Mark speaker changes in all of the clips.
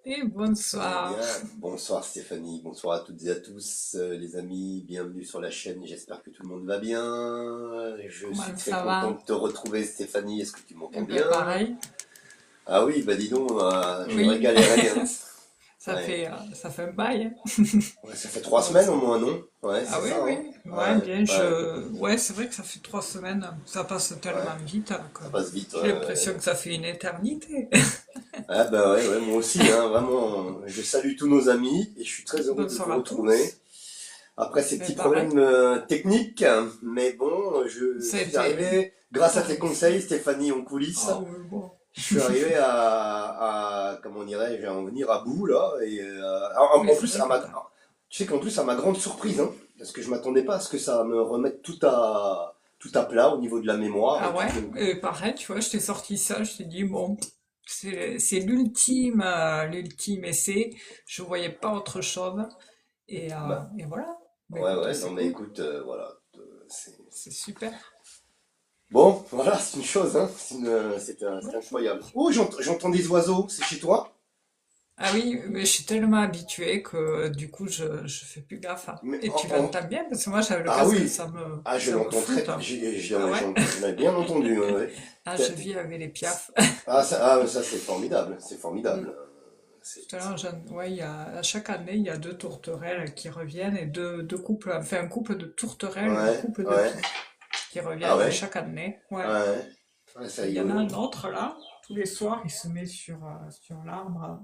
Speaker 1: Et
Speaker 2: Eh
Speaker 1: bonsoir.
Speaker 2: bien, bonsoir Stéphanie, bonsoir à toutes et à tous, les amis, bienvenue sur la chaîne, j'espère que tout le monde va bien. Je suis
Speaker 1: Comment
Speaker 2: très
Speaker 1: ça
Speaker 2: content
Speaker 1: va?
Speaker 2: de te retrouver Stéphanie, est-ce que tu
Speaker 1: Eh
Speaker 2: m'entends
Speaker 1: bien,
Speaker 2: bien?
Speaker 1: pareil.
Speaker 2: Ah oui, bah dis donc, j'aurais
Speaker 1: Oui,
Speaker 2: galéré, hein. Ouais.
Speaker 1: ça fait un bail, hein.
Speaker 2: Ouais, ça fait 3 semaines
Speaker 1: Bon.
Speaker 2: au moins, non? Ouais,
Speaker 1: Ah
Speaker 2: c'est
Speaker 1: oui,
Speaker 2: ça, hein.
Speaker 1: oui. Ouais,
Speaker 2: Ouais,
Speaker 1: bien,
Speaker 2: ouais,
Speaker 1: Ouais, c'est vrai que ça fait 3 semaines. Ça passe
Speaker 2: ouais,
Speaker 1: tellement vite hein, que
Speaker 2: ça passe vite, ouais,
Speaker 1: j'ai
Speaker 2: ouais.
Speaker 1: l'impression que ça fait une éternité.
Speaker 2: Ah bah ouais, ouais, moi aussi, hein, vraiment, je salue tous nos amis et je suis très heureux de vous
Speaker 1: Bonsoir à
Speaker 2: retrouver.
Speaker 1: tous.
Speaker 2: Après ces
Speaker 1: Mais
Speaker 2: petits
Speaker 1: pareil.
Speaker 2: problèmes techniques, mais bon, je suis
Speaker 1: C'était...
Speaker 2: arrivé, grâce à
Speaker 1: Oh,
Speaker 2: tes conseils, Stéphanie, en coulisses,
Speaker 1: oh, oui, bon.
Speaker 2: je suis arrivé comment dirais-je, à en venir à bout, là, et
Speaker 1: Oui,
Speaker 2: en
Speaker 1: c'est
Speaker 2: plus,
Speaker 1: vrai que t'as...
Speaker 2: tu sais qu'en plus, à ma grande surprise, hein, parce que je m'attendais pas à ce que ça me remette tout à plat au niveau de la mémoire
Speaker 1: Ah
Speaker 2: et
Speaker 1: ouais,
Speaker 2: tout.
Speaker 1: et pareil, tu vois, je t'ai sorti ça, je t'ai dit, bon, c'est l'ultime essai, je voyais pas autre chose,
Speaker 2: Bah,
Speaker 1: et voilà. Bah
Speaker 2: ouais,
Speaker 1: écoute,
Speaker 2: ouais, non,
Speaker 1: c'est
Speaker 2: mais
Speaker 1: cool,
Speaker 2: écoute, voilà, c'est...
Speaker 1: c'est super.
Speaker 2: Bon, voilà, c'est une chose, hein, c'est
Speaker 1: Ouais.
Speaker 2: incroyable. Oh, j'entends des oiseaux, c'est chez toi?
Speaker 1: Ah oui, mais je suis tellement habituée que du coup, je fais plus gaffe, hein.
Speaker 2: Mais
Speaker 1: Et tu l'entends bien, parce que moi, j'avais le
Speaker 2: Ah
Speaker 1: casque,
Speaker 2: oui, ah je
Speaker 1: ça me
Speaker 2: l'entends
Speaker 1: floute, hein. Ah ouais?
Speaker 2: j'en ai bien entendu. Ouais, ouais.
Speaker 1: Ah,
Speaker 2: T'as-
Speaker 1: je vis avec les piafs.
Speaker 2: ça c'est formidable, c'est
Speaker 1: Mm.
Speaker 2: formidable.
Speaker 1: Tout à l'heure, ouais, à chaque année, il y a deux tourterelles qui reviennent et deux couples, enfin un couple de tourterelles et un
Speaker 2: Ouais,
Speaker 1: couple de
Speaker 2: ouais,
Speaker 1: pies qui
Speaker 2: ah
Speaker 1: reviennent
Speaker 2: ouais,
Speaker 1: chaque année. Ouais.
Speaker 2: ouais, ouais, c'est
Speaker 1: Et il y en a
Speaker 2: rigolo.
Speaker 1: un autre là, tous les soirs, il se met sur l'arbre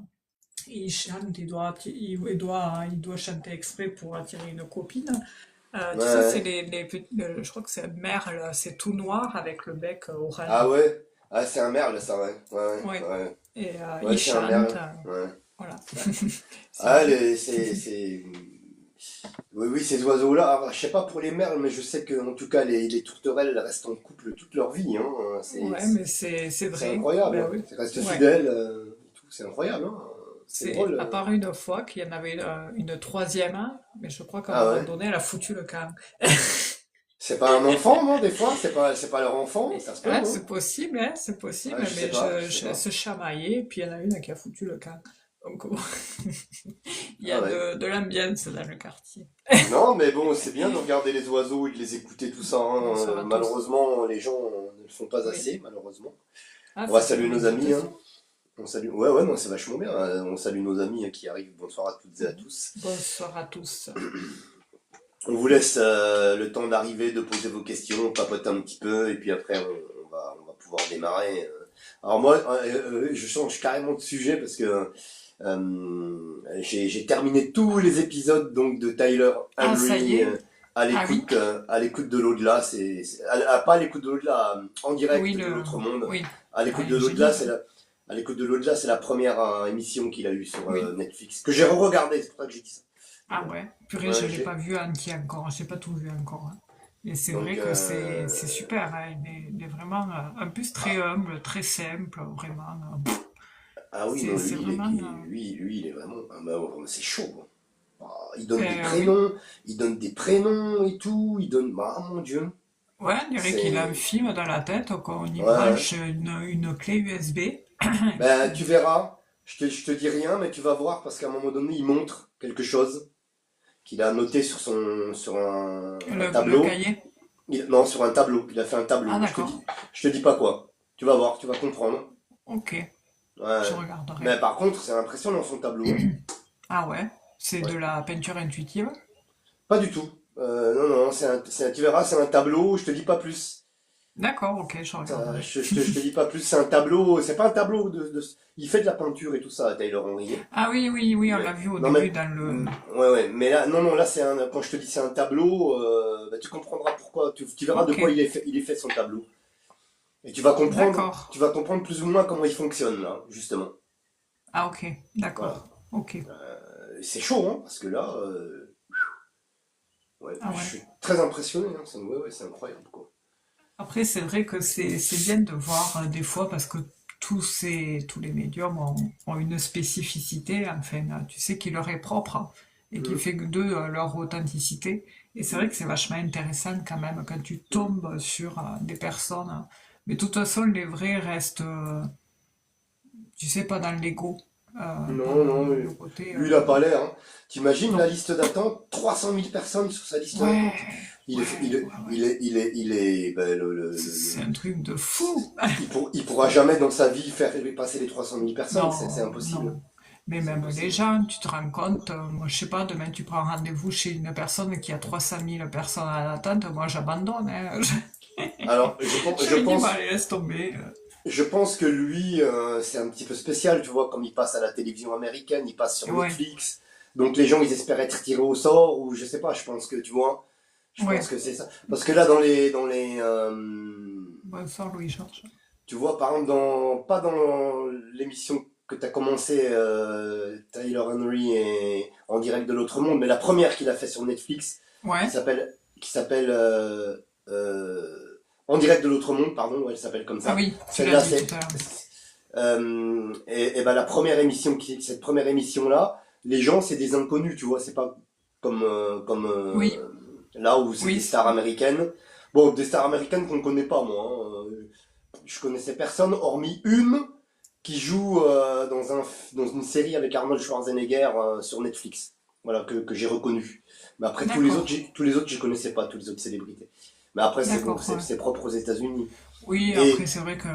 Speaker 1: et il chante, il doit chanter exprès pour attirer une copine.
Speaker 2: Ouais,
Speaker 1: Tu sais, c'est
Speaker 2: ouais.
Speaker 1: je crois que c'est un merle, c'est tout noir avec le bec orange.
Speaker 2: Ah ouais, ah c'est un merle ça, ouais, ouais,
Speaker 1: Ouais.
Speaker 2: ouais, ouais,
Speaker 1: Et
Speaker 2: ouais
Speaker 1: il
Speaker 2: c'est un
Speaker 1: chante,
Speaker 2: merle, ouais.
Speaker 1: voilà. C'est
Speaker 2: Ah
Speaker 1: beau.
Speaker 2: oui, oui, ces oiseaux-là, alors, je sais pas pour les merles, mais je sais que en tout cas les tourterelles elles restent en couple toute leur vie, hein.
Speaker 1: Ouais, mais c'est
Speaker 2: C'est
Speaker 1: vrai.
Speaker 2: incroyable,
Speaker 1: Ben
Speaker 2: hein.
Speaker 1: oui.
Speaker 2: Ils restent
Speaker 1: Ouais.
Speaker 2: fidèles, et tout, c'est incroyable, hein. C'est
Speaker 1: C'est
Speaker 2: drôle.
Speaker 1: apparu une fois qu'il y en avait une troisième, hein, mais je crois qu'à un
Speaker 2: Ah
Speaker 1: moment
Speaker 2: ouais.
Speaker 1: donné, elle a foutu le camp.
Speaker 2: C'est pas un enfant, non, des fois? C'est pas leur enfant? Ça se peut,
Speaker 1: Ouais,
Speaker 2: non?
Speaker 1: c'est possible, hein, c'est
Speaker 2: Ouais,
Speaker 1: possible,
Speaker 2: je sais
Speaker 1: mais
Speaker 2: pas, je sais
Speaker 1: je
Speaker 2: pas.
Speaker 1: se chamaillait, et puis il y en a une qui a foutu le camp. Donc, il y
Speaker 2: Ah
Speaker 1: a
Speaker 2: ouais.
Speaker 1: de l'ambiance dans le quartier.
Speaker 2: Non, mais bon, c'est bien de regarder les oiseaux et de les écouter, tout ça, hein.
Speaker 1: Bonsoir à tous.
Speaker 2: Malheureusement, les gens ne le font pas
Speaker 1: Oui.
Speaker 2: assez, malheureusement.
Speaker 1: Ah,
Speaker 2: On va
Speaker 1: c'est une
Speaker 2: saluer nos amis, hein.
Speaker 1: méditation.
Speaker 2: On salue... Ouais, ouais, non, c'est vachement bien. On salue nos amis qui arrivent. Bonsoir à toutes et à tous.
Speaker 1: Bonsoir à tous.
Speaker 2: On vous laisse le temps d'arriver, de poser vos questions, papoter un petit peu, et puis après, on va pouvoir démarrer. Alors moi, je change carrément de sujet parce que j'ai terminé tous les épisodes donc de Tyler
Speaker 1: Ah, ça y
Speaker 2: Henry
Speaker 1: est. Ah oui.
Speaker 2: à l'écoute de l'au-delà. Pas à l'écoute de l'au-delà, en
Speaker 1: Oui,
Speaker 2: direct de l'autre monde.
Speaker 1: oui.
Speaker 2: À
Speaker 1: Ah,
Speaker 2: l'écoute
Speaker 1: il
Speaker 2: de
Speaker 1: est
Speaker 2: l'au-delà,
Speaker 1: génial, hein.
Speaker 2: à l'écoute de l'au-delà, c'est la première émission qu'il a eue sur
Speaker 1: Oui.
Speaker 2: Netflix que j'ai re-regardé. C'est pour ça que j'ai dit ça.
Speaker 1: Ah ouais. Purée, je
Speaker 2: Ouais,
Speaker 1: l'ai pas vu entier encore. J'ai pas tout vu encore, hein. Mais c'est
Speaker 2: donc
Speaker 1: vrai que c'est super, hein. Il est vraiment, en plus très
Speaker 2: ah,
Speaker 1: humble, très simple, vraiment.
Speaker 2: ah oui, non,
Speaker 1: C'est
Speaker 2: lui,
Speaker 1: vraiment.
Speaker 2: il est vraiment, ah bah, ouais, c'est chaud, hein. Ah,
Speaker 1: Oui.
Speaker 2: il donne des prénoms et tout, il donne, bah mon Dieu,
Speaker 1: Ouais, on dirait qu'il a un
Speaker 2: c'est,
Speaker 1: film dans la tête, qu'on y
Speaker 2: ouais, ouais.
Speaker 1: branche une clé USB. Et
Speaker 2: Ben,
Speaker 1: puis,
Speaker 2: tu verras, je te dis rien, mais tu vas voir parce qu'à un moment donné, il montre quelque chose qu'il a noté sur un
Speaker 1: le
Speaker 2: tableau.
Speaker 1: cahier.
Speaker 2: Non, sur un tableau, il a fait un
Speaker 1: Ah
Speaker 2: tableau,
Speaker 1: d'accord.
Speaker 2: je te dis pas quoi. Tu vas voir, tu vas comprendre.
Speaker 1: Ok. Je
Speaker 2: Ouais.
Speaker 1: regarderai.
Speaker 2: Mais par contre, c'est impressionnant son tableau, hein.
Speaker 1: Ah ouais. C'est de
Speaker 2: Ouais.
Speaker 1: la peinture intuitive.
Speaker 2: Pas du tout. Non, non, tu verras, c'est un tableau, je te dis pas plus.
Speaker 1: D'accord, ok, je regarderai.
Speaker 2: Je te dis pas plus, c'est un tableau, c'est pas un tableau il fait de la peinture et tout ça, Taylor Henry, hein.
Speaker 1: Ah oui, oui, oui, on
Speaker 2: Mais,
Speaker 1: l'a vu au
Speaker 2: non
Speaker 1: début
Speaker 2: mais,
Speaker 1: dans le...
Speaker 2: ouais, ouais, mais là, non, non, là quand je te dis c'est un tableau, bah, tu comprendras pourquoi, tu verras de
Speaker 1: Ok,
Speaker 2: quoi il est fait son tableau. Et
Speaker 1: d'accord.
Speaker 2: tu vas comprendre plus ou moins comment il fonctionne, là, justement.
Speaker 1: Ah ok,
Speaker 2: Voilà.
Speaker 1: d'accord. Ok.
Speaker 2: C'est chaud, hein, parce que là, ouais,
Speaker 1: Ah
Speaker 2: je
Speaker 1: ouais.
Speaker 2: suis très impressionné, hein, ouais, ouais, c'est incroyable, quoi.
Speaker 1: Après, c'est vrai que c'est bien de voir des fois parce que tous les médiums ont une spécificité, enfin, tu sais, qui leur est propre et qui
Speaker 2: Hum,
Speaker 1: fait que d'eux leur authenticité. Et c'est vrai
Speaker 2: hum,
Speaker 1: que c'est vachement intéressant quand même quand tu
Speaker 2: hum.
Speaker 1: tombes sur des personnes. Mais de toute façon, les vrais restent, tu sais, pas dans l'ego.
Speaker 2: Non, non,
Speaker 1: le côté.
Speaker 2: lui, il a pas l'air. Hein. T'imagines la liste d'attente, 300 000 personnes sur sa liste
Speaker 1: Ouais,
Speaker 2: d'attente.
Speaker 1: ouais, ouais.
Speaker 2: Ben,
Speaker 1: C'est un truc de fou.
Speaker 2: il pourra jamais dans sa vie faire passer les 300 000 personnes, c'est
Speaker 1: Non,
Speaker 2: impossible.
Speaker 1: non. Mais
Speaker 2: C'est
Speaker 1: même les
Speaker 2: impossible.
Speaker 1: gens, tu te rends compte, moi je sais pas, demain tu prends rendez-vous chez une personne qui a 300 000 personnes à l'attente, moi j'abandonne. Hein.
Speaker 2: Alors,
Speaker 1: Je
Speaker 2: je
Speaker 1: me dis, bah
Speaker 2: pense,
Speaker 1: allez, laisse tomber.
Speaker 2: je pense que lui, c'est un petit peu spécial, tu vois, comme il passe à la télévision américaine, il passe sur
Speaker 1: Ouais,
Speaker 2: Netflix. Donc les gens, ils espèrent être tirés au sort, ou je sais pas, je pense que, tu vois, je pense
Speaker 1: ouais.
Speaker 2: que c'est ça. Parce que là,
Speaker 1: Bonsoir Louis-Georges.
Speaker 2: tu vois, par exemple, pas dans l'émission que tu as commencé, Tyler Henry et En direct de l'autre monde, mais la première qu'il a fait sur Netflix, qui
Speaker 1: Ouais.
Speaker 2: s'appelle, qui s'appelle En direct de l'autre monde, pardon, ouais, elle s'appelle comme
Speaker 1: Ah
Speaker 2: ça.
Speaker 1: oui, tu l'as
Speaker 2: Celle-là,
Speaker 1: dit tout
Speaker 2: c'est,
Speaker 1: à l'heure.
Speaker 2: et ben la première émission, cette première émission-là, les gens, c'est des inconnus, tu vois, c'est pas comme
Speaker 1: Oui,
Speaker 2: là où c'est des
Speaker 1: oui.
Speaker 2: stars américaines. Bon, des stars américaines qu'on connaît pas, moi. Hein. Je connaissais personne, hormis une qui joue dans une série avec Arnold Schwarzenegger sur Netflix. Voilà, que j'ai reconnu. Mais après,
Speaker 1: D'accord.
Speaker 2: tous les autres, je connaissais pas, tous les autres célébrités. Mais après, c'est bon,
Speaker 1: D'accord, ouais.
Speaker 2: c'est propre aux États-Unis.
Speaker 1: Oui, après
Speaker 2: Et,
Speaker 1: c'est vrai que.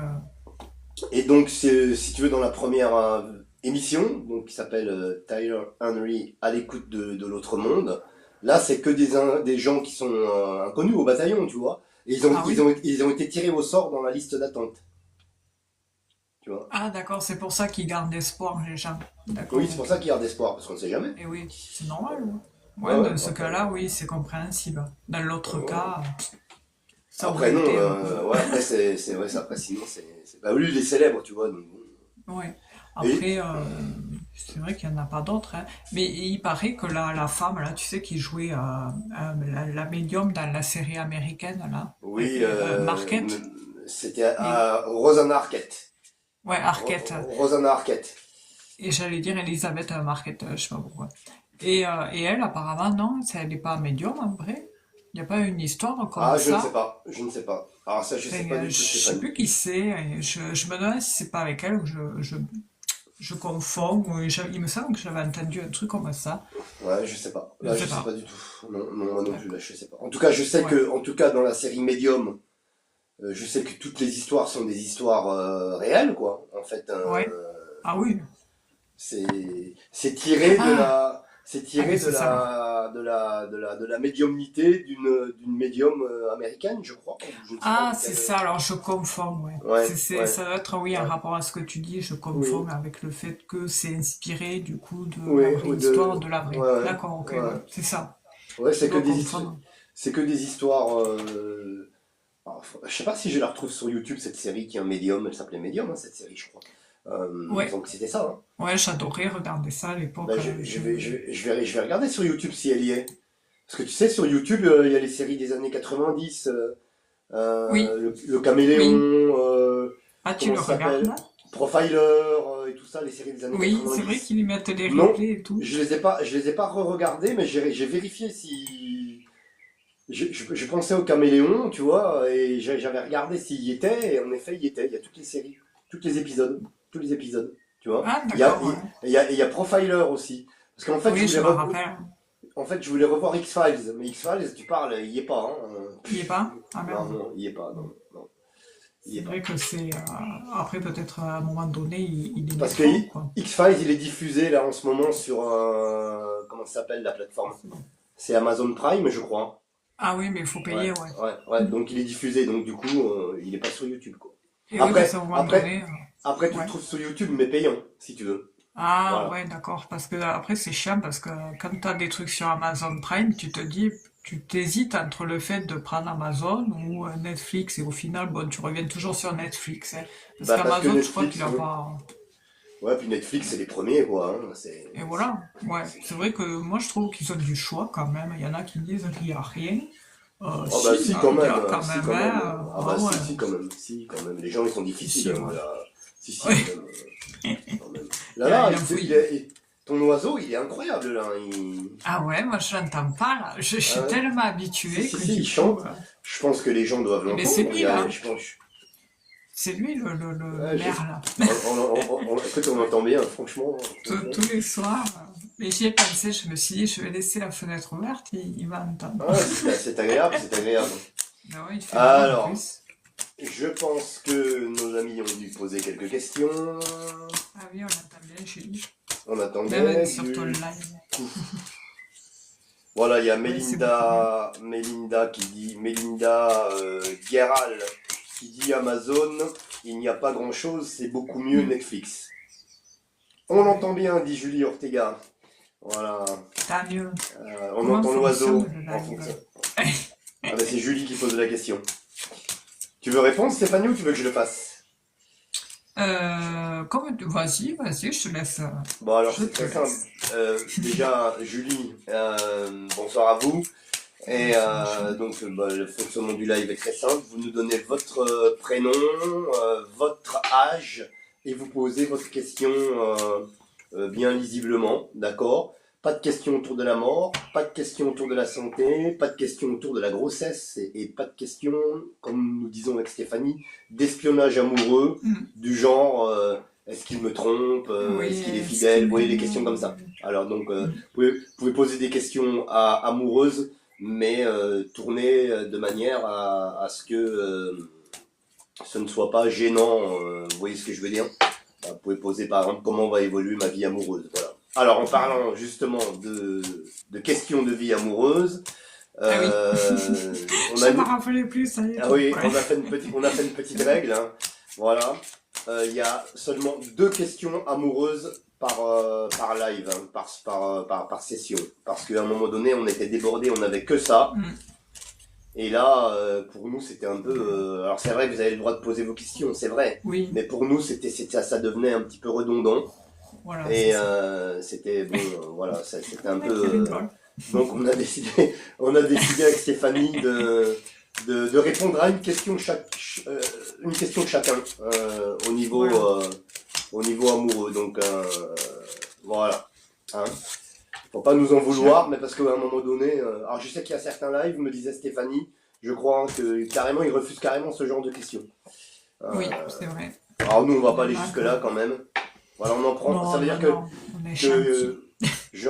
Speaker 2: et donc, si tu veux, dans la première émission, donc, qui s'appelle Tyler Henry à l'écoute de l'autre monde, là, c'est que des gens qui sont inconnus au bataillon, tu vois. Et
Speaker 1: Ah oui?
Speaker 2: ils ont été tirés au sort dans la liste d'attente, tu vois.
Speaker 1: Ah d'accord, c'est pour ça qu'ils gardent espoir les gens.
Speaker 2: Oui,
Speaker 1: D'accord,
Speaker 2: c'est pour
Speaker 1: ok.
Speaker 2: ça qu'il y a d'espoir, parce qu'on ne sait jamais.
Speaker 1: Et oui, c'est normal. Ouais,
Speaker 2: Ouais,
Speaker 1: ouais,
Speaker 2: ouais,
Speaker 1: dans ce
Speaker 2: après,
Speaker 1: cas-là, oui, c'est compréhensible. Dans l'autre
Speaker 2: ouais.
Speaker 1: cas, ça
Speaker 2: Après
Speaker 1: aurait
Speaker 2: non,
Speaker 1: été un peu.
Speaker 2: ouais, après, ouais, après, sinon, bah, lui, il est célèbre, tu vois, donc bon.
Speaker 1: Ouais.
Speaker 2: Et,
Speaker 1: Après, c'est vrai qu'il n'y en a pas d'autres, hein. Mais il paraît que la femme, là, tu sais, qui jouait la médium dans la série américaine, là,
Speaker 2: oui,
Speaker 1: Marquette.
Speaker 2: c'était
Speaker 1: Et,
Speaker 2: à Rosanna Arquette.
Speaker 1: ouais, Arquette.
Speaker 2: Rosanna Arquette.
Speaker 1: Et j'allais dire Elisabeth Marquette, je sais pas pourquoi. Et elle, apparemment, non, elle n'est pas médium, en vrai. Il n'y a pas une histoire comme
Speaker 2: Ah, je ne sais
Speaker 1: ça.
Speaker 2: pas, je ne sais pas. Alors ça, je
Speaker 1: Enfin,
Speaker 2: sais pas du
Speaker 1: je
Speaker 2: tout,
Speaker 1: sais
Speaker 2: Stéphanie.
Speaker 1: plus qui c'est. Et je me demande si c'est pas avec elle ou je confonds. Ou il me semble que j'avais entendu un truc comme ça.
Speaker 2: Ouais, je sais pas.
Speaker 1: Je
Speaker 2: Là, je
Speaker 1: sais
Speaker 2: sais pas
Speaker 1: pas.
Speaker 2: du tout. Non, non, moi non plus, là,
Speaker 1: D'accord.
Speaker 2: je sais pas. En tout cas, je sais
Speaker 1: Ouais.
Speaker 2: que, en tout cas, dans la série Medium, je sais que toutes les histoires sont des histoires réelles, quoi. En fait,
Speaker 1: Ouais. Ah oui.
Speaker 2: c'est tiré
Speaker 1: Ah,
Speaker 2: c'est
Speaker 1: ah
Speaker 2: tiré
Speaker 1: oui, c'est ça alors.
Speaker 2: de la médiumnité d'une médium américaine, je crois. Ou je ne sais pas
Speaker 1: Ah,
Speaker 2: de
Speaker 1: c'est
Speaker 2: quelle.
Speaker 1: ça, alors je confonds, ouais.
Speaker 2: Ouais, ouais,
Speaker 1: Ça doit être, oui, en
Speaker 2: ouais.
Speaker 1: rapport à ce que tu dis, je confonds
Speaker 2: Oui,
Speaker 1: avec le fait que c'est inspiré, du coup, de la
Speaker 2: oui,
Speaker 1: vraie
Speaker 2: ou
Speaker 1: histoire
Speaker 2: de.
Speaker 1: de la
Speaker 2: Ouais,
Speaker 1: vraie.
Speaker 2: ouais,
Speaker 1: D'accord, ok, ouais,
Speaker 2: ouais.
Speaker 1: c'est ça.
Speaker 2: Ouais,
Speaker 1: Je dois confondre.
Speaker 2: c'est que des histoires. Alors, je sais pas si je la retrouve sur YouTube, cette série qui est un médium. Elle s'appelait Médium, hein, cette série, je crois. Il me
Speaker 1: Ouais,
Speaker 2: semble que c'était ça. Hein.
Speaker 1: ouais, j'adorais regarder ça à l'époque.
Speaker 2: Ben, je vais regarder sur YouTube si elle y est. Parce que tu sais, sur YouTube, il y a les séries des années 90,
Speaker 1: Oui,
Speaker 2: le Caméléon,
Speaker 1: oui. Ah, tu
Speaker 2: comment
Speaker 1: le
Speaker 2: ça
Speaker 1: regardes
Speaker 2: s'appelle
Speaker 1: là?
Speaker 2: Profiler, et tout ça, les séries des années
Speaker 1: Oui, c'est vrai
Speaker 2: 90.
Speaker 1: qu'ils y mettent les
Speaker 2: Non,
Speaker 1: replays et tout.
Speaker 2: je les ai pas re-regardés, mais j'ai vérifié si. Je pensais au Caméléon, tu vois, et j'avais regardé s'il y était, et en effet, il y était. Il y a toutes les séries, tous les épisodes, tu vois.
Speaker 1: Ah, d'accord, ouais.
Speaker 2: Il y a Profiler aussi. Parce qu'en fait,
Speaker 1: Oui, je me rappelle.
Speaker 2: en fait, je voulais revoir X-Files, mais X-Files, tu parles, il y est pas, hein.
Speaker 1: Il y est pas? Ah
Speaker 2: Non,
Speaker 1: merde.
Speaker 2: non, il y est pas, non, non, il y
Speaker 1: C'est
Speaker 2: est
Speaker 1: vrai
Speaker 2: pas.
Speaker 1: que c'est. Après, peut-être à un moment donné, ils les
Speaker 2: Parce que
Speaker 1: mettront, quoi.
Speaker 2: X-Files, il est diffusé là en ce moment sur comment ça s'appelle la plateforme? C'est Amazon Prime, je crois.
Speaker 1: Ah oui, mais il faut
Speaker 2: Ouais,
Speaker 1: payer, ouais.
Speaker 2: ouais.
Speaker 1: Mm.
Speaker 2: Donc il est diffusé, donc du coup, il est pas sur YouTube, quoi.
Speaker 1: Et oui, parce
Speaker 2: Après,
Speaker 1: qu'à un moment donné,
Speaker 2: après, tu le
Speaker 1: ouais.
Speaker 2: trouves sur YouTube, mais payant, si tu veux.
Speaker 1: Ah
Speaker 2: Voilà.
Speaker 1: ouais, d'accord. Parce que après, c'est chiant parce que quand tu as des trucs sur Amazon Prime, tu te dis, tu t'hésites entre le fait de prendre Amazon ou Netflix. Et au final, bon, tu reviens toujours sur Netflix, hein. Parce
Speaker 2: Bah parce que
Speaker 1: qu'Amazon, je crois qu'il
Speaker 2: Netflix,
Speaker 1: a
Speaker 2: ouais.
Speaker 1: pas.
Speaker 2: Ouais, puis Netflix, c'est les premiers, quoi. Hein.
Speaker 1: Et voilà. Ouais.
Speaker 2: C'est-
Speaker 1: C'est vrai que moi, je trouve qu'ils ont du choix quand même. Il y en a qui disent qu'il n'y a rien.
Speaker 2: Oh bah
Speaker 1: Si,
Speaker 2: si quand
Speaker 1: il y
Speaker 2: même,
Speaker 1: a quand
Speaker 2: si
Speaker 1: même,
Speaker 2: quand même.
Speaker 1: hein.
Speaker 2: Ah
Speaker 1: Ah
Speaker 2: bah
Speaker 1: ouais.
Speaker 2: si quand même, si quand même. Les gens ils sont
Speaker 1: Si,
Speaker 2: difficiles.
Speaker 1: si,
Speaker 2: Hein,
Speaker 1: ouais.
Speaker 2: là. Si
Speaker 1: Ouais.
Speaker 2: quand même. Quand même. Là là,
Speaker 1: Il en faut.
Speaker 2: ton oiseau il est incroyable là.
Speaker 1: Ah ouais, moi je l'entends pas là. Je
Speaker 2: Ah
Speaker 1: suis
Speaker 2: ouais.
Speaker 1: tellement habituée que
Speaker 2: Si,
Speaker 1: du
Speaker 2: il
Speaker 1: coup.
Speaker 2: chante. Je pense que les gens doivent
Speaker 1: Mais c'est
Speaker 2: l'entendre.
Speaker 1: lui là.
Speaker 2: Je pense.
Speaker 1: C'est lui le
Speaker 2: Ouais,
Speaker 1: maire là.
Speaker 2: écoute, on entend bien, franchement.
Speaker 1: Tous les soirs. Mais j'y ai pensé, je me suis dit, je vais laisser la fenêtre ouverte, il va entendre.
Speaker 2: Ah, c'est agréable, c'est agréable.
Speaker 1: Ah ouais, il fait beau en
Speaker 2: Alors,
Speaker 1: plus.
Speaker 2: je pense que nos amis ont dû poser quelques questions.
Speaker 1: Ah oui, on entend bien Julie.
Speaker 2: On
Speaker 1: Même
Speaker 2: attendait
Speaker 1: sur ton
Speaker 2: du
Speaker 1: live.
Speaker 2: coup. Voilà, il y a
Speaker 1: Ouais, c'est beaucoup mieux.
Speaker 2: Mélinda Guéral qui dit Amazon, il n'y a pas grand-chose, c'est beaucoup mieux
Speaker 1: Hmm,
Speaker 2: Netflix.
Speaker 1: c'est
Speaker 2: On
Speaker 1: vrai.
Speaker 2: l'entend bien, dit Julie Ortega. Voilà,
Speaker 1: Tant mieux.
Speaker 2: on
Speaker 1: Comment
Speaker 2: entend
Speaker 1: fonctionne
Speaker 2: l'oiseau
Speaker 1: le
Speaker 2: en
Speaker 1: live?
Speaker 2: fonction. Ah ben c'est Julie qui pose la question. Tu veux répondre, Stéphanie, ou tu veux que je le fasse?
Speaker 1: Vas-y, je te laisse.
Speaker 2: Bon, alors
Speaker 1: Je
Speaker 2: c'est
Speaker 1: te
Speaker 2: très simple.
Speaker 1: laisse.
Speaker 2: Déjà, Julie, bonsoir à vous. Et
Speaker 1: Bonsoir, Julie.
Speaker 2: donc, le fonctionnement du live est très simple. Vous nous donnez votre prénom, votre âge, et vous posez votre question bien lisiblement, d'accord? Pas de questions autour de la mort, pas de questions autour de la santé, pas de questions autour de la grossesse, et pas de questions, comme nous disons avec Stéphanie, d'espionnage amoureux,
Speaker 1: Hmm,
Speaker 2: du genre est-ce qu'il me trompe,
Speaker 1: oui,
Speaker 2: est-ce qu'il est
Speaker 1: ce qui
Speaker 2: fidèle, vous voyez les questions comme ça.
Speaker 1: m'aime.
Speaker 2: Alors donc,
Speaker 1: Hmm,
Speaker 2: vous pouvez poser des questions amoureuses, mais tournées de manière à ce que ce ne soit pas gênant. Vous voyez ce que je veux dire? Vous pouvez poser par exemple comment va évoluer ma vie amoureuse. Voilà. Alors en
Speaker 1: voilà.
Speaker 2: parlant justement de questions de vie amoureuse,
Speaker 1: Ah oui,
Speaker 2: on a
Speaker 1: je me rappelais plus, ça y est,
Speaker 2: ah
Speaker 1: tu me
Speaker 2: oui,
Speaker 1: connais.
Speaker 2: on a fait une petite règle. Hein. Voilà. Il y a seulement 2 questions amoureuses par live, hein, par session. Parce qu'à un moment donné, on était débordé, on n'avait que ça.
Speaker 1: Hmm,
Speaker 2: Et là, pour nous, c'était un peu. Alors c'est vrai que vous avez le droit de poser vos questions, c'est vrai.
Speaker 1: oui,
Speaker 2: Mais pour nous, ça devenait un petit peu redondant.
Speaker 1: voilà, c'est
Speaker 2: Et
Speaker 1: ça.
Speaker 2: c'était bon, voilà, c'était un
Speaker 1: Le
Speaker 2: peu.
Speaker 1: mec, il rigole.
Speaker 2: Donc on a décidé avec Stéphanie de répondre à une question chacun
Speaker 1: Voilà.
Speaker 2: au niveau amoureux. Donc voilà. Hein. Faut pas nous en
Speaker 1: Je-
Speaker 2: vouloir, mais parce qu'à un moment donné, alors je sais qu'il y a certains lives, me disait Stéphanie, je crois hein, que carrément ils refusent carrément ce genre de questions.
Speaker 1: Oui,
Speaker 2: Euh,
Speaker 1: c'est vrai.
Speaker 2: alors nous on va
Speaker 1: Il y
Speaker 2: pas aller
Speaker 1: en a
Speaker 2: jusque
Speaker 1: que...
Speaker 2: là quand même. Voilà, on en prend. Ça
Speaker 1: Non,
Speaker 2: veut dire
Speaker 1: non, non, on est gentil.
Speaker 2: que je,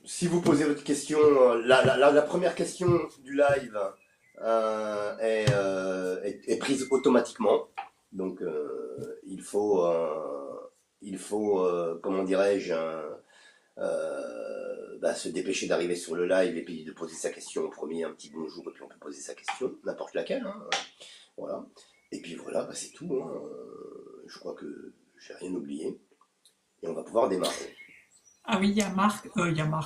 Speaker 2: si vous posez votre question, la première question du live est prise automatiquement. Donc il faut comment dirais-je, se dépêcher d'arriver sur le live et puis de poser sa question au premier, un petit bonjour, et puis on peut poser sa question, n'importe laquelle. Hein, voilà. Et puis voilà, c'est tout. Hein. Je crois que j'ai rien oublié. Et on va pouvoir démarrer.
Speaker 1: Ah oui, il y a Marc,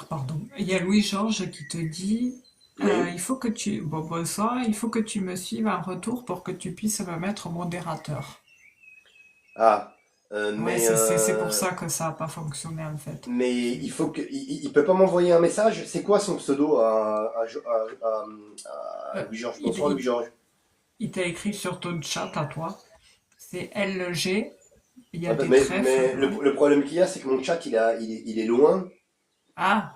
Speaker 1: pardon. Il y a Louis-Georges qui te dit,
Speaker 2: Oui.
Speaker 1: il faut que tu, bon, bonsoir, il faut que tu me suives en retour pour que tu puisses me mettre modérateur.
Speaker 2: Ah,
Speaker 1: Ouais, c'est pour ça que ça n'a pas fonctionné en fait.
Speaker 2: mais il faut que il peut pas m'envoyer un message. C'est quoi son pseudo à
Speaker 1: Euh,
Speaker 2: Louis-Georges?
Speaker 1: il
Speaker 2: Bonsoir
Speaker 1: il-
Speaker 2: Louis-Georges.
Speaker 1: il t'a écrit sur ton chat à toi. C'est LG, il y a
Speaker 2: Ah,
Speaker 1: des trèfles.
Speaker 2: mais le problème qu'il y a, c'est que mon chat, il est loin.
Speaker 1: Ah,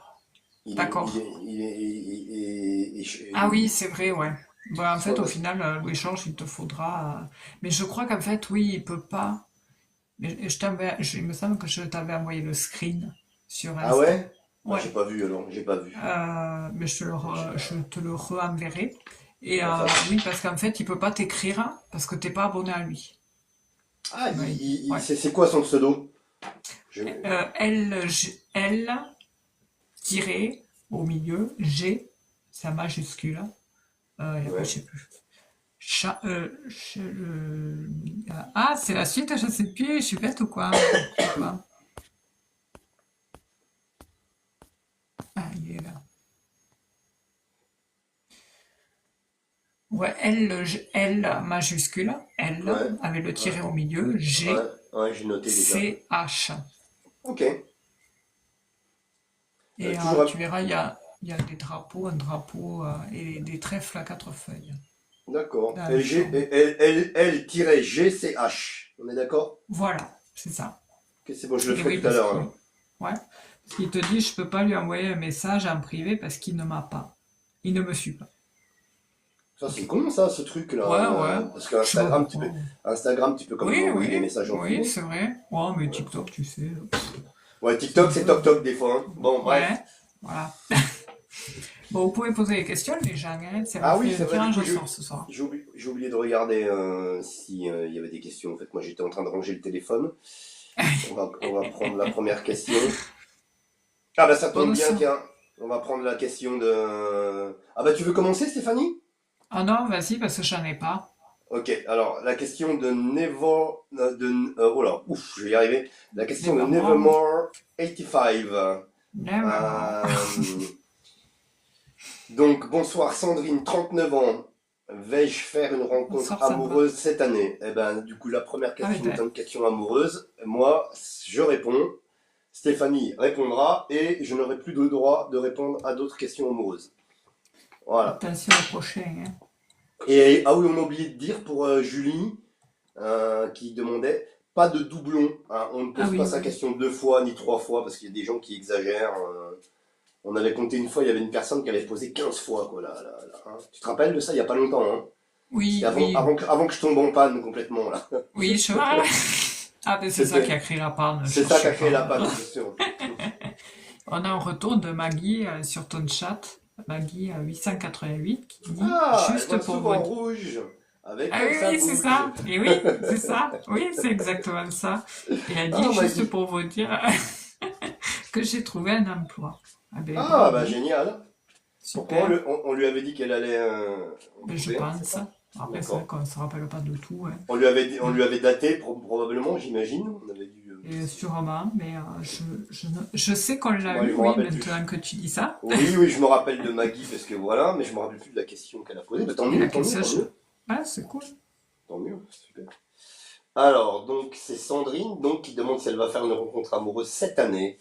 Speaker 2: Il est, il
Speaker 1: d'accord.
Speaker 2: est, il est,
Speaker 1: Ah oui, c'est vrai, ouais. Bon, en
Speaker 2: ouais,
Speaker 1: fait, au final, Louis-Georges, il te faudra. Mais je crois qu'en fait, oui, il peut pas. Mais il me semble que je t'avais envoyé le screen sur
Speaker 2: ah
Speaker 1: Insta.
Speaker 2: ouais? Ah,
Speaker 1: Ouais.
Speaker 2: j'ai pas vu alors, j'ai pas vu.
Speaker 1: Mais
Speaker 2: J'ai-
Speaker 1: je te le re-enverrai. Et
Speaker 2: enfin,
Speaker 1: oui, parce qu'en fait, il peut pas t'écrire parce que t'es pas abonné à lui.
Speaker 2: ah,
Speaker 1: Il m'a dit. Ouais.
Speaker 2: c'est quoi son pseudo? Je,
Speaker 1: L, tiré, au milieu, G, c'est un majuscule. Et après, je
Speaker 2: ouais.
Speaker 1: sais plus. Ah, c'est la suite, je sais plus, je suis bête ou quoi? Je sais pas. Ah, il est là. Ouais, L majuscule, L,
Speaker 2: Ouais,
Speaker 1: avec le
Speaker 2: ouais,
Speaker 1: tiret au milieu,
Speaker 2: ouais,
Speaker 1: G,
Speaker 2: ouais, j'ai noté déjà.
Speaker 1: C, H.
Speaker 2: Ok.
Speaker 1: Et
Speaker 2: Toujours
Speaker 1: tu verras, il y a des drapeaux, un drapeau et des trèfles à 4 feuilles
Speaker 2: d'accord.
Speaker 1: dans le champ.
Speaker 2: L-G-C-H. On est d'accord?
Speaker 1: Voilà, c'est ça.
Speaker 2: Ok, c'est bon, je le
Speaker 1: Et
Speaker 2: ferai
Speaker 1: oui,
Speaker 2: tout à
Speaker 1: parce
Speaker 2: l'heure
Speaker 1: qu'il
Speaker 2: alors.
Speaker 1: ouais, parce qu'il te dit, je peux pas lui envoyer un message en privé parce qu'il ne m'a pas. Il ne me suit pas.
Speaker 2: Ça, c'est con, ça, ce truc-là.
Speaker 1: Ouais, ouais.
Speaker 2: Parce
Speaker 1: Je sais pas
Speaker 2: qu'Instagram,
Speaker 1: pourquoi.
Speaker 2: Instagram, tu peux quand même
Speaker 1: Oui,
Speaker 2: envoyer des
Speaker 1: oui,
Speaker 2: messages en
Speaker 1: oui,
Speaker 2: privé.
Speaker 1: c'est vrai. Ouais, mais
Speaker 2: Ouais,
Speaker 1: TikTok, tu sais,
Speaker 2: ouais,
Speaker 1: c'est
Speaker 2: TikTok,
Speaker 1: un
Speaker 2: c'est
Speaker 1: peu.
Speaker 2: toc-toc des fois, hein. Bon, bref.
Speaker 1: Ouais, voilà. Bon, vous pouvez poser des questions, les gens, hein. C'est on
Speaker 2: Ah oui,
Speaker 1: fait
Speaker 2: c'est
Speaker 1: un
Speaker 2: vrai, du
Speaker 1: tirage
Speaker 2: coup,
Speaker 1: au sort ce soir.
Speaker 2: j'ai oublié de regarder si il y avait des questions. En fait, moi, j'étais en train de ranger le téléphone. On va prendre la première question. Ah bah ça tombe
Speaker 1: Bonne
Speaker 2: bien,
Speaker 1: sang.
Speaker 2: tiens. On va prendre la question de... Ah bah tu veux commencer, Stéphanie?
Speaker 1: Ah non, vas-y, parce que j'en ai pas.
Speaker 2: Ok, alors la question de Never... oh là, ouf, je vais y arriver. La question de
Speaker 1: Nevermore.
Speaker 2: Nevermore 85.
Speaker 1: Nevermore.
Speaker 2: Euh, donc, bonsoir Sandrine, 39 ans. Vais-je faire une rencontre
Speaker 1: Bonsoir, Sandra.
Speaker 2: amoureuse cette année? Eh ben, du coup, la première
Speaker 1: Ah,
Speaker 2: question est
Speaker 1: putain.
Speaker 2: une question amoureuse. Moi, je réponds. Stéphanie répondra et je n'aurai plus de droit de répondre à d'autres questions amoureuses. Voilà.
Speaker 1: Attention au prochain, hein.
Speaker 2: Et ah oui, on a oublié de dire pour Julie qui demandait pas de doublon, hein. On ne
Speaker 1: Ah
Speaker 2: pose pas
Speaker 1: oui,
Speaker 2: sa
Speaker 1: oui.
Speaker 2: question 2 fois ni 3 fois parce qu'il y a des gens qui exagèrent. On avait compté une fois, il y avait une personne qui avait posé 15 fois. Quoi, hein. Tu te rappelles de ça il n'y a pas longtemps, hein. C'était
Speaker 1: Oui, oui.
Speaker 2: avant que je tombe en panne complètement. Là.
Speaker 1: Oui, je vois. Ah, mais c'est ça qui
Speaker 2: C'était,
Speaker 1: a créé la part, ne
Speaker 2: c'est ça qui
Speaker 1: cherchez
Speaker 2: a créé la
Speaker 1: pas.
Speaker 2: panne, bien sûr.
Speaker 1: On a un retour de Maggie sur ton chat. Maggie 888 qui dit
Speaker 2: Ah, elle
Speaker 1: juste
Speaker 2: voit
Speaker 1: pour vous
Speaker 2: souvent
Speaker 1: dire.
Speaker 2: rouge avec
Speaker 1: Ah
Speaker 2: comme
Speaker 1: oui,
Speaker 2: ça
Speaker 1: oui, c'est
Speaker 2: bouge.
Speaker 1: ça. Et oui, c'est ça. Oui, c'est exactement ça. Et elle
Speaker 2: Ah,
Speaker 1: dit juste
Speaker 2: Maggie.
Speaker 1: pour vous dire que j'ai trouvé un emploi. Ah ben
Speaker 2: Ah, bah
Speaker 1: bravo,
Speaker 2: génial. Pourquoi
Speaker 1: super.
Speaker 2: on lui avait dit qu'elle allait en
Speaker 1: Ben, je
Speaker 2: trouver un, c'est
Speaker 1: pense.
Speaker 2: ça?
Speaker 1: Après, c'est vrai
Speaker 2: D'accord.
Speaker 1: qu'on ne se rappelle pas de tout, hein.
Speaker 2: On
Speaker 1: Mais,
Speaker 2: lui avait daté probablement, j'imagine. On avait dû.
Speaker 1: et sûrement, mais je sais qu'on l'a
Speaker 2: Moi, je
Speaker 1: eu,
Speaker 2: me
Speaker 1: oui,
Speaker 2: rappelle
Speaker 1: maintenant
Speaker 2: plus.
Speaker 1: que tu dis ça.
Speaker 2: Oui, oui, je me rappelle de Maggie parce que voilà, mais je me rappelle plus de la question qu'elle a posée. Mais tant
Speaker 1: Et la
Speaker 2: mieux, tant mieux,
Speaker 1: question,
Speaker 2: tant mieux,
Speaker 1: ah, c'est cool.
Speaker 2: tant mieux, super. Alors, donc c'est Sandrine donc qui demande si elle va faire une rencontre amoureuse cette année.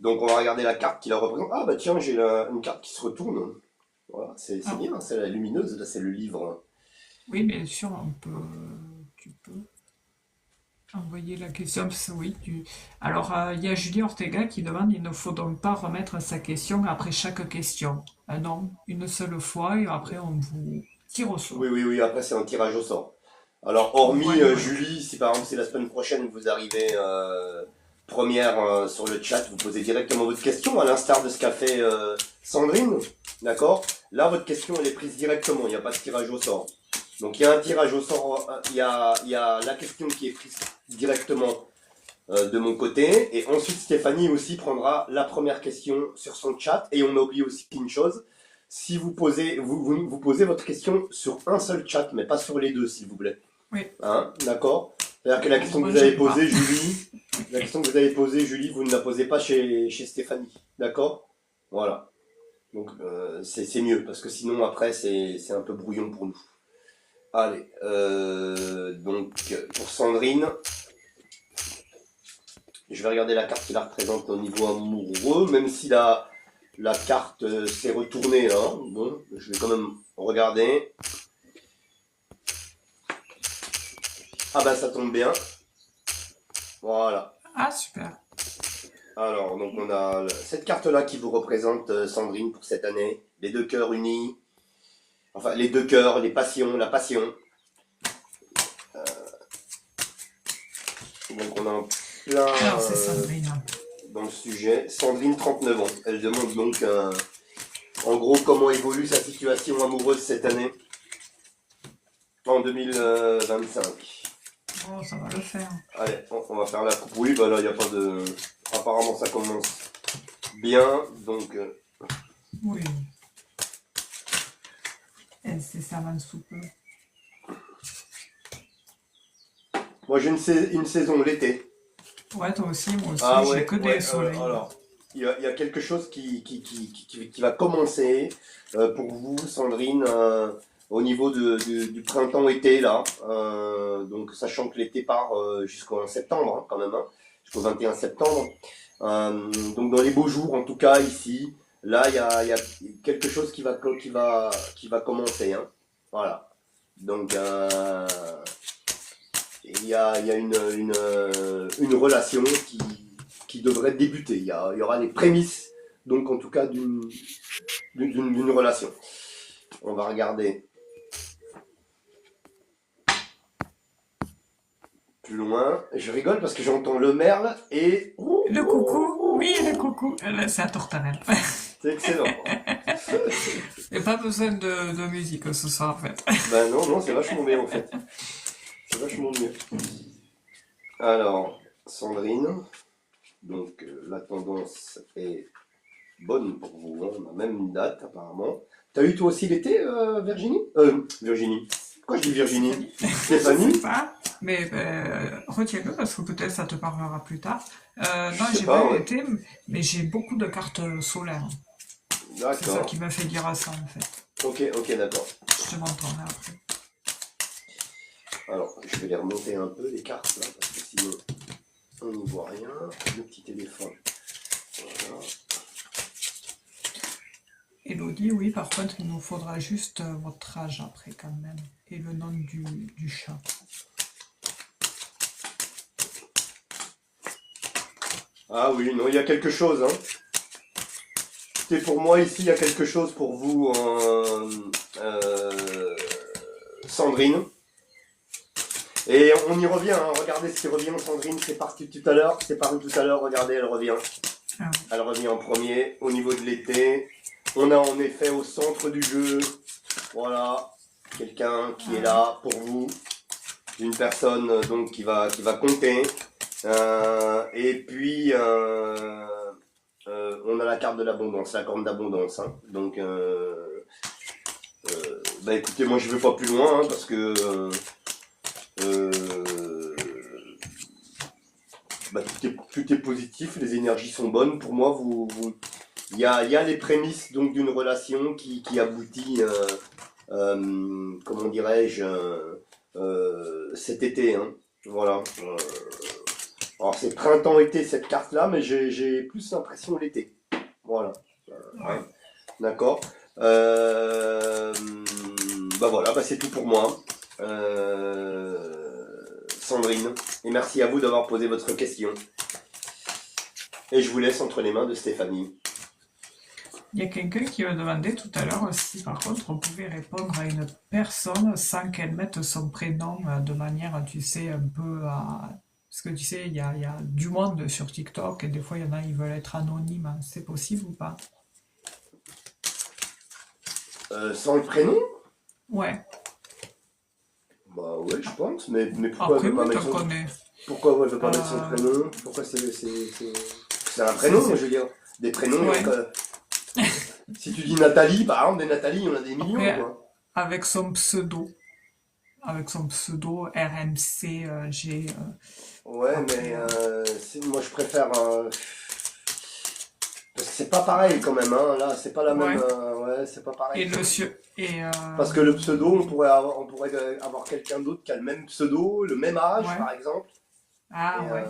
Speaker 2: Donc on va regarder la carte qui la représente. Ah bah tiens, une carte qui se retourne. Voilà, c'est
Speaker 1: Ah,
Speaker 2: bien, c'est la lumineuse, là c'est le livre.
Speaker 1: oui, bien sûr, tu peux envoyer la question, parce que oui, alors, il y a Julie Ortega qui demande, il ne faut donc pas remettre sa question après chaque question. Ah non, une seule fois, et après, on vous tire au
Speaker 2: Oui,
Speaker 1: sort.
Speaker 2: oui, oui, après c'est un tirage au sort. Alors, hormis
Speaker 1: Voilà, voilà.
Speaker 2: Julie, si par exemple c'est la semaine prochaine, vous arrivez première sur le chat, vous posez directement votre question, à l'instar de ce qu'a fait Sandrine, d'accord? Là, votre question, elle est prise directement, il n'y a pas de tirage au sort. Donc, il y a un tirage au sort, il y a la question qui est prise directement de mon côté, et ensuite Stéphanie aussi prendra la première question sur son chat, et on a oublié aussi une chose, si vous posez, vous posez votre question sur un seul chat, mais pas sur les deux, s'il vous plaît.
Speaker 1: Oui,
Speaker 2: Hein, d'accord? C'est-à-dire que la
Speaker 1: on
Speaker 2: question
Speaker 1: ne
Speaker 2: que vous avez
Speaker 1: rejette pas.
Speaker 2: posée, Julie, la question que vous avez posée, Julie, vous ne la posez pas chez Stéphanie. D'accord? Voilà. Donc, c'est mieux, parce que sinon, après, c'est un peu brouillon pour nous. Allez. Donc, pour Sandrine, je vais regarder la carte qui la représente au niveau amoureux, même si la carte s'est retournée, hein. Bon, je vais quand même regarder. Ah bah ça tombe bien. Voilà.
Speaker 1: Ah, super.
Speaker 2: Alors, donc on a cette carte-là qui vous représente, Sandrine, pour cette année. Les deux cœurs unis. Enfin, les deux cœurs, les passions, la passion. Donc on a un plein
Speaker 1: Alors, c'est Sandrine.
Speaker 2: dans le sujet. Sandrine, 39 ans. Elle demande donc, en gros, comment évolue sa situation amoureuse cette année, en 2025.
Speaker 1: Oh, ça va le faire.
Speaker 2: Allez, on va faire la coupe. Oui, bah là, il n'y a pas de... Apparemment, ça commence bien, donc...
Speaker 1: Oui. Et c'est ça, sous peu.
Speaker 2: Moi, j'ai une saison, l'été.
Speaker 1: Ouais, toi aussi, moi aussi,
Speaker 2: Ah
Speaker 1: j'ai
Speaker 2: ouais,
Speaker 1: que des
Speaker 2: ouais,
Speaker 1: soleils.
Speaker 2: alors, il y a quelque chose qui va commencer pour vous, Sandrine, au niveau du printemps-été, là. Donc, sachant que l'été part jusqu'en septembre, hein, quand même, hein, jusqu'au 21 septembre. Donc, dans les beaux jours, en tout cas, ici, là, il y a quelque chose qui va commencer, hein. Voilà. Donc, il y a une relation qui devrait débuter. Il y aura les prémices, donc en tout cas, d'une relation. On va regarder. plus loin. Je rigole parce que j'entends le merle et...
Speaker 1: Le coucou, oui, le coucou. C'est la tourterelle.
Speaker 2: C'est excellent.
Speaker 1: Il n'y a pas besoin de musique ce soir, en fait.
Speaker 2: Ben non, non, c'est vachement bien en fait. C'est vachement mieux. Alors, Sandrine, donc la tendance est bonne pour vous, hein. On a même une date apparemment. T'as eu toi aussi l'été, Virginie? Virginie. Pourquoi je dis Virginie?
Speaker 1: Je
Speaker 2: Stéphanie?
Speaker 1: sais pas, mais retiens-le parce que peut-être ça te parlera plus tard.
Speaker 2: Je
Speaker 1: Non,
Speaker 2: sais
Speaker 1: j'ai
Speaker 2: pas,
Speaker 1: pas eu
Speaker 2: ouais.
Speaker 1: l'été, mais j'ai beaucoup de cartes solaires. C'est ça
Speaker 2: D'accord.
Speaker 1: qui m'a fait dire à ça, en fait.
Speaker 2: Ok, ok, d'accord.
Speaker 1: Je te montrerai après.
Speaker 2: Alors, je vais les remonter un peu, les cartes, là, parce que sinon, on n'y voit rien. Le petit téléphone. Voilà.
Speaker 1: Elodie, oui, par contre, il nous faudra juste votre âge après, quand même. Et le nom du chat.
Speaker 2: Ah oui, non, il y a quelque chose, hein. C'est pour moi ici, il y a quelque chose pour vous, Sandrine. Et on y revient, hein. Regardez ce qui revient, Sandrine, c'est parti tout à l'heure, c'est paru tout à l'heure, regardez, elle revient.
Speaker 1: Ah oui.
Speaker 2: Elle revient en premier, au niveau de l'été. On a en effet au centre du jeu, voilà, quelqu'un qui est là pour vous, une personne donc qui va compter. Et puis on a la carte de l'abondance, la corne d'abondance, hein. Donc bah écoutez, moi je vais pas plus loin, hein, parce que bah, tout est positif, les énergies sont bonnes. Pour moi, il y a les prémices donc d'une relation qui aboutit, comment dirais-je, cet été, hein. Voilà. Alors c'est printemps-été cette carte-là, mais j'ai plus l'impression l'été. Voilà.
Speaker 1: Ouais.
Speaker 2: D'accord. Bah voilà, bah c'est tout pour moi. Sandrine. Et merci à vous d'avoir posé votre question. Et je vous laisse entre les mains de Stéphanie.
Speaker 1: Il y a quelqu'un qui me demandait tout à l'heure si par contre on pouvait répondre à une personne sans qu'elle mette son prénom de manière, tu sais, un peu à... Parce que tu sais, il y a du monde sur TikTok et des fois il y en a qui veulent être anonymes. C'est possible ou pas?
Speaker 2: Sans le prénom?
Speaker 1: Ouais.
Speaker 2: Bah ouais, je pense. Mais pourquoi elle
Speaker 1: Après,
Speaker 2: veut pas
Speaker 1: oui,
Speaker 2: mettre
Speaker 1: te
Speaker 2: son...
Speaker 1: connais.
Speaker 2: Pourquoi elle veut pas mettre son
Speaker 1: Euh,
Speaker 2: prénom? Pourquoi c'est un prénom,
Speaker 1: c'est-
Speaker 2: je veux dire. Des prénoms, il y en
Speaker 1: Ouais.
Speaker 2: a... Si tu dis Nathalie, par exemple, des Nathalie, il y en a des millions,
Speaker 1: Après,
Speaker 2: quoi.
Speaker 1: avec son pseudo. Avec son pseudo RMCG.
Speaker 2: Ouais, mais
Speaker 1: Après,
Speaker 2: moi je préfère... parce que c'est pas pareil quand même, hein. Là, c'est pas la même...
Speaker 1: ouais.
Speaker 2: ouais, c'est pas pareil.
Speaker 1: Et le sur... Et
Speaker 2: Parce que le pseudo, on pourrait avoir quelqu'un d'autre qui a le même pseudo, le même âge,
Speaker 1: ouais.
Speaker 2: par exemple. Et
Speaker 1: Ah ouais.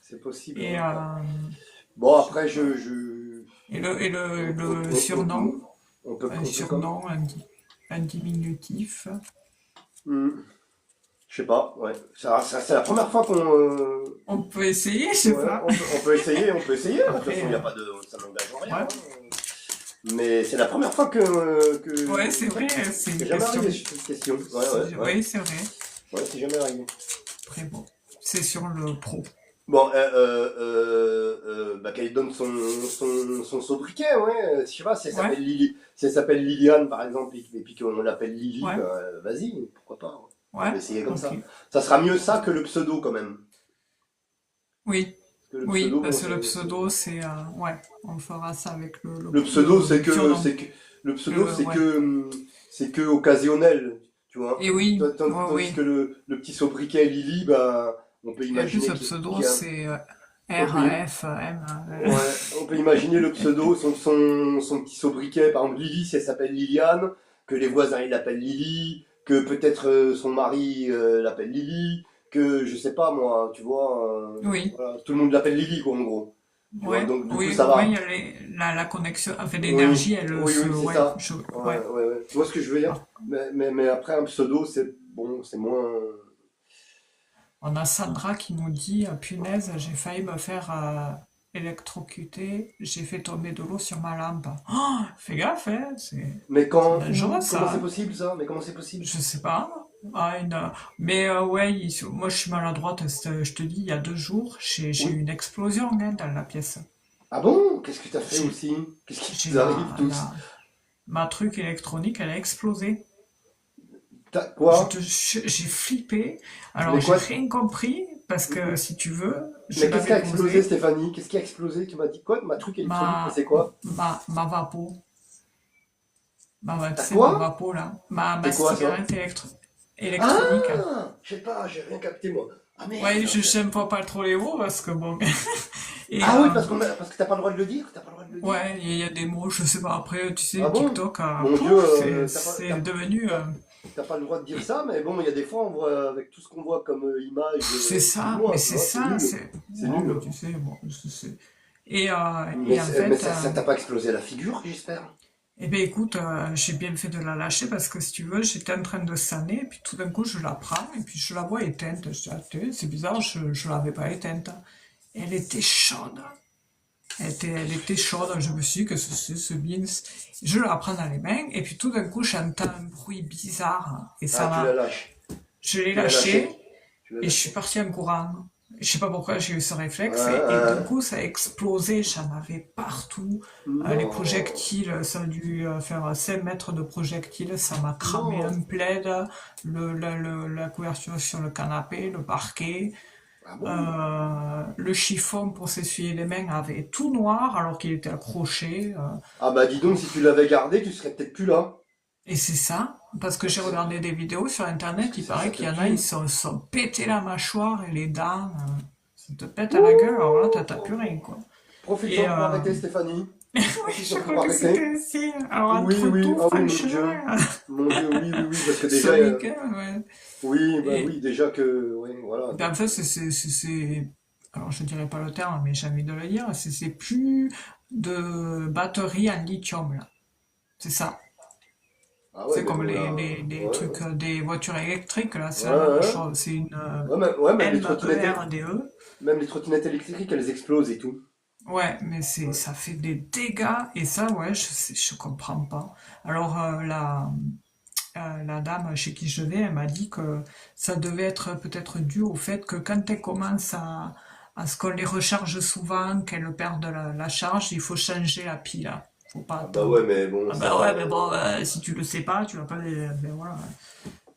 Speaker 2: c'est possible,
Speaker 1: Et,
Speaker 2: hein. Bon, après,
Speaker 1: le surnom, un
Speaker 2: on peut comme...
Speaker 1: surnom, un diminutif.
Speaker 2: Hmm, je sais pas, ouais. C'est la première fois qu'on...
Speaker 1: On peut essayer, je sais
Speaker 2: ouais,
Speaker 1: pas.
Speaker 2: on peut essayer, on peut essayer. De toute
Speaker 1: Après,
Speaker 2: façon, il n'y a pas de... Ça n'engage en rien,
Speaker 1: ouais.
Speaker 2: hein. Mais c'est la première fois
Speaker 1: Ouais, c'est vrai, c'est
Speaker 2: c'est
Speaker 1: une
Speaker 2: jamais
Speaker 1: question.
Speaker 2: arrivé cette question. Ouais.
Speaker 1: Oui, c'est vrai.
Speaker 2: Ouais, c'est jamais arrivé.
Speaker 1: Après, bon, c'est sur le pro.
Speaker 2: Bon, bah, qu'elle donne son sobriquet, ouais. Je sais pas, si elle
Speaker 1: Ouais,
Speaker 2: s'appelle si elle s'appelle Liliane, par exemple, et puis qu'on l'appelle Lily,
Speaker 1: ouais,
Speaker 2: bah, vas-y, pourquoi pas, hein. On
Speaker 1: ouais,
Speaker 2: peut essayer comme
Speaker 1: ok.
Speaker 2: ça. Ça sera mieux ça que le pseudo, quand même.
Speaker 1: Oui,
Speaker 2: Parce que le
Speaker 1: oui,
Speaker 2: pseudo, bon,
Speaker 1: parce que le pseudo, c'est... ouais, on fera ça avec
Speaker 2: le pseudo,
Speaker 1: surnom.
Speaker 2: le pseudo,
Speaker 1: Ouais.
Speaker 2: c'est que occasionnel, tu vois.
Speaker 1: Et oui, ouais,
Speaker 2: Tandis
Speaker 1: oui.
Speaker 2: que le petit sobriquet Lily, bah, on peut
Speaker 1: Et en plus,
Speaker 2: imaginer
Speaker 1: le pseudo,
Speaker 2: qu'il y a,
Speaker 1: c'est
Speaker 2: on peut,
Speaker 1: RAFM.
Speaker 2: ouais, on peut imaginer le pseudo, son petit sobriquet, par exemple Lily, si elle s'appelle Liliane, que les voisins ils l'appellent Lily, que peut-être son mari l'appelle Lily, que je sais pas moi, tu vois,
Speaker 1: Oui,
Speaker 2: voilà, tout le monde l'appelle Lily quoi en gros, tu vois,
Speaker 1: ouais,
Speaker 2: donc du coup
Speaker 1: oui,
Speaker 2: ça
Speaker 1: au moins, il
Speaker 2: va.
Speaker 1: y a la connexion, enfin,
Speaker 2: Oui,
Speaker 1: l'énergie, elle
Speaker 2: oui,
Speaker 1: se...
Speaker 2: oui, c'est
Speaker 1: Ouais,
Speaker 2: ça.
Speaker 1: ouais.
Speaker 2: Ouais. Tu vois ce que je veux dire?
Speaker 1: Ah.
Speaker 2: Mais après un pseudo, c'est bon, c'est moins.
Speaker 1: On a Sandra qui nous dit, punaise, j'ai failli me faire électrocuter, j'ai fait tomber de l'eau sur ma lampe. Oh, fais gaffe, hein,
Speaker 2: Mais
Speaker 1: c'est
Speaker 2: quand,
Speaker 1: dangereux
Speaker 2: où, comment
Speaker 1: ça,
Speaker 2: c'est
Speaker 1: hein.
Speaker 2: possible ça? Mais comment c'est possible?
Speaker 1: Je sais pas. Ah, mais ouais, moi je suis maladroite, je te dis, il y a 2 jours, j'ai
Speaker 2: Oui.
Speaker 1: eu une explosion hein, dans la pièce.
Speaker 2: Ah bon? Qu'est-ce que t'as fait
Speaker 1: J'ai
Speaker 2: aussi? Qu'est-ce qui
Speaker 1: j'ai
Speaker 2: vous arrive tous?
Speaker 1: ma truc électronique, elle a explosé.
Speaker 2: T'as quoi?
Speaker 1: J'ai flippé. Alors
Speaker 2: Mais
Speaker 1: j'ai
Speaker 2: quoi?
Speaker 1: rien compris parce que si tu veux, je
Speaker 2: Mais qu'est-ce qui
Speaker 1: l'avais
Speaker 2: a explosé,
Speaker 1: posé
Speaker 2: Stéphanie? Qu'est-ce qui a explosé? Tu m'as dit quoi? Ma truc électronique, mais
Speaker 1: ma
Speaker 2: c'est quoi?
Speaker 1: ma vapo, tu
Speaker 2: Ta
Speaker 1: sais ma
Speaker 2: quoi?
Speaker 1: vapo là, ma
Speaker 2: C'est quoi ça?
Speaker 1: cigarette électronique.
Speaker 2: Ah! Je sais pas, j'ai rien capté moi. Ah
Speaker 1: Ouais,
Speaker 2: merde!
Speaker 1: je n'aime pas trop les mots parce que bon. Et
Speaker 2: Ah oui, parce que t'as pas le droit de le dire? T'as pas le droit de le dire?
Speaker 1: ouais, il y a des mots, je sais pas. Après, tu
Speaker 2: Ah
Speaker 1: sais,
Speaker 2: bon?
Speaker 1: TikTok,
Speaker 2: Mon Dieu,
Speaker 1: pouf, c'est devenu.
Speaker 2: t'as- t'as pas le droit de dire ça, mais bon, il y a des fois, on voit, avec tout ce qu'on voit comme image,
Speaker 1: C'est ça, mais
Speaker 2: excuse-moi, tu
Speaker 1: c'est
Speaker 2: vois, c'est
Speaker 1: ça,
Speaker 2: nul.
Speaker 1: c'est.
Speaker 2: C'est
Speaker 1: Bon,
Speaker 2: nul.
Speaker 1: mais tu sais, bon, Et,
Speaker 2: Mais,
Speaker 1: et en
Speaker 2: mais
Speaker 1: fait,
Speaker 2: ça t'a pas explosé la figure, j'espère?
Speaker 1: eh ben écoute, j'ai bien fait de la lâcher parce que si tu veux, j'étais en train de sonner, et puis tout d'un coup, je la prends, et puis je la vois éteinte. Je dis, ah, c'est bizarre, je l'avais pas éteinte. Elle était chaude. Elle était chaude, je me suis dit que ce beans, je la prends dans les mains, et puis tout d'un coup, j'entends un bruit bizarre, et
Speaker 2: Ah,
Speaker 1: ça
Speaker 2: tu la
Speaker 1: m'a,
Speaker 2: lâches.
Speaker 1: je l'ai
Speaker 2: Tu l'as
Speaker 1: lâché,
Speaker 2: lâché. Tu l'as
Speaker 1: et je suis
Speaker 2: lâché.
Speaker 1: partie en courant. Je sais pas pourquoi j'ai eu ce réflexe, et d'un
Speaker 2: Ah,
Speaker 1: coup, ça a explosé, j'en avais partout. Les
Speaker 2: non.
Speaker 1: projectiles, ça a dû faire 5 mètres de projectiles, ça m'a cramé
Speaker 2: Non.
Speaker 1: un plaid, la couverture sur le canapé, le parquet.
Speaker 2: Ah bon?
Speaker 1: Le chiffon pour s'essuyer les mains avait tout noir alors qu'il était accroché.
Speaker 2: Ah bah dis donc, si tu l'avais gardé, tu serais peut-être plus là.
Speaker 1: Et c'est ça, parce que
Speaker 2: Parce
Speaker 1: j'ai
Speaker 2: que ça,
Speaker 1: regardé des vidéos sur
Speaker 2: parce
Speaker 1: internet,
Speaker 2: que
Speaker 1: il
Speaker 2: ça
Speaker 1: paraît
Speaker 2: te
Speaker 1: qu'il y en a, ils
Speaker 2: tue.
Speaker 1: se sont pété la mâchoire et les dents. Ça te pète à la gueule, alors là,
Speaker 2: Ouh,
Speaker 1: t'as plus rien, quoi. Et
Speaker 2: Profites-en pour arrêter, Stéphanie.
Speaker 1: oui, je
Speaker 2: Profites-en
Speaker 1: crois
Speaker 2: pour
Speaker 1: que
Speaker 2: arrêter.
Speaker 1: c'était aussi. Alors
Speaker 2: Oui,
Speaker 1: entre
Speaker 2: oui,
Speaker 1: tout,
Speaker 2: ah oui, mon
Speaker 1: franchement,
Speaker 2: Dieu. Mon Dieu, oui, oui, oui, parce que
Speaker 1: ce
Speaker 2: déjà,
Speaker 1: week-end, ouais.
Speaker 2: oui, bah
Speaker 1: Et
Speaker 2: oui, déjà que, oui, voilà,
Speaker 1: ben, en
Speaker 2: donc,
Speaker 1: fait, alors je dirais pas le terme, mais j'ai envie de le dire, c'est plus de batterie en lithium, là. C'est ça.
Speaker 2: ah ouais,
Speaker 1: C'est
Speaker 2: mais
Speaker 1: comme
Speaker 2: bon, là,
Speaker 1: les
Speaker 2: ouais,
Speaker 1: trucs des voitures électriques, là, c'est
Speaker 2: ouais,
Speaker 1: la même
Speaker 2: ouais,
Speaker 1: chose. C'est une
Speaker 2: ouais,
Speaker 1: MERDE.
Speaker 2: même les trottinettes électriques, elles explosent et tout.
Speaker 1: Ouais, mais
Speaker 2: Ouais.
Speaker 1: ça fait des dégâts, et ça, ouais, je comprends pas. Alors, la dame chez qui je vais, elle m'a dit que ça devait être peut-être dû au fait que quand elles commencent à ce qu'on les recharge souvent, qu'elles perdent la charge, il faut changer la pile. Faut pas
Speaker 2: Ah bah ouais,
Speaker 1: attendre.
Speaker 2: mais bon,
Speaker 1: Ah
Speaker 2: ça,
Speaker 1: bah ouais, mais bon, si tu le sais pas, tu vas pas ben voilà.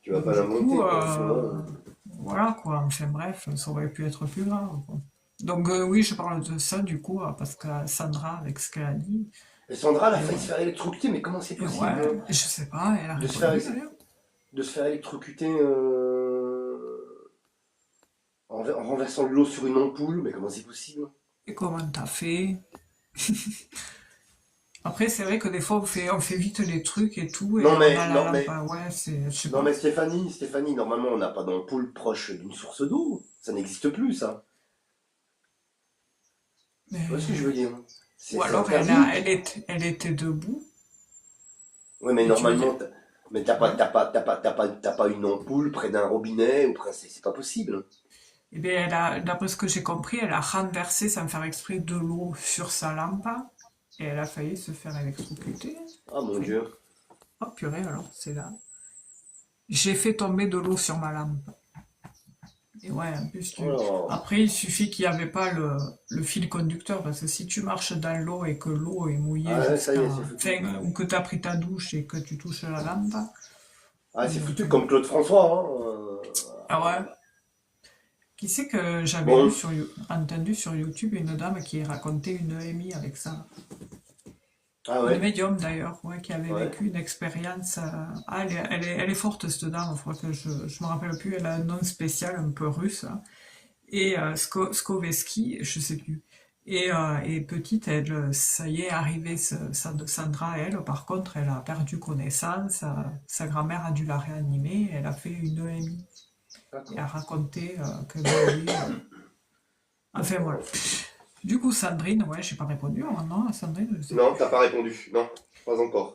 Speaker 2: tu vas
Speaker 1: Donc
Speaker 2: pas la
Speaker 1: du coup,
Speaker 2: monter, quoi, sinon.
Speaker 1: voilà quoi. Enfin bref, ça aurait pu être plus grave, quoi. Donc oui, je parle de ça du coup, parce que Sandra, avec ce qu'elle a dit,
Speaker 2: Et Sandra, elle a
Speaker 1: et
Speaker 2: failli
Speaker 1: ouais,
Speaker 2: se faire électrocuter, mais comment c'est
Speaker 1: et
Speaker 2: possible, hein,
Speaker 1: ouais, je sais pas, elle a
Speaker 2: de se faire,
Speaker 1: répondu d'ailleurs.
Speaker 2: de se faire électrocuter en renversant de l'eau sur une ampoule, mais comment c'est possible?
Speaker 1: Et comment t'as fait? Après, c'est vrai que des fois, on fait vite les trucs et tout, et on a la
Speaker 2: Non,
Speaker 1: lampe,
Speaker 2: mais
Speaker 1: ouais, je sais
Speaker 2: Non mais
Speaker 1: pas.
Speaker 2: Stéphanie, normalement on n'a pas d'ampoule proche d'une source d'eau. Ça n'existe plus ça. Tu vois ce que je
Speaker 1: Mais...
Speaker 2: veux dire?
Speaker 1: Ou
Speaker 2: C'est
Speaker 1: alors,
Speaker 2: interdit.
Speaker 1: elle était debout,
Speaker 2: Ouais mais
Speaker 1: et tu veux dire,
Speaker 2: normalement, mais
Speaker 1: ouais.
Speaker 2: t'as pas une ampoule près d'un robinet ou près, c'est pas possible.
Speaker 1: Eh bien, d'après ce que j'ai compris, elle a renversé sans faire exprès de l'eau sur sa lampe, et elle a failli se faire électrocuter.
Speaker 2: Ah mon
Speaker 1: Enfin,
Speaker 2: Dieu.
Speaker 1: oh purée, alors, c'est là. J'ai fait tomber de l'eau sur ma lampe. Et ouais, en plus,
Speaker 2: Oh là.
Speaker 1: après, il suffit qu'il n'y avait pas le fil conducteur, parce que si tu marches dans l'eau et que l'eau est mouillée
Speaker 2: Ah ouais, ça y
Speaker 1: jusqu'à...
Speaker 2: est, c'est foutu.
Speaker 1: Enfin, ou que tu as pris ta douche et que tu touches la lampe,
Speaker 2: Ah c'est
Speaker 1: donc...
Speaker 2: foutu comme Claude François, hein.
Speaker 1: ah ouais. Qui c'est que j'avais lu
Speaker 2: Bon.
Speaker 1: entendu sur YouTube une dame qui racontait une EMI avec ça?
Speaker 2: Ah
Speaker 1: Une
Speaker 2: ouais.
Speaker 1: médium d'ailleurs, ouais, qui avait
Speaker 2: Ouais.
Speaker 1: vécu une expérience. Ah, elle est forte cette dame, il faudrait que je me rappelle plus, elle a un nom spécial un peu russe, hein. Et Skoveski, je sais plus. Et petite, ça y est, arrivé, Sandra, elle, par contre, elle a perdu connaissance, sa grand-mère a dû la réanimer, elle a fait une EMI. Et a
Speaker 2: D'accord.
Speaker 1: raconté que, ben oui, enfin voilà. Du coup, Sandrine, ouais, j'ai pas répondu maintenant à Sandrine, je sais
Speaker 2: Non,
Speaker 1: plus.
Speaker 2: t'as pas répondu. Non, pas encore.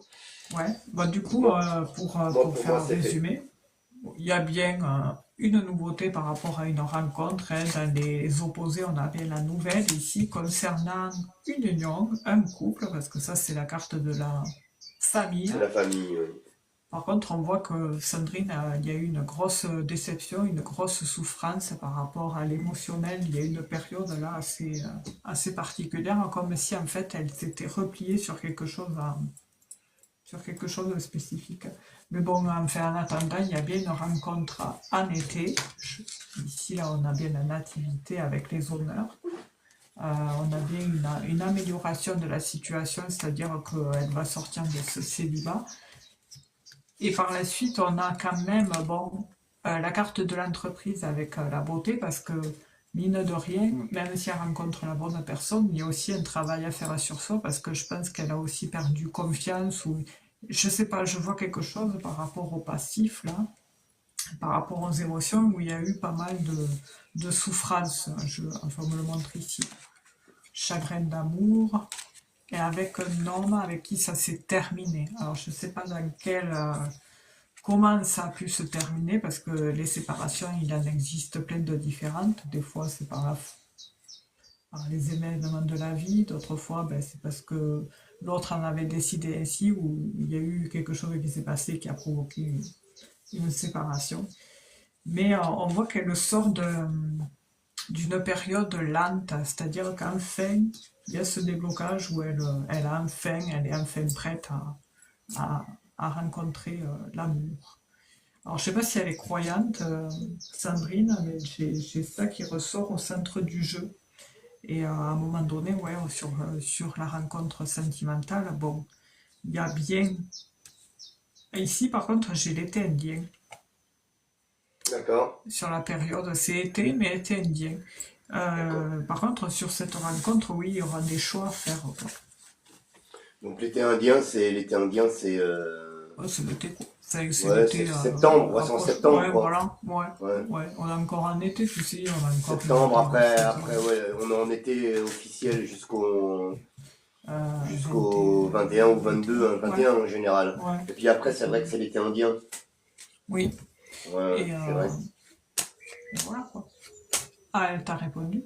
Speaker 1: Ouais, bon, du coup,
Speaker 2: Moi,
Speaker 1: pour
Speaker 2: pour
Speaker 1: faire
Speaker 2: moi
Speaker 1: un
Speaker 2: c'est fait.
Speaker 1: résumé, il y a bien une nouveauté par rapport à une rencontre, hein. Dans les opposés, on avait la nouvelle ici concernant une union, un couple, parce que ça, c'est la carte de la famille.
Speaker 2: C'est la famille.
Speaker 1: On Par contre, on voit que Sandrine, il y a eu une grosse déception, une grosse souffrance par rapport à l'émotionnel. Il y a eu une période là assez particulière, comme si en fait elle s'était repliée sur quelque chose de spécifique. Mais bon, enfin, en attendant, il y a bien une rencontre en été. Ici, là, on a bien la nativité avec les honneurs. On a bien une amélioration de la situation, c'est-à-dire qu'elle va sortir de ce célibat. Et par la suite, on a quand même bon, la carte de l'entreprise avec la beauté, parce que mine de rien, même si elle rencontre la bonne personne, il y a aussi un travail à faire sur soi, parce que je pense qu'elle a aussi perdu confiance, ou je sais pas, je vois quelque chose par rapport au passif, là, par rapport aux émotions, où il y a eu pas mal de souffrance. Enfin, on me le montre ici. Chagrin d'amour, et avec un homme avec qui ça s'est terminé. Alors, je sais pas dans comment ça a pu se terminer, parce que les séparations, il en existe plein de différentes. Des fois, c'est par les événements de la vie, d'autres fois, ben, c'est parce que l'autre en avait décidé ainsi, ou il y a eu quelque chose qui s'est passé qui a provoqué une séparation. Mais on voit qu'elle sort d'une période lente, c'est-à-dire qu'enfin, il y a ce déblocage où elle est enfin prête à, à rencontrer l'amour. Alors, je sais pas si elle est croyante, Sandrine, mais j'ai ça qui ressort au centre du jeu. Et à un moment donné, ouais, sur la rencontre sentimentale, bon, il y a bien. Ici, par contre, j'ai l'été indien.
Speaker 2: D'accord,
Speaker 1: Sur la période, c'est été, mais été indien.
Speaker 2: d'accord.
Speaker 1: Par contre, sur cette rencontre, oui, il y aura des choix à faire, quoi.
Speaker 2: Donc l'été indien, c'est
Speaker 1: Ouais, c'est l'été, quoi. C'est
Speaker 2: ouais, c'est
Speaker 1: l'été
Speaker 2: septembre, ouais, c'est en
Speaker 1: approche.
Speaker 2: septembre
Speaker 1: Ouais,
Speaker 2: quoi.
Speaker 1: voilà, ouais.
Speaker 2: Ouais.
Speaker 1: Ouais, on est encore en été, tu sais, on a encore une
Speaker 2: Septembre,
Speaker 1: période saison.
Speaker 2: après ouais, on est en été officiel jusqu'au 21 ou 22,
Speaker 1: 21,
Speaker 2: hein,
Speaker 1: ouais,
Speaker 2: 21 en général.
Speaker 1: ouais.
Speaker 2: Et puis après, c'est
Speaker 1: 21.
Speaker 2: vrai que c'est l'été indien.
Speaker 1: Oui,
Speaker 2: Ouais,
Speaker 1: et,
Speaker 2: c'est vrai.
Speaker 1: et voilà, quoi. Ah, elle t'a répondu?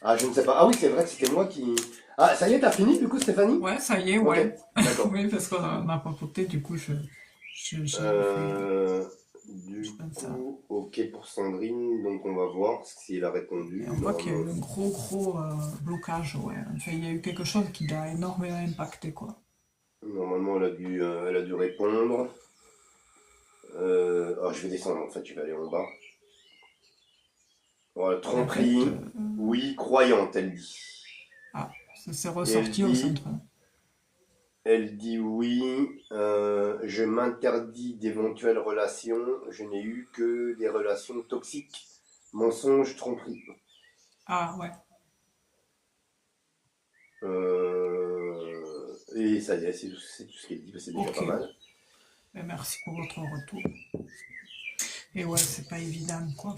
Speaker 2: Ah, je ne sais pas. Ah oui, c'est vrai que c'était moi qui. Ah, ça y est, t'as fini du coup, Stéphanie?
Speaker 1: Ouais, ça y est,
Speaker 2: Ok,
Speaker 1: ouais.
Speaker 2: d'accord.
Speaker 1: Oui, parce qu'on n'a pas voté, du coup, j'ai fait, je
Speaker 2: Du
Speaker 1: pense ça.
Speaker 2: coup, ok pour Sandrine, donc on va voir si elle a
Speaker 1: Et
Speaker 2: répondu.
Speaker 1: on voit qu'il y a
Speaker 2: Normalement,
Speaker 1: eu un gros blocage, ouais. Enfin, il y a eu quelque chose qui l'a énormément impacté, quoi.
Speaker 2: normalement elle a dû répondre. Ah, je vais descendre, en fait, je vais aller en bas. Voilà,
Speaker 1: Et en fait,
Speaker 2: tromperie, oui, croyante, elle dit.
Speaker 1: ah, ça s'est
Speaker 2: Et
Speaker 1: ressorti au centre.
Speaker 2: elle dit oui, je m'interdis d'éventuelles relations, je n'ai eu que des relations toxiques, mensonges, tromperie.
Speaker 1: Ah, ouais,
Speaker 2: Et ça y est, c'est tout ce qu'elle dit, c'est déjà
Speaker 1: ok.
Speaker 2: pas mal.
Speaker 1: Ben, merci pour votre retour. Et ouais, c'est pas évident, quoi.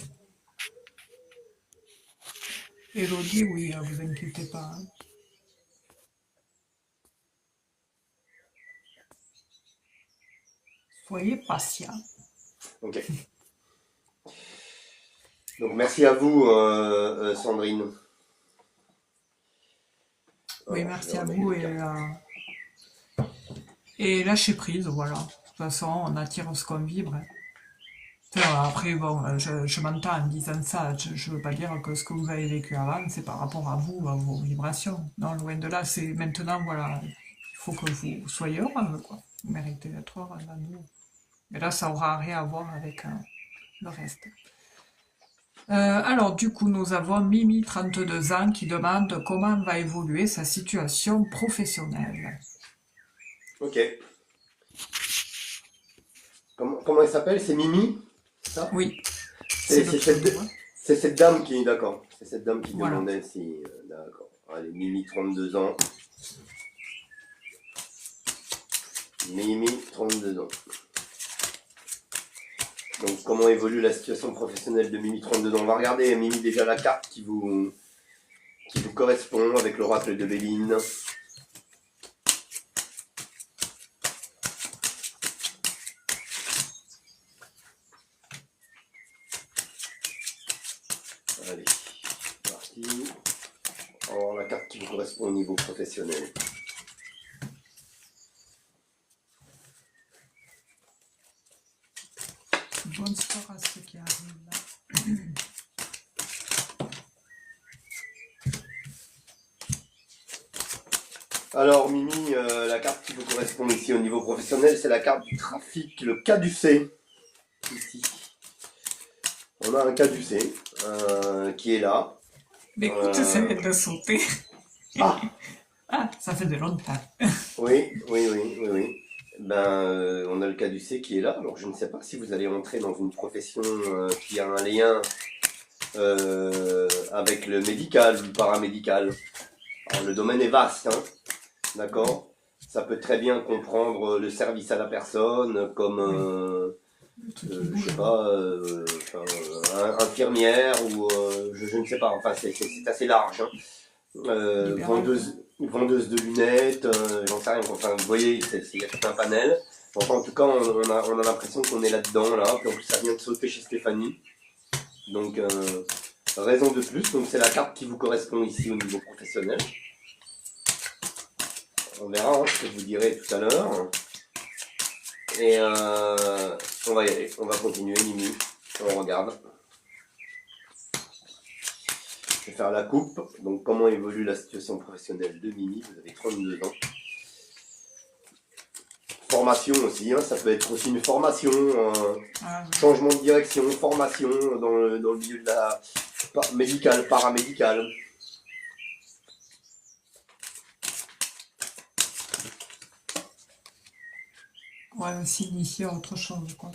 Speaker 1: Elodie, oui, vous inquiétez pas, hein. Soyez patient.
Speaker 2: Ok. Donc merci à vous, Sandrine.
Speaker 1: Oui,
Speaker 2: Alors je vais
Speaker 1: merci à
Speaker 2: remettre
Speaker 1: vous,
Speaker 2: les cartes.
Speaker 1: et lâchez prise, voilà. De toute façon, on attire ce qu'on vibre, hein. Enfin, après, bon, je m'entends en disant ça, je veux pas dire que ce que vous avez vécu avant, c'est par rapport à vous, à vos vibrations. Non, loin de là, c'est maintenant, voilà, il faut que vous soyez heureux, quoi. Vous méritez d'être heureux d'amour. Mais là, ça aura rien à voir avec le reste. Alors, du coup, nous avons Mimi, 32 ans, qui demande comment va évoluer sa situation professionnelle.
Speaker 2: Ok. Comment elle s'appelle? C'est Mimi? C'est ça?
Speaker 1: Oui, c'est
Speaker 2: C'est
Speaker 1: le
Speaker 2: c'est
Speaker 1: pseudo,
Speaker 2: cette,
Speaker 1: hein.
Speaker 2: c'est cette dame qui, d'accord. C'est cette dame qui
Speaker 1: Voilà.
Speaker 2: demandait si. D'accord. Allez, Mimi, 32 ans. Mimi, 32 ans. Donc, comment évolue la situation professionnelle de Mimi, 32 ans? On va regarder, Mimi, déjà la carte qui vous correspond avec l'oracle de Béline. Allez, c'est parti. On va voir la carte qui vous correspond au niveau professionnel.
Speaker 1: bonsoir à ceux qui arrivent là.
Speaker 2: Alors Mimi, la carte qui vous correspond ici au niveau professionnel, c'est la carte du trafic, le caducé. Ici. On a un caducé qui est là.
Speaker 1: Mais écoute, ça vient de sauter.
Speaker 2: Ah,
Speaker 1: Ah, ça fait de longtemps.
Speaker 2: oui. Ben, on a le caducé qui est là. Alors je ne sais pas si vous allez entrer dans une profession qui a un lien avec le médical ou le paramédical. Alors, le domaine est vaste, hein, d'accord? Ça peut très bien comprendre le service à la personne, comme,
Speaker 1: Le truc qui
Speaker 2: je
Speaker 1: bouge.
Speaker 2: sais pas, infirmière ou je ne sais pas. Enfin, c'est assez large. Hein.
Speaker 1: Libéral.
Speaker 2: Vendeuse de lunettes, j'en sais rien. Enfin, vous voyez, il y a tout un panel. Enfin, en tout cas, on a l'impression qu'on est là-dedans, là. Puis en plus, ça vient de sauter chez Stéphanie. Donc, raison de plus. Donc, c'est la carte qui vous correspond ici au niveau professionnel. On verra hein, ce que je vous dirai tout à l'heure. Et on va y aller. On va continuer, Mimi. On regarde. Je vais faire la coupe. Donc, comment évolue la situation professionnelle de Mimi? Vous avez 32 ans. Formation aussi, hein, ça peut être aussi une formation,
Speaker 1: Ah, oui.
Speaker 2: changement de direction, formation dans le milieu de la médical, paramédical.
Speaker 1: Ouais, s'initier à autre chose, quoi.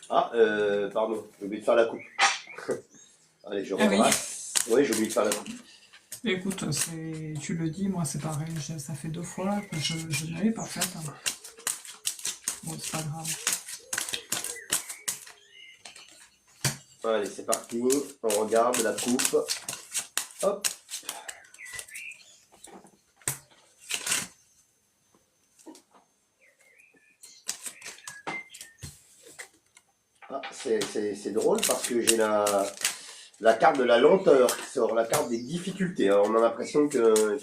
Speaker 2: Ah, pardon, j'ai oublié de faire la coupe. Allez, je
Speaker 1: Ah oui.
Speaker 2: repasse. Oui, j'ai oublié de faire la coupe.
Speaker 1: Écoute, tu le dis, moi c'est pareil, ça fait 2 fois que je ne l'avais pas faite. Hein. Bon, c'est pas grave.
Speaker 2: Allez, c'est parti. On regarde la coupe. Hop. Ah, c'est drôle parce que j'ai la carte de la lenteur qui sort, la carte des difficultés. Alors, on a l'impression que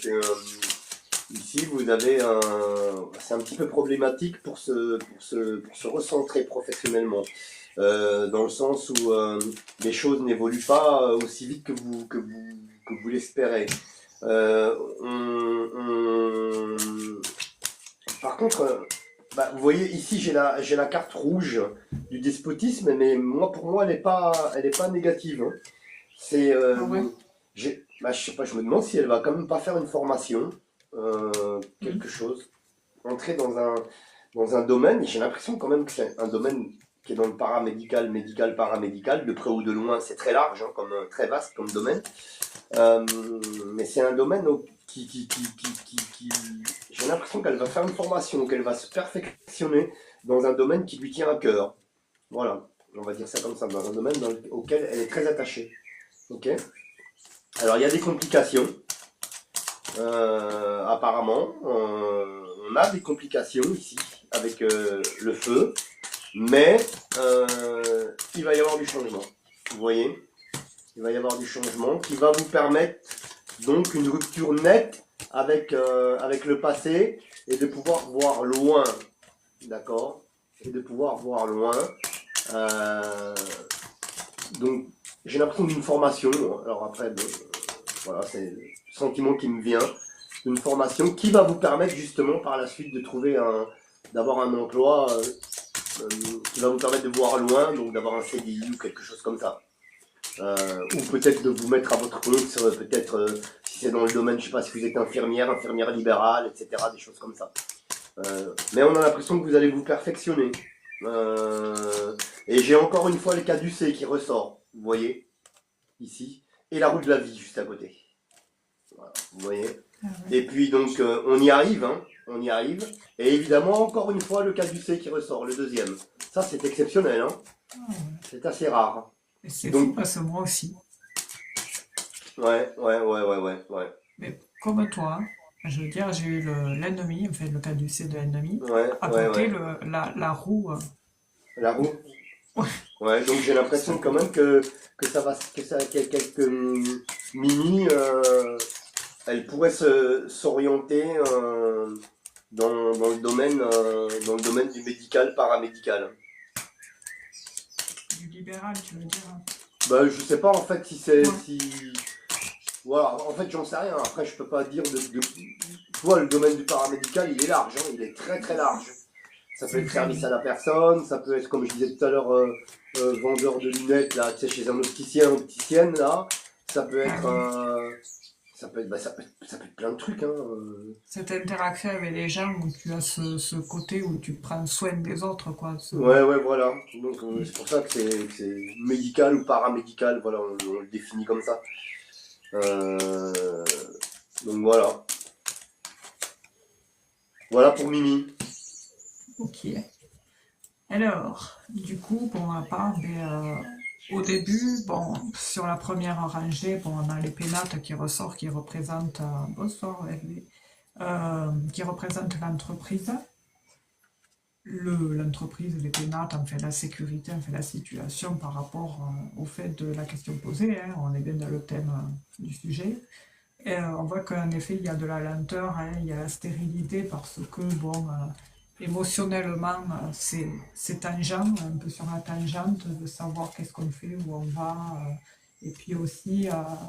Speaker 2: ici vous avez c'est un petit peu problématique pour se recentrer professionnellement, dans le sens où les choses n'évoluent pas aussi vite que vous l'espérez. Euh, on- on- Par contre, bah, vous voyez ici j'ai la carte rouge du despotisme, mais pour moi elle est pas négative. Hein. C'est,
Speaker 1: Ah ouais.
Speaker 2: bah, je sais pas, je me demande si elle va quand même pas faire une formation,
Speaker 1: Mhm.
Speaker 2: quelque chose, entrer dans un domaine. Et j'ai l'impression quand même que c'est un domaine qui est dans le paramédical, médical, paramédical, de près ou de loin, c'est très large, hein, comme très vaste comme domaine. Euh, mais c'est un domaine j'ai l'impression qu'elle va faire une formation, qu'elle va se perfectionner dans un domaine qui lui tient à cœur. Voilà, on va dire ça comme ça, dans un domaine auquel elle est très attachée. Ok. Alors il y a des complications. Apparemment, on a des complications ici avec le feu, mais il va y avoir du changement. Vous voyez, il va y avoir du changement qui va vous permettre donc une rupture nette avec le passé et de pouvoir voir loin, d'accord, et de pouvoir voir loin. Euh, donc j'ai l'impression d'une formation. Alors après, voilà, c'est le sentiment qui me vient d'une formation qui va vous permettre justement par la suite de trouver d'avoir un emploi qui va vous permettre de voir loin, donc d'avoir un CDI ou quelque chose comme ça. Ou peut-être de vous mettre à votre compte, peut-être si c'est dans le domaine, je sais pas si vous êtes infirmière libérale, etc., des choses comme ça. Mais on a l'impression que vous allez vous perfectionner. Et j'ai encore une fois le caducé qui ressort, vous voyez, ici, et la roue de la vie juste à côté. Voilà, vous voyez.
Speaker 1: Ah ouais.
Speaker 2: Et puis donc on y arrive, hein, on y arrive. Et évidemment encore une fois le caducé qui ressort, le deuxième. Ça c'est exceptionnel, hein.
Speaker 1: Ah ouais.
Speaker 2: C'est assez rare.
Speaker 1: Et c'est fou
Speaker 2: Donc
Speaker 1: parce que moi aussi.
Speaker 2: ouais.
Speaker 1: Mais comme toi, je veux dire, j'ai eu l'ennemi, en fait, le caducé de l'ennemi, à côté
Speaker 2: Ouais.
Speaker 1: la roue.
Speaker 2: La roue.
Speaker 1: Ouais,
Speaker 2: Ouais, donc j'ai
Speaker 1: ça
Speaker 2: l'impression quand
Speaker 1: fait.
Speaker 2: même que ça va, qu'il y a quelques mini, elle pourrait s'orienter dans le domaine du médical, paramédical.
Speaker 1: Du libéral, tu veux dire?
Speaker 2: Bah, je sais pas en fait si c'est
Speaker 1: Ouais.
Speaker 2: si voilà, en fait j'en sais rien. Après je peux pas dire tu vois, le domaine du paramédical il est large, hein, il est très très large. Ça peut
Speaker 1: C'est
Speaker 2: être
Speaker 1: vrai.
Speaker 2: service à la personne, ça peut être comme je disais tout à l'heure vendeur de lunettes là, tu sais, chez un opticien, opticienne là. Ça peut
Speaker 1: Ah
Speaker 2: être
Speaker 1: oui.
Speaker 2: ça peut être plein de trucs hein.
Speaker 1: Cette interaction avec les gens où tu as ce côté où tu prends soin des autres, quoi.
Speaker 2: Ouais, ouais, voilà. Donc c'est pour ça que c'est médical ou paramédical, voilà, on le définit comme ça. Euh, donc voilà. Voilà pour Mimi.
Speaker 1: Ok. Alors, du coup, pour ma part, au début, bon, sur la première rangée, bon, on a les pénates qui ressortent, qui représentent, bonsoir, Hervé, qui représentent l'entreprise. L'entreprise, les pénates, en fait, la sécurité, en fait, la situation par rapport au fait de la question posée, hein, on est bien dans le thème du sujet. Et on voit qu'en effet, il y a de la lenteur, hein, il y a la stérilité parce que, bon, émotionnellement, c'est tangent, un peu sur la tangente de savoir qu'est-ce qu'on fait, où on va. Et puis aussi,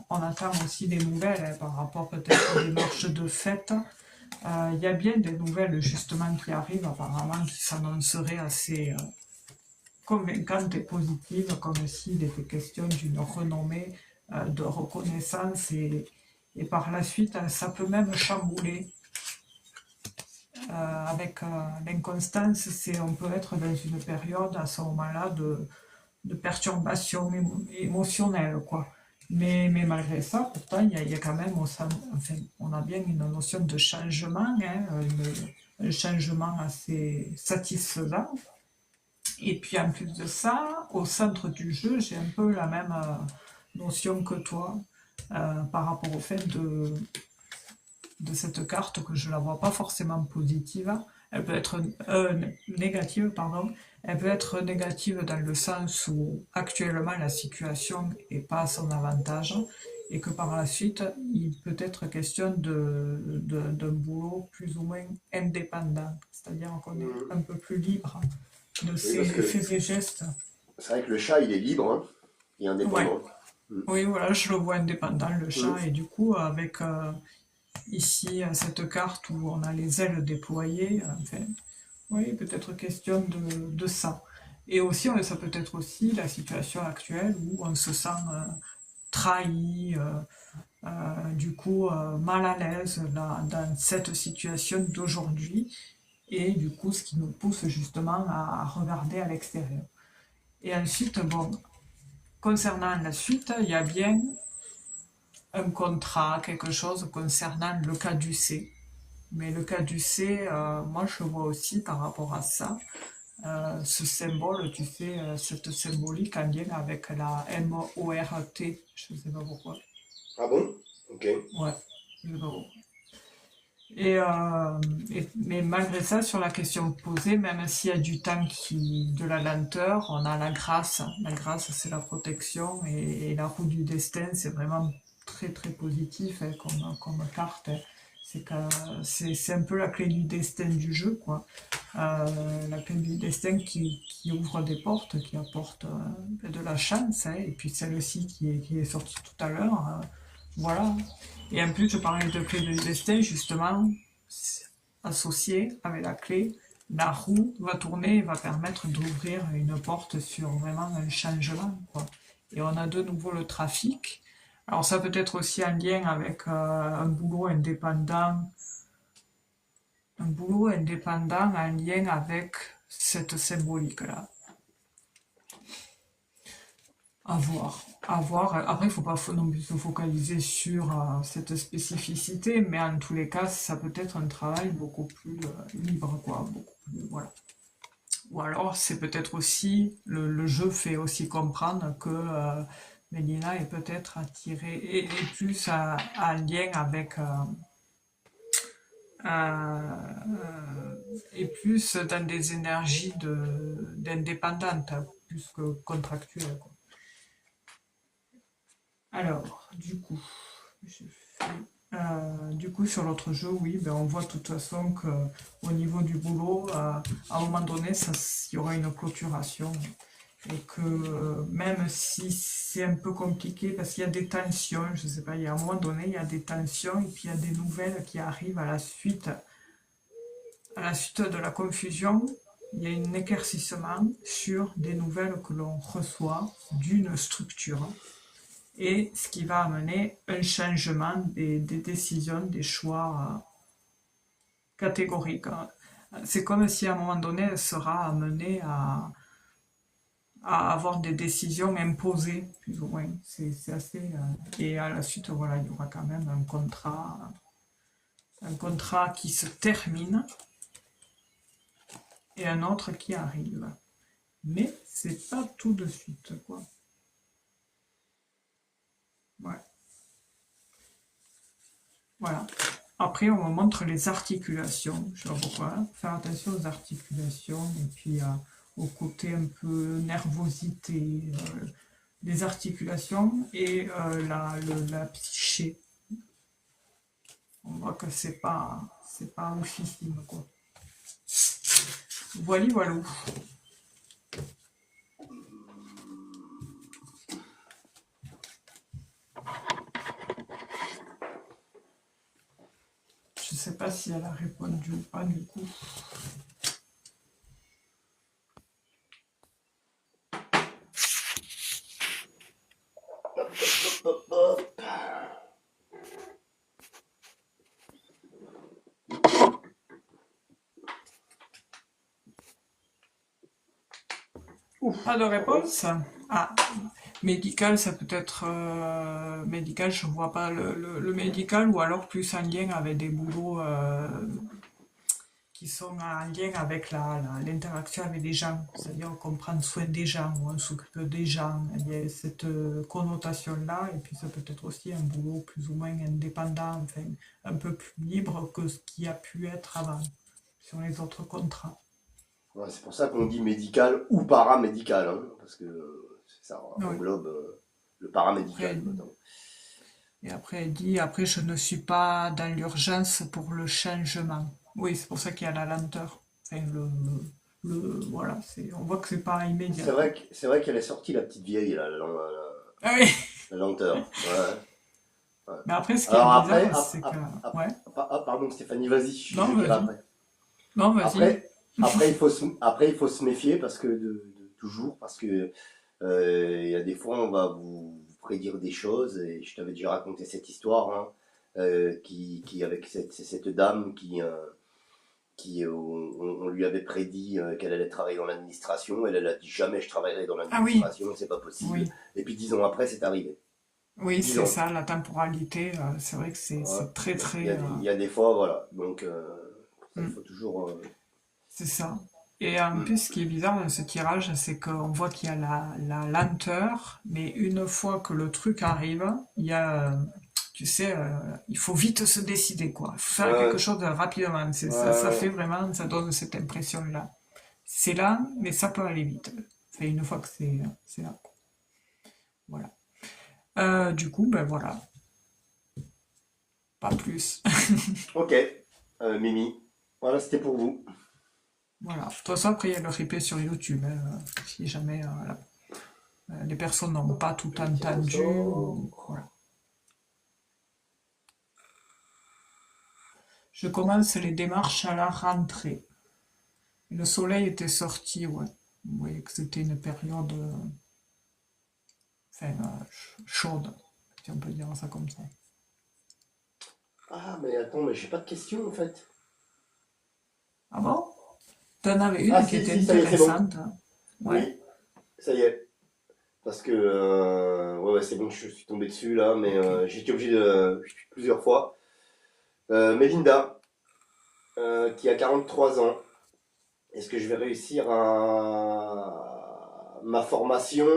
Speaker 1: on attend aussi des nouvelles hein, par rapport peut-être aux démarches de fête. Il y a bien des nouvelles justement qui arrivent apparemment qui s'annonceraient assez convaincantes et positives, comme s'il était question d'une renommée, de reconnaissance et par la suite, ça peut même chambouler avec l'inconstance. On peut être dans une période à ce moment-là de perturbation émotionnelle, quoi. Mais malgré ça, pourtant, il y a quand même, enfin, on a bien une notion de changement, hein, un changement assez satisfaisant. Et puis en plus de ça, au centre du jeu, j'ai un peu la même notion que toi par rapport au fait de cette carte que je la vois pas forcément positive. Elle peut être négative, pardon. Elle peut être négative dans le sens où actuellement la situation est pas à son avantage et que par la suite il peut être question d'un boulot plus ou moins indépendant, c'est-à-dire qu'on est
Speaker 2: Mhm.
Speaker 1: un peu plus libre de
Speaker 2: Oui,
Speaker 1: ses
Speaker 2: parce que
Speaker 1: faits et gestes.
Speaker 2: c'est vrai que le chat, il est libre hein, et
Speaker 1: Ouais,
Speaker 2: indépendant. Mhm.
Speaker 1: oui, voilà, je le vois indépendant, le chat,
Speaker 2: Mhm.
Speaker 1: et du coup, avec ici cette carte où on a les ailes déployées, enfin, oui, peut-être question de ça. Et aussi, ça peut être aussi la situation actuelle où on se sent trahi, du coup mal à l'aise dans cette situation d'aujourd'hui, et du coup, ce qui nous pousse justement à regarder à l'extérieur. Et ensuite, bon, concernant la suite, il y a bien un contrat, quelque chose concernant le caducée. Mais le caducé, moi je vois aussi par rapport à ça, ce symbole, tu sais, cette symbolique en lien avec la M-O-R-T, je ne sais pas pourquoi.
Speaker 2: Ah bon? Ok.
Speaker 1: Ouais, je sais pas pourquoi. Et, mais malgré ça, sur la question posée, même s'il y a du temps de la lenteur, on a la grâce. La grâce, c'est la protection et la roue du destin, c'est vraiment très très positif hein, comme carte. Hein. C'est un peu la clé du destin du jeu, quoi. La clé du destin qui ouvre des portes, qui apporte de la chance, hein, et puis celle-ci qui est sortie tout à l'heure, voilà. Et en plus, je parlais de clé du destin, justement, associée avec la clé, la roue va tourner et va permettre d'ouvrir une porte sur vraiment un changement, quoi. Et on a de nouveau le trafic. Alors ça peut être aussi en lien avec un boulot indépendant en lien avec cette symbolique-là. À voir. À voir. Après, il ne faut pas non plus se focaliser sur cette spécificité, mais en tous les cas, ça peut être un travail beaucoup plus libre, quoi. Beaucoup plus, voilà. Ou alors, c'est peut-être aussi, le jeu fait aussi comprendre que Mélina est peut-être attirée et plus en lien avec et plus dans des énergies d'indépendante, plus que contractuelles, quoi. Alors, du coup, je fais Du coup, sur l'autre jeu, oui, ben, on voit de toute façon que au niveau du boulot, à un moment donné, il y aura une clôturation. Et que même si c'est un peu compliqué, parce qu'il y a des tensions, je sais pas, il y a un moment donné, il y a des tensions, et puis il y a des nouvelles qui arrivent à la suite de la confusion, il y a un éclaircissement sur des nouvelles que l'on reçoit d'une structure et ce qui va amener un changement des décisions, des choix catégoriques. C'est comme si à un moment donné, elle sera amenée à avoir des décisions imposées, plus ou moins. C'est assez. Et à la suite, voilà, il y aura quand même un contrat qui se termine et un autre qui arrive. Mais c'est pas tout de suite, quoi. Ouais, voilà. Après, on me montre les articulations. Je sais pas pourquoi. Faire attention aux articulations et puis au côté un peu nervosité des articulations et la psyché. On voit que c'est pas oufissime, quoi. Voilà, voilà. Je sais pas si elle a répondu ou pas, du coup.
Speaker 2: Hop, hop.
Speaker 1: Pas de réponse? Ah, médical, ça peut être médical, je vois pas le médical ou alors plus en lien avec des boulots qui sont en lien avec l'interaction avec les gens, c'est-à-dire qu'on prend soin des gens ou on s'occupe des gens. Il y a cette connotation-là, et puis ça peut être aussi un boulot plus ou moins indépendant, enfin un peu plus libre que ce qui a pu être avant sur les autres contrats.
Speaker 2: Ouais, c'est pour ça qu'on dit médical ou paramédical, hein, parce que ça
Speaker 1: Oui.
Speaker 2: englobe le paramédical
Speaker 1: Après,
Speaker 2: notamment.
Speaker 1: et après, elle dit, après, je ne suis pas dans l'urgence pour le changement. Oui, c'est pour ça qu'il y a la lenteur. Enfin, voilà, on voit que c'est pas immédiat, quoi.
Speaker 2: C'est vrai qu'elle est sortie la petite vieille, là,
Speaker 1: Ah oui.
Speaker 2: la lenteur. Ouais, ouais.
Speaker 1: Mais après, ce qui est
Speaker 2: Alors après,
Speaker 1: bizarre, c'est que, ouais.
Speaker 2: pardon Stéphanie, vas-y, je
Speaker 1: Non,
Speaker 2: dirai
Speaker 1: vas-y.
Speaker 2: après.
Speaker 1: Non, vas-y.
Speaker 2: Après, il faut se méfier parce que toujours, parce que il y a des fois, on va vous prédire des choses, et je t'avais déjà raconté cette histoire, hein, qui avec cette dame on lui avait prédit qu'elle allait travailler dans l'administration. Elle a dit jamais je travaillerai dans
Speaker 1: Ah oui,
Speaker 2: l'administration, c'est pas possible.
Speaker 1: oui.
Speaker 2: Et puis 10 ans après, c'est arrivé.
Speaker 1: Oui,
Speaker 2: 10
Speaker 1: c'est
Speaker 2: ans.
Speaker 1: ça, la temporalité, c'est vrai que
Speaker 2: Ouais.
Speaker 1: c'est très,
Speaker 2: Donc
Speaker 1: très...
Speaker 2: il y a des fois, voilà. Donc ça, il
Speaker 1: hmm,
Speaker 2: faut toujours.
Speaker 1: c'est ça. Et en
Speaker 2: Hmm.
Speaker 1: plus, ce qui est bizarre dans ce tirage, c'est qu'on voit qu'il y a la lenteur, mais une fois que le truc arrive, il y a, tu sais, il faut vite se décider, quoi. Il faut faire quelque
Speaker 2: Ouais,
Speaker 1: chose de rapidement. Ça
Speaker 2: ouais,
Speaker 1: fait vraiment, ça donne cette impression-là. C'est lent, mais ça peut aller vite. Enfin, une fois que c'est là, quoi. Voilà. Du coup, ben voilà, pas plus.
Speaker 2: ok, Mimi. Voilà, c'était pour vous.
Speaker 1: Voilà. De toute façon, après, il y a le replay sur YouTube, hein, si jamais les personnes n'ont pas tout
Speaker 2: Je tire au
Speaker 1: entendu.
Speaker 2: sort.
Speaker 1: Voilà. Je commence les démarches à la rentrée. Le soleil était sorti, ouais. Vous voyez que c'était une période enfin, chaude, si on peut dire ça comme ça.
Speaker 2: Ah, mais attends, mais j'ai pas de questions en fait.
Speaker 1: Ah bon? T'en avais
Speaker 2: Ah,
Speaker 1: une qui
Speaker 2: si,
Speaker 1: était
Speaker 2: si, ça y est, c'est bon.
Speaker 1: intéressante, hein. Ouais.
Speaker 2: Oui, ça y est. Parce que, ouais, ouais, c'est bon, je suis tombé dessus là, mais
Speaker 1: Ok.
Speaker 2: j'ai été obligé de. Plusieurs fois. Mélinda, qui a 43 ans, est-ce que je vais réussir ma formation?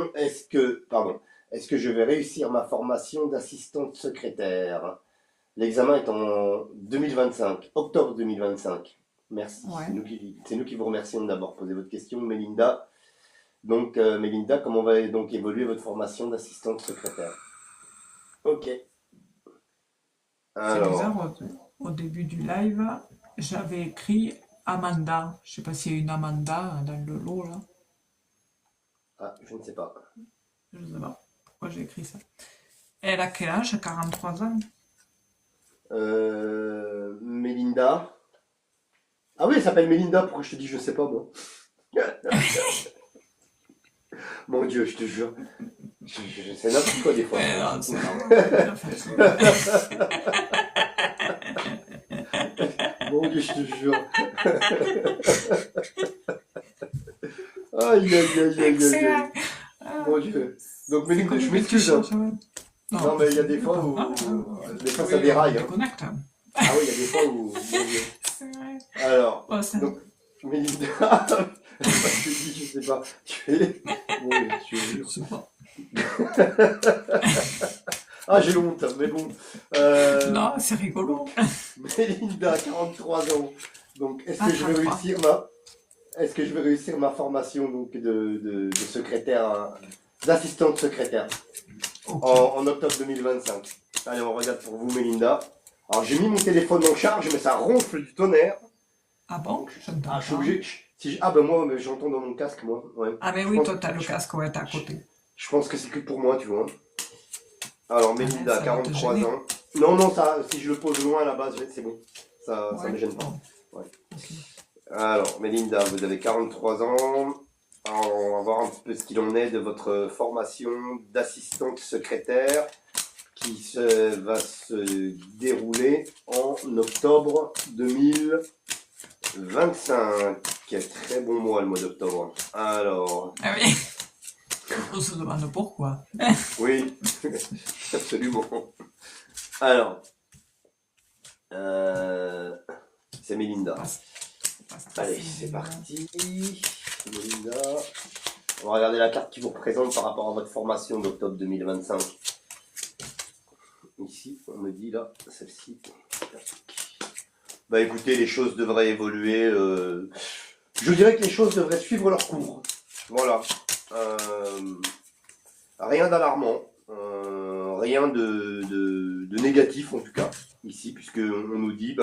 Speaker 2: Pardon, est-ce que je vais réussir ma formation d'assistante secrétaire? L'examen est en 2025, octobre 2025. Merci.
Speaker 1: Ouais.
Speaker 2: C'est nous qui vous remercions d'avoir posé votre question, Mélinda. Donc, Mélinda, comment va donc évoluer votre formation d'assistante secrétaire? Ok.
Speaker 1: C'est
Speaker 2: Alors,
Speaker 1: bizarre, au début du live, j'avais écrit Amanda. Je sais pas s'il y a une Amanda dans le lot là.
Speaker 2: je ne sais pas.
Speaker 1: Je sais pas pourquoi j'ai écrit ça. Elle a quel âge? 43 ans.
Speaker 2: Mélinda. Ah oui, elle s'appelle Mélinda, pourquoi je te dis je sais pas moi. Mon Dieu, je te jure. C'est n'importe quoi des fois.
Speaker 1: Ouais, non, c'est normal, elle est bien fatiguée.
Speaker 2: Mon Dieu, je te jure. Aïe, aïe, aïe, aïe, aïe, aïe.
Speaker 1: Excellent. Ah,
Speaker 2: Mon Dieu. Donc
Speaker 1: c'est
Speaker 2: Mélinda, je
Speaker 1: comme que tu
Speaker 2: m'excuse, hein.
Speaker 1: changes. Ouais.
Speaker 2: Non,
Speaker 1: Non,
Speaker 2: mais il y a
Speaker 1: c'est
Speaker 2: des
Speaker 1: mieux
Speaker 2: fois
Speaker 1: pas.
Speaker 2: où... Des fois, ça
Speaker 1: Oui, on
Speaker 2: déraille, hein.
Speaker 1: déconnecte.
Speaker 2: Ah oui, il y a des fois où... Mon Dieu.
Speaker 1: C'est vrai.
Speaker 2: Alors,
Speaker 1: Oh, ça...
Speaker 2: donc, Mélinda... je te dis, je sais pas. Tu es... Mon Dieu, je te
Speaker 1: Je
Speaker 2: jure.
Speaker 1: sais pas.
Speaker 2: Ah, j'ai honte, mais bon. Euh,
Speaker 1: Non, c'est rigolo.
Speaker 2: donc, Mélinda, 43 ans. Donc, est-ce
Speaker 1: Ah,
Speaker 2: que je vais
Speaker 1: 33.
Speaker 2: réussir ma... Est-ce que je vais réussir ma formation donc, de secrétaire, d'assistante secrétaire
Speaker 1: Ok.
Speaker 2: en octobre 2025? Allez, on regarde pour vous, Mélinda. Alors, j'ai mis mon téléphone en charge, mais ça ronfle du tonnerre.
Speaker 1: Ah bon?
Speaker 2: Donc,
Speaker 1: Je ne
Speaker 2: je suis
Speaker 1: pas.
Speaker 2: obligé. Ah, ben moi, mais j'entends dans mon casque, moi. Ouais.
Speaker 1: Ah ben
Speaker 2: Je
Speaker 1: oui,
Speaker 2: pense,
Speaker 1: toi, t'as le
Speaker 2: je,
Speaker 1: casque, ouais, t'es à côté.
Speaker 2: je pense que c'est que pour moi, tu vois. Alors,
Speaker 1: Ah ben,
Speaker 2: Mélinda,
Speaker 1: ça va te
Speaker 2: 43
Speaker 1: gêner.
Speaker 2: ans. Non, non, ça, si je le pose loin à la base, c'est bon. Ça
Speaker 1: Ouais.
Speaker 2: me gêne pas.
Speaker 1: Bon,
Speaker 2: Ouais.
Speaker 1: ok.
Speaker 2: Alors, Mélinda, vous avez 43 ans. Alors, on va voir un petit peu ce qu'il en est de votre formation d'assistante secrétaire va se dérouler en octobre 2025. Très bon mois, le mois d'octobre. Alors,
Speaker 1: Ah oui. On se demande pourquoi.
Speaker 2: oui, absolument. Alors, c'est Mélinda.
Speaker 1: Pas stressé,
Speaker 2: Allez, c'est
Speaker 1: Mélinda.
Speaker 2: parti. Mélinda. On va regarder la carte qui vous représente par rapport à votre formation d'octobre 2025. Ici, on me dit là, celle-ci. Bah écoutez, les choses devraient évoluer. Je dirais que les choses devraient suivre leur cours. Voilà. Rien d'alarmant. Rien de négatif en tout cas. Ici, puisque on nous dit,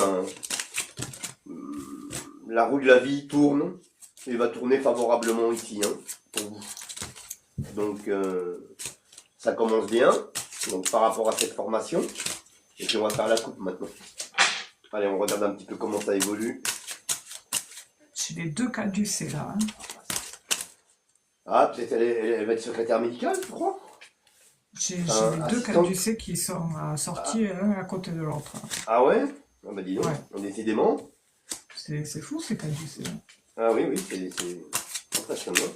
Speaker 2: la roue de la vie tourne et va tourner favorablement ici, hein, pour vous. Donc, ça commence bien. Donc, par rapport à cette formation. Et puis, on va faire la coupe maintenant. Allez, on regarde un petit peu comment ça évolue.
Speaker 1: J'ai les deux caducés là. Hein.
Speaker 2: Ah, peut-être elle va être secrétaire médicale, tu crois?
Speaker 1: J'ai les deux
Speaker 2: Assistante.
Speaker 1: caducés qui sont sortis l'un à côté de l'autre.
Speaker 2: Ah ouais? Ah bah dis donc,
Speaker 1: Ouais.
Speaker 2: décidément.
Speaker 1: C'est fou ces caducés.
Speaker 2: Ah oui, oui, c'est impressionnant.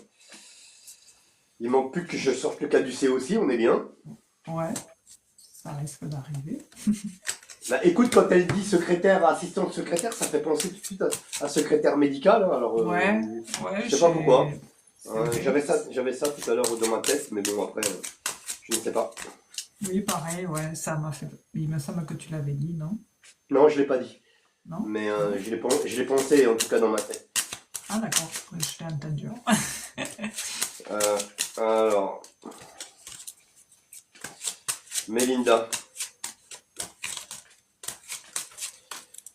Speaker 2: Il manque plus que je sorte le caducé aussi, on est bien.
Speaker 1: Ouais, ça risque d'arriver.
Speaker 2: Bah écoute, quand elle dit secrétaire, assistante secrétaire, ça fait penser tout de suite à secrétaire médical. Hein, alors,
Speaker 1: Ouais,
Speaker 2: je sais pas pourquoi.
Speaker 1: c'est vrai.
Speaker 2: J'avais ça tout à l'heure dans ma tête, mais bon, après, je ne sais pas.
Speaker 1: Oui, pareil, ouais, ça m'a fait. Il me semble que tu l'avais dit, non?
Speaker 2: Non, je ne l'ai pas dit.
Speaker 1: Non?
Speaker 2: Mais je l'ai pensé, en tout cas, dans ma tête.
Speaker 1: Ah d'accord, je l'ai entendu.
Speaker 2: Alors, Mélinda.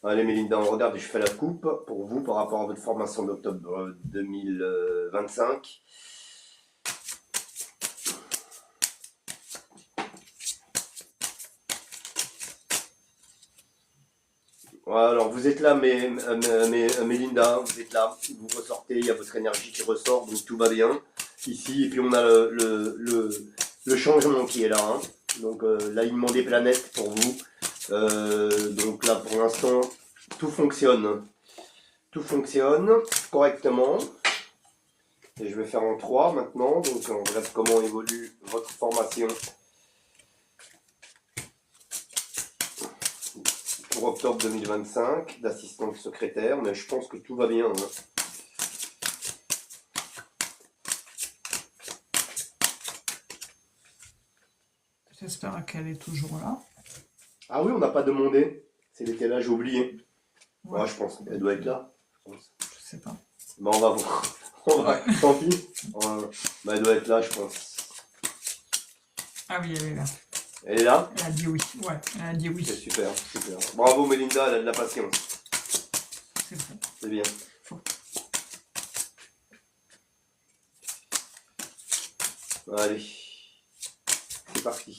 Speaker 2: Allez, Mélinda, on regarde et je fais la coupe pour vous par rapport à votre formation d'octobre 2025. Alors, vous êtes là, Mélinda, vous êtes là, vous ressortez, il y a votre énergie qui ressort, donc tout va bien ici. Et puis, on a le changement qui est là, hein. Donc, l'alignement des planètes pour vous. Donc là, pour l'instant, tout fonctionne. Tout fonctionne correctement. Et je vais faire en 3 maintenant. Donc, on regarde comment évolue votre formation pour octobre 2025 d'assistante secrétaire. Mais je pense que tout va bien, hein.
Speaker 1: J'espère qu'elle est toujours là.
Speaker 2: Ah oui, on n'a pas demandé. Si elle était là, j'ai oublié.
Speaker 1: Ouais,
Speaker 2: Ouais, je pense qu'elle doit être là.
Speaker 1: je sais pas.
Speaker 2: Bon, on va voir. Tant pis. Elle doit être là, je pense.
Speaker 1: Ah oui, elle est là.
Speaker 2: Elle est là?
Speaker 1: Elle a dit oui. Ouais, elle a dit oui.
Speaker 2: C'est super, super. Bravo Mélinda, elle a de la patience.
Speaker 1: C'est vrai.
Speaker 2: C'est bien.
Speaker 1: Faut-
Speaker 2: Allez, c'est parti.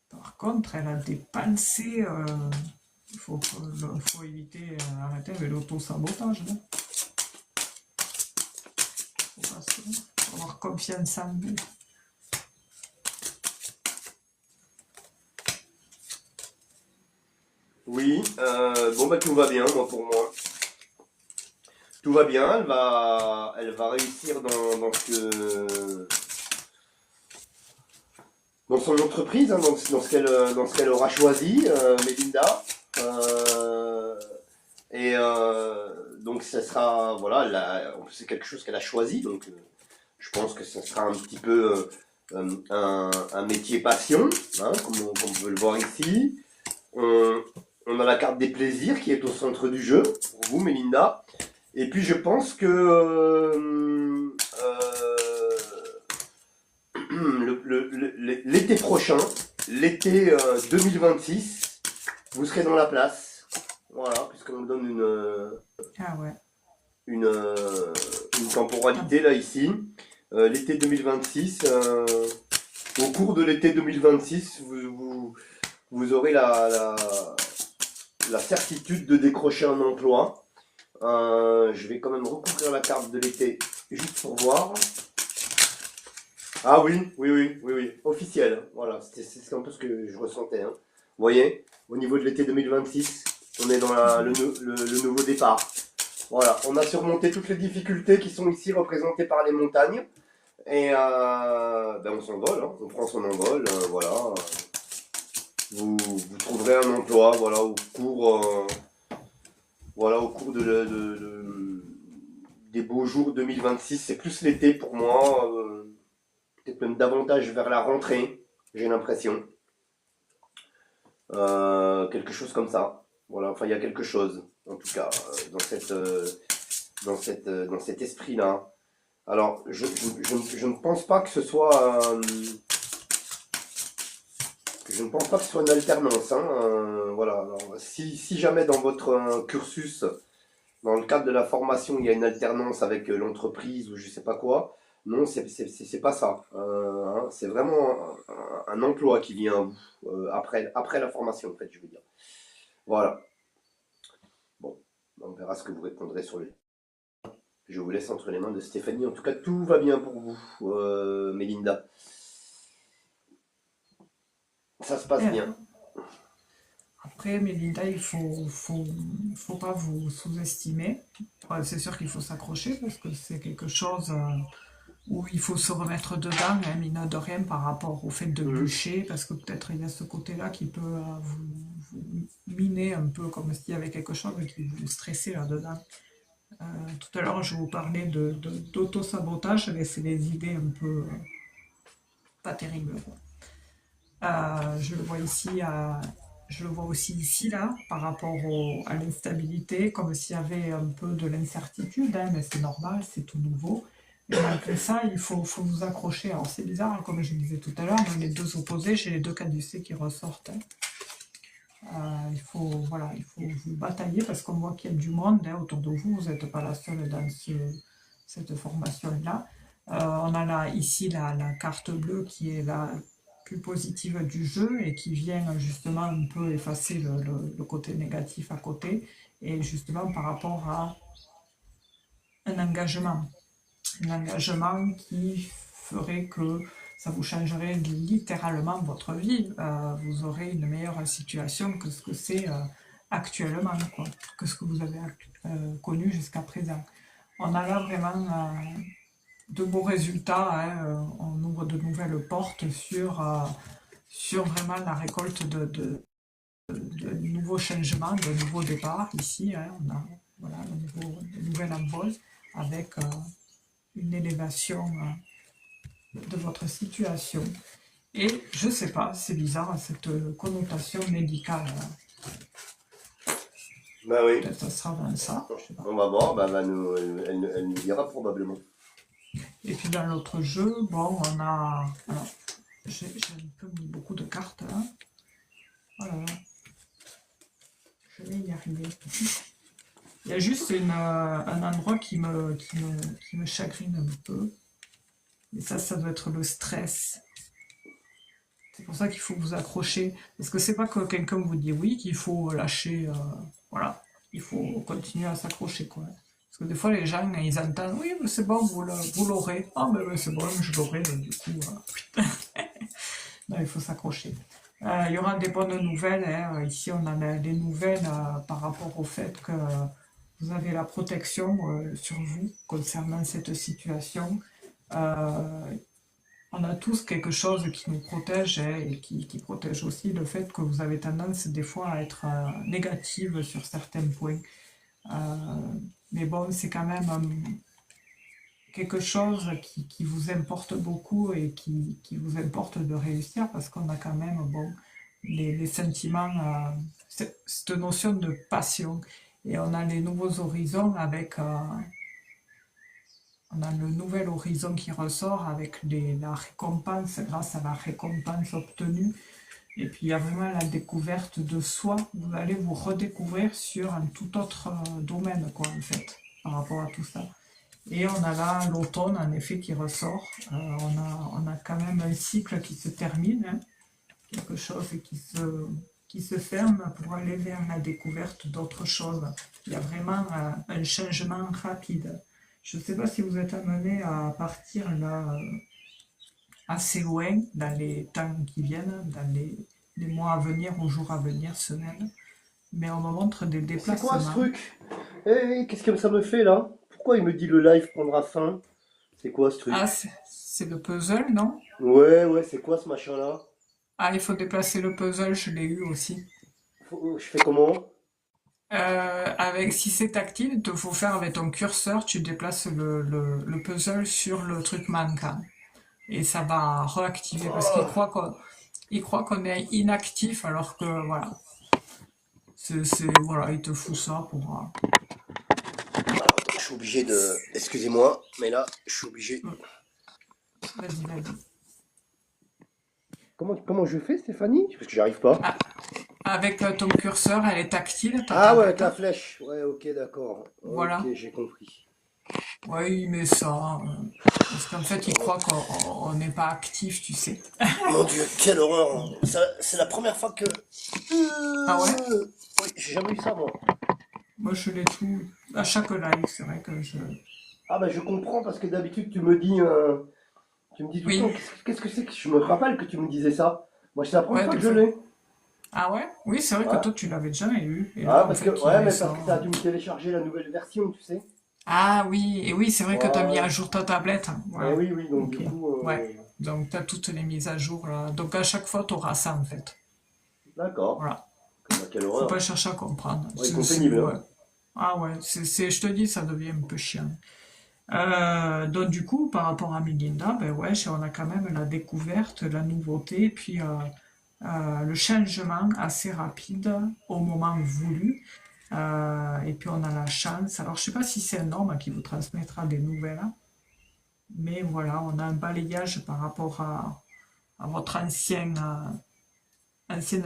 Speaker 1: Par contre, elle a des pensées. Faut éviter, arrêter avec l'auto-sabotage. Là. Faut avoir confiance en nous.
Speaker 2: Oui, bon bah tout va bien, moi pour moi. Tout va bien, elle va réussir dans son entreprise, hein, dans ce qu'elle aura choisi, Mélinda. Et donc ça sera, voilà, en plus c'est quelque chose qu'elle a choisi, donc je pense que ça sera un petit peu un métier passion, hein, comme on peut le voir ici. On a la carte des plaisirs qui est au centre du jeu, pour vous, Mélinda. Et puis je pense que l'été prochain, l'été 2026, vous serez dans la place. Voilà, puisqu'on me donne
Speaker 1: Ah ouais.
Speaker 2: une temporalité là ici. L'été 2026, au cours de l'été 2026, vous aurez la certitude de décrocher un emploi. Je vais quand même recouvrir la carte de l'été juste pour voir. Ah oui, oui, officiel. Voilà, c'est un peu ce que je ressentais. Hein. Vous voyez, au niveau de l'été 2026, on est dans le nouveau départ. Voilà, on a surmonté toutes les difficultés qui sont ici représentées par les montagnes. Et ben on s'envole, hein. On prend son envol. Voilà. Vous trouverez un emploi voilà, au cours des beaux jours 2026. C'est plus l'été pour moi. Peut-être même davantage vers la rentrée, j'ai l'impression. Quelque chose comme ça. Voilà, enfin il y a quelque chose, en tout cas, dans cet esprit-là. Alors, je ne pense pas que ce soit, je ne pense pas que ce soit une alternance. Hein, voilà. Alors, si jamais dans votre cursus, dans le cadre de la formation, il y a une alternance avec l'entreprise ou je sais pas quoi, non, c'est pas ça. Hein, c'est vraiment un emploi qui vient à vous après la formation, en fait, je veux dire. Voilà. Bon, on verra ce que vous répondrez sur le. Je vous laisse entre les mains de Stéphanie. En tout cas, tout va bien pour vous, Mélinda. Ça se passe
Speaker 1: Et
Speaker 2: bien.
Speaker 1: après, Mélinda, faut pas vous sous-estimer. Ouais, c'est sûr qu'il faut s'accrocher parce que c'est quelque chose où il faut se remettre dedans, hein, mine de rien, par rapport au fait de
Speaker 2: Mhm.
Speaker 1: bûcher, parce que peut-être il y a ce côté-là qui peut vous miner un peu comme s'il y avait quelque chose qui vous stressait là-dedans. Tout à l'heure, je vous parlais d'auto-sabotage, mais c'est des idées un peu pas terribles. Quoi. Je le vois ici, je le vois aussi ici, là, par rapport à l'instabilité, comme s'il y avait un peu de l'incertitude, hein, mais c'est normal, c'est tout nouveau. Mais malgré ça, faut vous accrocher. Alors c'est bizarre, hein, comme je le disais tout à l'heure, dans les deux opposés, j'ai les deux caducées qui ressortent. Hein. Voilà, il faut vous batailler parce qu'on voit qu'il y a du monde hein, autour de vous. Vous n'êtes pas la seule dans cette formation-là. On a là, ici la carte bleue qui est la plus positive du jeu et qui vient justement un peu effacer le côté négatif à côté et justement par rapport à un engagement. Un engagement qui ferait que ça vous changerait littéralement votre vie. Vous aurez une meilleure situation que ce que c'est actuellement, quoi, que ce que vous avez connu jusqu'à présent. On a là vraiment de beaux résultats. Hein, on ouvre de nouvelles portes sur vraiment la récolte de nouveaux changements, de nouveaux départs. Ici, hein, on a voilà, une nouvelle embauche avec une élévation de votre situation. Et je sais pas, c'est bizarre cette connotation médicale.
Speaker 2: Bah oui.
Speaker 1: Peut-être ça sera dans ça, je sais pas.
Speaker 2: On va voir, bah, elle nous dira probablement.
Speaker 1: Et puis dans l'autre jeu, bon, on a... Alors, j'ai un peu mis beaucoup de cartes là. Voilà, je vais y arriver. Il y a juste un endroit qui me chagrine un peu. Et ça doit être le stress. C'est pour ça qu'il faut vous accrocher. Parce que c'est pas que quelqu'un vous dit oui qu'il faut lâcher. Voilà. Il faut continuer à s'accrocher, quoi. Parce que des fois, les gens, ils entendent oui, mais c'est bon, vous l'aurez. Ah, mais c'est bon, je l'aurai. Donc, du coup, non, il faut s'accrocher. Il y aura des bonnes nouvelles, hein. Ici, on a des nouvelles par rapport au fait que vous avez la protection sur vous concernant cette situation. Euh, on a tous quelque chose qui nous protège, hein, et qui protège aussi le fait que vous avez tendance des fois à être négative sur certains points. Euh, mais bon, c'est quand même quelque chose qui vous importe beaucoup et qui vous importe de réussir parce qu'on a quand même bon, les sentiments, cette notion de passion. Et on a les nouveaux horizons avec on a le nouvel horizon qui ressort avec la récompense, grâce à la récompense obtenue. Et puis il y a vraiment la découverte de soi. Vous allez vous redécouvrir sur un tout autre domaine, quoi, en fait, par rapport à tout ça. Et on a là l'automne, en effet, qui ressort. On a quand même un cycle qui se termine, hein, quelque chose qui se ferme pour aller vers la découverte d'autres choses. Il y a vraiment un changement rapide. Je ne sais pas si vous êtes amené à partir là assez loin dans les temps qui viennent, dans les mois à venir, ou jours à venir, semaines, mais on me montre des
Speaker 2: C'est quoi ce
Speaker 1: déplacements.
Speaker 2: truc? Qu'est-ce que ça me fait là? Pourquoi il me dit le live prendra fin? C'est quoi ce
Speaker 1: Ah,
Speaker 2: truc?
Speaker 1: c'est le puzzle, non?
Speaker 2: Ouais, ouais, c'est quoi ce machin-là?
Speaker 1: Ah, il faut déplacer le puzzle, je l'ai eu aussi.
Speaker 2: Je fais comment?
Speaker 1: Si c'est tactile, il te faut faire avec ton curseur, tu déplaces le puzzle sur le truc manquant. Et ça va réactiver parce
Speaker 2: Oh,
Speaker 1: il croit qu'on est inactif alors que voilà. Voilà, il te fout ça pour.
Speaker 2: je suis obligé de. Excusez-moi, mais là, je suis obligé.
Speaker 1: Vas-y, vas-y.
Speaker 2: Comment je fais, Stéphanie? Parce que j'arrive pas.
Speaker 1: Ah, avec ton curseur, elle est tactile, ta
Speaker 2: Ah ouais, avec
Speaker 1: tablette,
Speaker 2: la
Speaker 1: hein.
Speaker 2: flèche. Ouais, ok, d'accord. Ok,
Speaker 1: Voilà.
Speaker 2: j'ai compris.
Speaker 1: Ouais, il met ça. Parce qu'en fait, il croit qu'on n'est pas actif, tu sais.
Speaker 2: Mon Dieu, quelle horreur. C'est la première fois que.
Speaker 1: Ah ouais?
Speaker 2: Oui, j'ai jamais eu ça, moi.
Speaker 1: Moi, je l'ai tout. À chaque live, c'est vrai que je.
Speaker 2: Ah bah je comprends parce que d'habitude tu me dis tout le temps,
Speaker 1: Oui.
Speaker 2: qu'est-ce que c'est que je me rappelle que tu me disais ça. Moi c'est la première
Speaker 1: Ouais,
Speaker 2: fois
Speaker 1: des
Speaker 2: que je
Speaker 1: fois.
Speaker 2: l'ai.
Speaker 1: Ah ouais? Oui, c'est vrai que
Speaker 2: Ouais.
Speaker 1: toi, tu l'avais jamais eu. Et
Speaker 2: Ah
Speaker 1: là, en
Speaker 2: parce que
Speaker 1: fait, il
Speaker 2: ouais
Speaker 1: met
Speaker 2: mais
Speaker 1: ça.
Speaker 2: parce que t'as dû me télécharger la nouvelle version, tu sais.
Speaker 1: Ah oui, et oui, c'est vrai que tu as mis à
Speaker 2: Ouais.
Speaker 1: jour ta tablette.
Speaker 2: Eh
Speaker 1: Voilà.
Speaker 2: oui oui donc
Speaker 1: Ok.
Speaker 2: du coup
Speaker 1: Ouais. Donc, tu as toutes les mises à jour là. Donc, à chaque fois, tu auras ça en fait.
Speaker 2: d'accord.
Speaker 1: Voilà.
Speaker 2: Quelle
Speaker 1: Faut pas
Speaker 2: horreur.
Speaker 1: chercher à comprendre.
Speaker 2: Ouais, ils sont pénibles hein.
Speaker 1: Ouais. Ah ouais, je te dis, ça devient un peu chiant. Donc, du coup, par rapport à Melinda, ben ouais, on a quand même la découverte, la nouveauté, puis le changement assez rapide au moment voulu. Et puis, on a la chance. Alors, je sais pas si c'est un homme qui vous transmettra des nouvelles, hein, mais voilà, on a un balayage par rapport à votre ancienne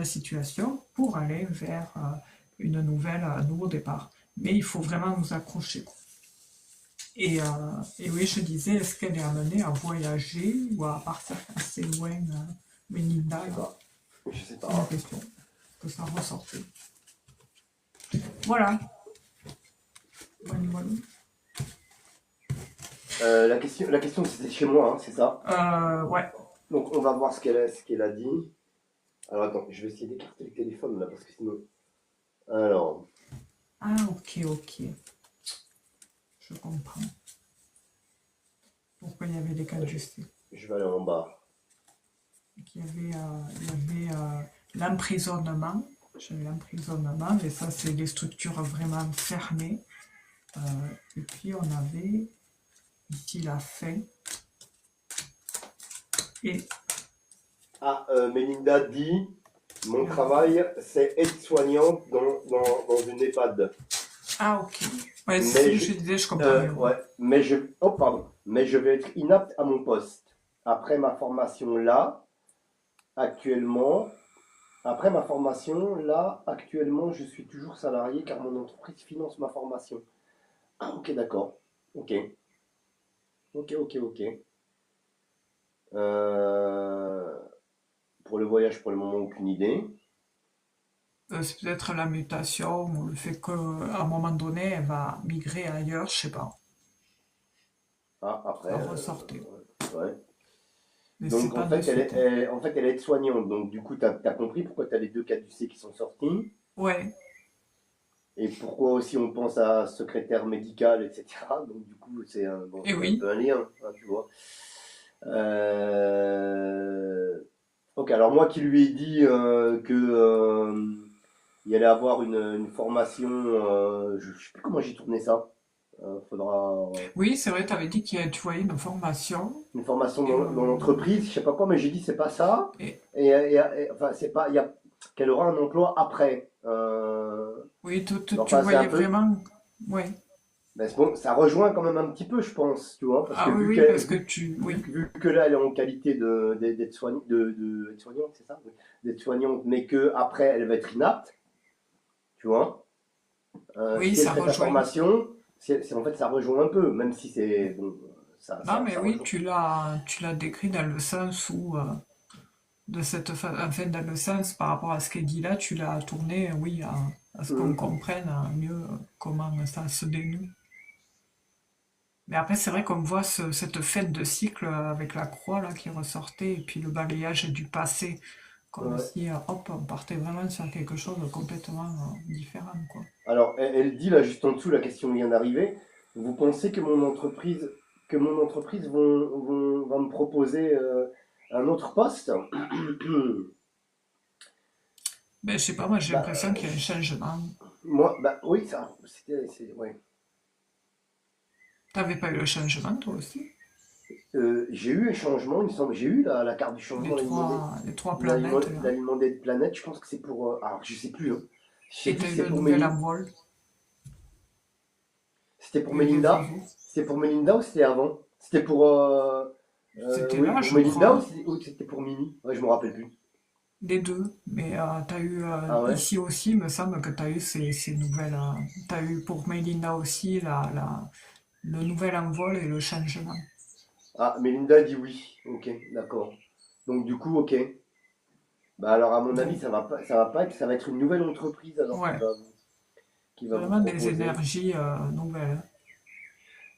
Speaker 1: situation pour aller vers une nouvelle, un nouveau départ. Mais il faut vraiment nous accrocher. Et oui, je disais, est-ce qu'elle est amenée à voyager ou à partir assez loin,
Speaker 2: Je
Speaker 1: Melinda
Speaker 2: sais
Speaker 1: là?
Speaker 2: pas. Je sais
Speaker 1: C'est ma
Speaker 2: pas.
Speaker 1: question. Que ça ressorte. Voilà. Voilà, voilà.
Speaker 2: La question c'était chez moi, hein, c'est ça.
Speaker 1: Ouais.
Speaker 2: Donc on va voir ce qu'elle a dit. Alors attends, je vais essayer d'écarter le téléphone là parce que sinon. Alors,
Speaker 1: Ah, ok, ok. Je comprends. Pourquoi il y avait des cas
Speaker 2: je,
Speaker 1: d'ajustés.
Speaker 2: je vais aller en bas.
Speaker 1: Il y avait l'emprisonnement. J'avais l'emprisonnement, et ça, c'est des structures vraiment fermées. Euh, et puis, on avait ici la fin. Et
Speaker 2: Ah, Melinda dit Mon travail, c'est aide-soignante dans une EHPAD.
Speaker 1: Ah, ok. Ouais, c'est ce
Speaker 2: Mais
Speaker 1: que
Speaker 2: je,
Speaker 1: je disais, je comprends mieux. Ouais.
Speaker 2: ouais, oh pardon, mais je vais être inapte à mon poste. Après ma formation là, actuellement, actuellement, je suis toujours salarié car mon entreprise finance ma formation. Ah, ok, d'accord. Ok, ok. Euh, pour le voyage, pour le moment, aucune idée.
Speaker 1: C'est peut-être la mutation ou le fait qu'à un moment donné, elle va migrer ailleurs, je sais pas.
Speaker 2: Ah, après,
Speaker 1: Ça ressortait.
Speaker 2: ouais.
Speaker 1: Mais c'est
Speaker 2: Donc
Speaker 1: pas de suite. Hein.
Speaker 2: en fait, elle est aide-soignante. Donc du coup, tu as compris pourquoi tu as les deux caducées qui sont sortis
Speaker 1: Ouais.
Speaker 2: et pourquoi aussi on pense à secrétaire médical, etc. Donc du coup, bon,
Speaker 1: Et
Speaker 2: il y a un peu
Speaker 1: oui.
Speaker 2: un lien, hein, tu vois. Euh, Ok, alors moi qui lui ai dit que il allait avoir une formation, je ne sais plus comment j'ai tourné ça. Faudra
Speaker 1: Oui, c'est vrai, tu avais dit que tu voyais une formation.
Speaker 2: une formation
Speaker 1: Et,
Speaker 2: dans l'entreprise, je sais pas quoi, mais j'ai dit c'est pas ça.
Speaker 1: et-
Speaker 2: Enfin, c'est pas, il y a qu'elle aura un emploi après.
Speaker 1: oui, tu
Speaker 2: Enfin, c'est un
Speaker 1: voyais
Speaker 2: peu.
Speaker 1: vraiment. Ouais.
Speaker 2: Mais c'est bon, ça rejoint quand même un petit peu, je pense, tu vois, parce que
Speaker 1: Ah oui, oui, parce que tu. Oui.
Speaker 2: vu que là, elle est en qualité d'être soignante, d'être soignante, c'est ça, oui, d'être soignante, mais que après, elle va être inapte, tu vois.
Speaker 1: Oui,
Speaker 2: Si elle
Speaker 1: ça
Speaker 2: fait sa
Speaker 1: rejoint.
Speaker 2: formation, en fait, ça rejoint un peu, même si c'est bon,
Speaker 1: Non, mais
Speaker 2: ça
Speaker 1: oui,
Speaker 2: rejoint.
Speaker 1: tu l'as décrit dans le sens où, enfin, dans le sens par rapport à ce qu'elle dit là, tu l'as tourné, oui, à ce qu'on
Speaker 2: Hum.
Speaker 1: comprenne mieux comment ça se dénoue. Mais après, c'est vrai qu'on voit cette fête de cycle avec la croix là qui ressortait et puis le balayage du passé, comme
Speaker 2: Ouais.
Speaker 1: si, hop, on partait vraiment sur quelque chose de complètement différent, quoi.
Speaker 2: Alors, elle dit là juste en dessous, la question vient d'arriver. Vous pensez que mon entreprise va me proposer un autre poste?
Speaker 1: Ben, je sais pas, moi j'ai
Speaker 2: Bah,
Speaker 1: l'impression qu'il y a un changement.
Speaker 2: moi, bah oui, ouais.
Speaker 1: T'avais pas eu le changement, toi aussi?
Speaker 2: J'ai eu un changement, il me semble. J'ai eu la carte du changement,
Speaker 1: Les trois planètes, là.
Speaker 2: l'aliment des planètes. Je pense que c'est pour. Alors, je sais plus. Hein. Je sais
Speaker 1: Et
Speaker 2: plus
Speaker 1: t'as
Speaker 2: si
Speaker 1: eu
Speaker 2: c'est
Speaker 1: le
Speaker 2: pour
Speaker 1: nouvel
Speaker 2: Mélinda.
Speaker 1: envol.
Speaker 2: C'était pour
Speaker 1: Et les
Speaker 2: Mélinda?
Speaker 1: oiseaux.
Speaker 2: C'était pour Mélinda ou c'était avant? C'était pour.
Speaker 1: C'était
Speaker 2: Oui,
Speaker 1: là,
Speaker 2: pour
Speaker 1: je
Speaker 2: Mélinda
Speaker 1: crois.
Speaker 2: ou c'était pour Mimi? Ouais, je me rappelle plus.
Speaker 1: Les deux. Mais t'as eu
Speaker 2: Ah ouais?
Speaker 1: ici aussi, il me semble que t'as eu ces nouvelles. T'as eu pour Melinda aussi le nouvel envol et le changement.
Speaker 2: Ah, Mélinda dit oui. Ok, d'accord. Donc du coup, ok. Bah alors à mon avis,
Speaker 1: Donc,
Speaker 2: ça va pas être, ça va être une nouvelle entreprise alors
Speaker 1: ouais,
Speaker 2: qui va vous
Speaker 1: vraiment des
Speaker 2: proposer.
Speaker 1: énergies nouvelles.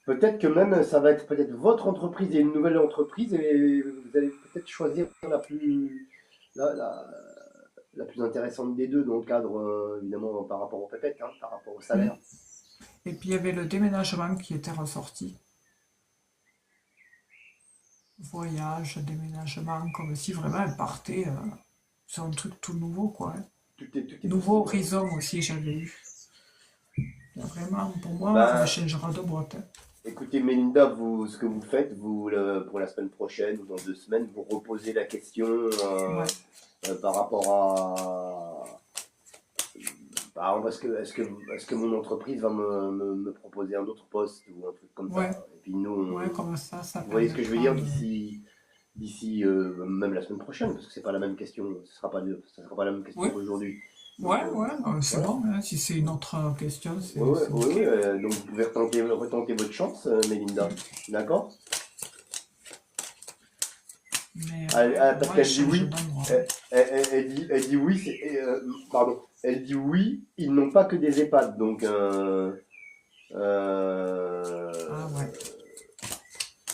Speaker 2: Peut-être que même ça va être peut-être votre entreprise et une nouvelle entreprise et vous allez peut-être choisir la, la- la plus intéressante des deux dans le cadre évidemment par rapport au PPEC, hein, par rapport au
Speaker 1: Mm.
Speaker 2: salaire.
Speaker 1: Et puis il y avait le déménagement qui était ressorti. Voyage, déménagement, comme si vraiment elle partait sur un truc tout nouveau, quoi. Hein.
Speaker 2: Tout est
Speaker 1: Nouveau
Speaker 2: possible. Hein.
Speaker 1: horizon aussi, j'avais eu. Vraiment, pour moi, elle
Speaker 2: Ben,
Speaker 1: changera de boîte. Hein.
Speaker 2: écoutez Mélinda, ce que vous faites, pour la semaine prochaine ou dans 2 semaines, vous reposez la question
Speaker 1: Ouais,
Speaker 2: par rapport à par exemple, est-ce que mon entreprise va me proposer un autre poste ou un truc comme ça.
Speaker 1: ouais,
Speaker 2: Et puis nous,
Speaker 1: ouais, comme ça
Speaker 2: vous voyez ce que je veux
Speaker 1: permettra
Speaker 2: dire
Speaker 1: de.
Speaker 2: d'ici même la semaine prochaine, parce que c'est pas la même question, ce sera pas la même question
Speaker 1: Oui,
Speaker 2: qu'aujourd'hui. Donc
Speaker 1: ouais, c'est
Speaker 2: voilà.
Speaker 1: bon. Hein. Si c'est une autre question,
Speaker 2: Ouais,
Speaker 1: c'est ok.
Speaker 2: ouais. Donc vous pouvez retenter votre chance, Mélinda. D'accord?
Speaker 1: Mais ouais,
Speaker 2: Parce
Speaker 1: moi,
Speaker 2: qu'elle dit oui.
Speaker 1: changement, moi.
Speaker 2: Elle dit oui. Pardon. Elle dit oui. Ils n'ont pas que des EHPAD. Euh,
Speaker 1: Ah ouais,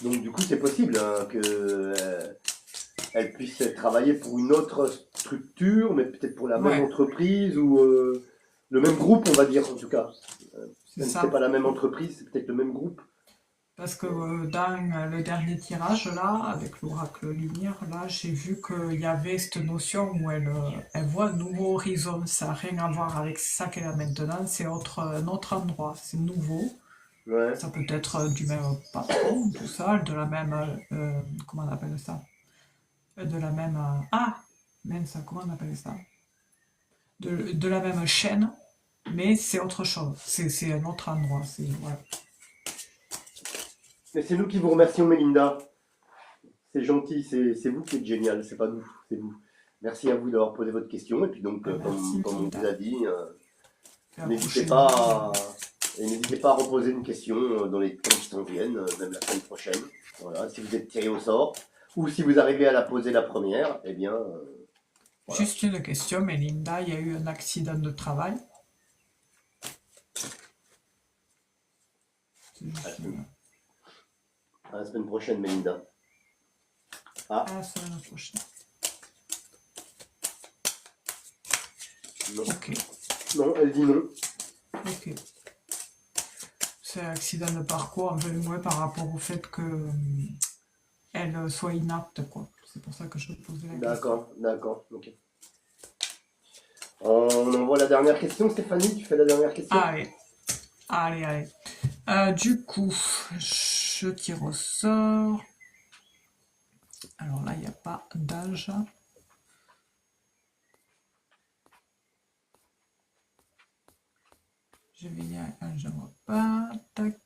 Speaker 2: donc du coup, c'est possible hein, que elle puisse travailler pour une autre structure, mais peut-être pour la même
Speaker 1: ouais,
Speaker 2: entreprise ou le même groupe, on va dire en tout cas.
Speaker 1: c'est
Speaker 2: Même si c'est
Speaker 1: ça.
Speaker 2: pas la même entreprise, c'est peut-être le même groupe.
Speaker 1: Parce que dans le dernier tirage, là, avec l'oracle lumière, là, j'ai vu qu'il y avait cette notion où elle voit un nouveau horizon. Ça n'a rien à voir avec ça qu'elle a maintenant, c'est un autre endroit, c'est nouveau.
Speaker 2: Ouais.
Speaker 1: Ça peut être du même patron, tout ça, de la même. Comment on appelle ça? De la même. Ah! Mince, comment on appelle ça? de la même chaîne, mais c'est autre chose. C'est un autre endroit. Voilà.
Speaker 2: Mais c'est nous qui vous remercions, Mélinda. C'est gentil, c'est vous qui êtes génial, c'est pas nous, c'est vous. Merci à vous d'avoir posé votre question. Et puis donc,
Speaker 1: Merci,
Speaker 2: comme on vous
Speaker 1: Linda.
Speaker 2: a dit,
Speaker 1: Fais
Speaker 2: n'hésitez
Speaker 1: accoucher
Speaker 2: pas,
Speaker 1: nous.
Speaker 2: n'hésitez pas à reposer une question dans les temps qui s'en viennent, même la semaine prochaine. Voilà, si vous êtes tiré au sort, ou si vous arrivez à la poser la première, eh bien, voilà.
Speaker 1: Juste une question, Mélinda, il y a eu un accident de travail. C'est juste
Speaker 2: À la semaine prochaine, Mélinda. Ah,
Speaker 1: à la semaine prochaine.
Speaker 2: non.
Speaker 1: Ok,
Speaker 2: Non, elle dit non.
Speaker 1: ok. C'est un accident de parcours un peu moins par rapport au fait que elle soit inapte, quoi. C'est pour ça que je posais la question.
Speaker 2: D'accord, ok. On envoie la dernière question, Stéphanie, tu fais la dernière question?
Speaker 1: Allez, allez. Du coup, je tire au sort. Alors là, il n'y a pas d'âge. Je vais y aller, je ne vois pas. Tac.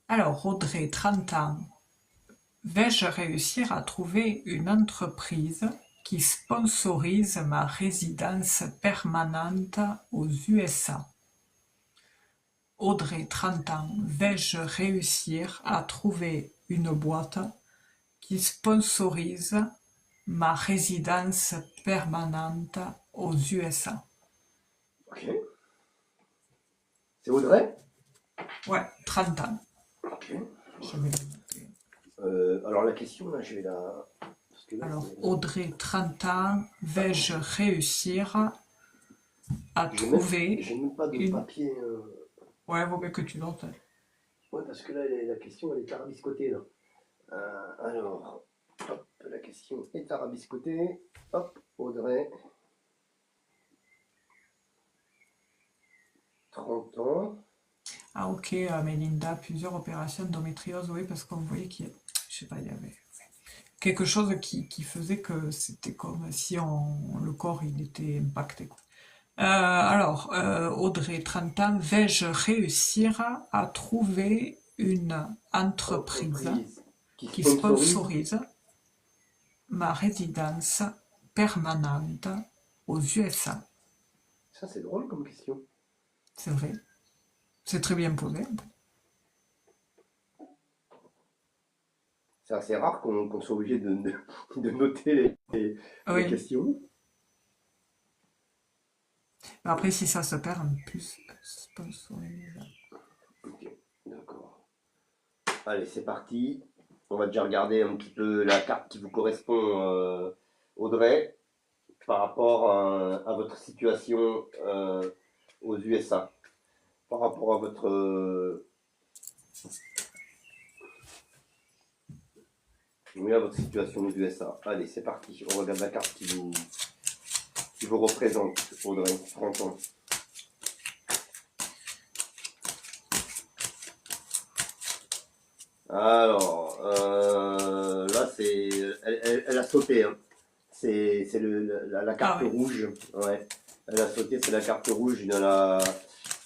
Speaker 1: Alors, Audrey, 30 ans. Vais-je réussir à trouver une entreprise qui sponsorise ma résidence permanente aux USA? Audrey, 30 ans. Vais-je réussir à trouver une boîte qui sponsorise ma résidence permanente aux USA?
Speaker 2: Ok. C'est Audrey?
Speaker 1: Ouais, 30 ans.
Speaker 2: Ok.
Speaker 1: Je vais le noter.
Speaker 2: Alors la question, là, je vais la... Parce que là,
Speaker 1: Alors,
Speaker 2: c'est...
Speaker 1: Audrey, 30 ans. Vais-je réussir à trouver
Speaker 2: J'ai même pas de
Speaker 1: une...
Speaker 2: papier.
Speaker 1: Ouais, vaut mieux que tu notes.
Speaker 2: Ouais, parce que là, la question, elle est tarabiscotée, là. Alors, hop, la question est tarabiscotée. Hop, Audrey, 30 ans.
Speaker 1: Ah ok, Mélinda, plusieurs opérations d'endométriose, oui, parce qu'on voyait qu'il y a, je sais pas, il y avait quelque chose qui faisait que c'était comme si le corps il était impacté, quoi. Alors, Audrey, 30 ans, vais-je réussir à trouver une entreprise
Speaker 2: Entreprise qui
Speaker 1: qui
Speaker 2: sponsorise.
Speaker 1: sponsorise ma résidence permanente aux USA?
Speaker 2: Ça, c'est drôle comme question.
Speaker 1: C'est vrai, c'est très bien posé.
Speaker 2: C'est assez rare qu'on soit obligé de noter les
Speaker 1: Oui,
Speaker 2: questions.
Speaker 1: après si ça se perd, en plus, sponsorise.
Speaker 2: Ok, d'accord. Allez, c'est parti. On va déjà regarder un petit peu la carte qui vous correspond, Audrey, par rapport à votre situation aux USA. Par rapport à votre... oui, à votre situation aux USA. Allez, c'est parti. On regarde la carte qui vous représente, Audrey, 30 ans. Alors, là, c'est, elle a sauté, hein. C'est la
Speaker 1: Ah
Speaker 2: carte
Speaker 1: oui,
Speaker 2: rouge. Ouais. Elle a sauté, c'est la carte rouge de la.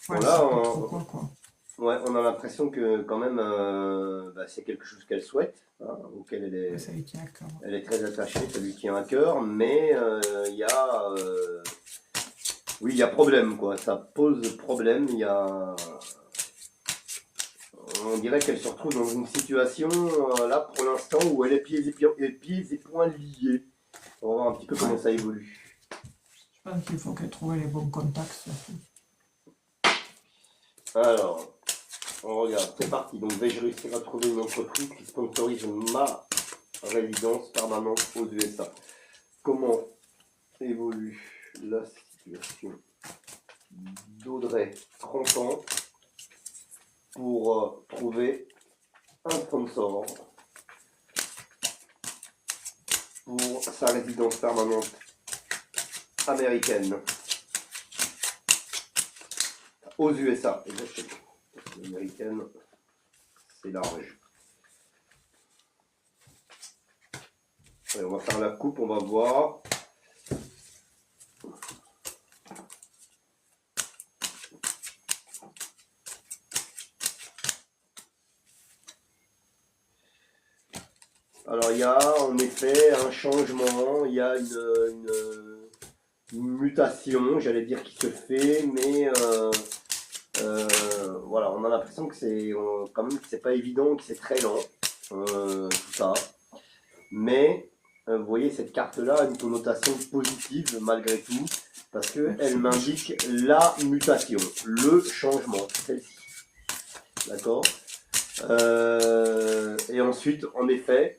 Speaker 2: Bon,
Speaker 1: ouais,
Speaker 2: là,
Speaker 1: c'est pas trop quoi.
Speaker 2: ouais, on a l'impression que quand même, bah, c'est quelque chose qu'elle souhaite, hein, auquel
Speaker 1: Ouais, ça lui tient à cœur.
Speaker 2: elle est très attachée, ça lui tient à cœur, mais il y a, oui, il y a problème, quoi. Ça pose problème. Il y a, on dirait qu'elle se retrouve dans une situation, là, pour l'instant, où elle est pieds et poings liés. On va voir un petit peu comment
Speaker 1: Ouais,
Speaker 2: ça évolue.
Speaker 1: je pense qu'il faut qu'elle trouve les bons contacts surtout.
Speaker 2: Alors, on regarde, c'est parti. Donc, vais-je réussir à trouver une entreprise qui sponsorise ma résidence permanente aux USA? Comment évolue la situation d'Audrey, 30 ans, pour trouver un sponsor pour sa résidence permanente américaine aux USA, exactement. Américaine, c'est large. Et on va faire la coupe, on va voir. Alors il y a en effet un changement, il y a une mutation, j'allais dire, qui se fait, mais voilà, on a l'impression que c'est quand même que c'est pas évident, que c'est très lent, tout ça. Mais vous voyez, cette carte-là a une connotation positive malgré tout, parce qu'elle m'indique la mutation, le changement, celle-ci. D'accord. Et ensuite, en effet,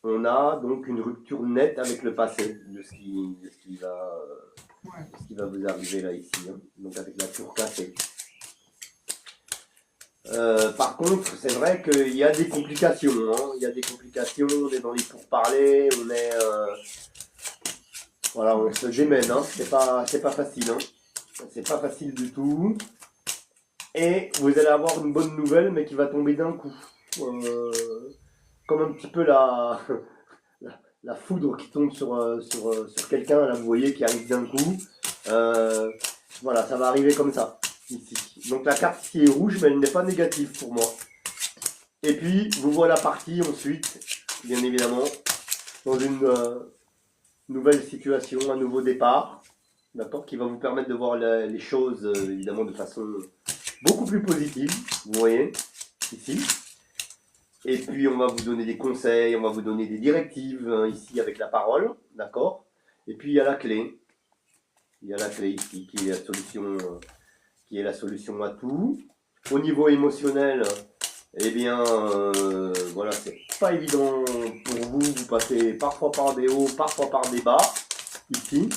Speaker 2: on a donc une rupture nette avec le passé de ce qui va vous arriver là ici, hein. Donc avec la tour cassée. Par contre, c'est vrai qu'il y a des complications, hein. Il y a des complications, on est dans les pourparlers, on est voilà, on se démène, hein. C'est pas facile, hein. C'est pas facile du tout. Et vous allez avoir une bonne nouvelle, mais qui va tomber d'un coup. Comme un petit peu la foudre qui tombe sur quelqu'un, là vous voyez, qui arrive d'un coup. Voilà, ça va arriver comme ça, ici. Donc la carte ici est rouge, mais elle n'est pas négative pour moi. Et puis, vous voilà parti ensuite, bien évidemment, dans une nouvelle situation, un nouveau départ, d'accord, qui va vous permettre de voir les choses, évidemment, de façon beaucoup plus positive, vous voyez, ici. Et puis, on va vous donner des conseils, on va vous donner des directives, ici, avec la parole, d'accord. Et puis, il y a la clé. Il y a la clé ici, qui est la solution à tout. Au niveau émotionnel, eh bien, voilà, c'est pas évident pour vous. Vous passez parfois par des hauts, parfois par des bas, ici.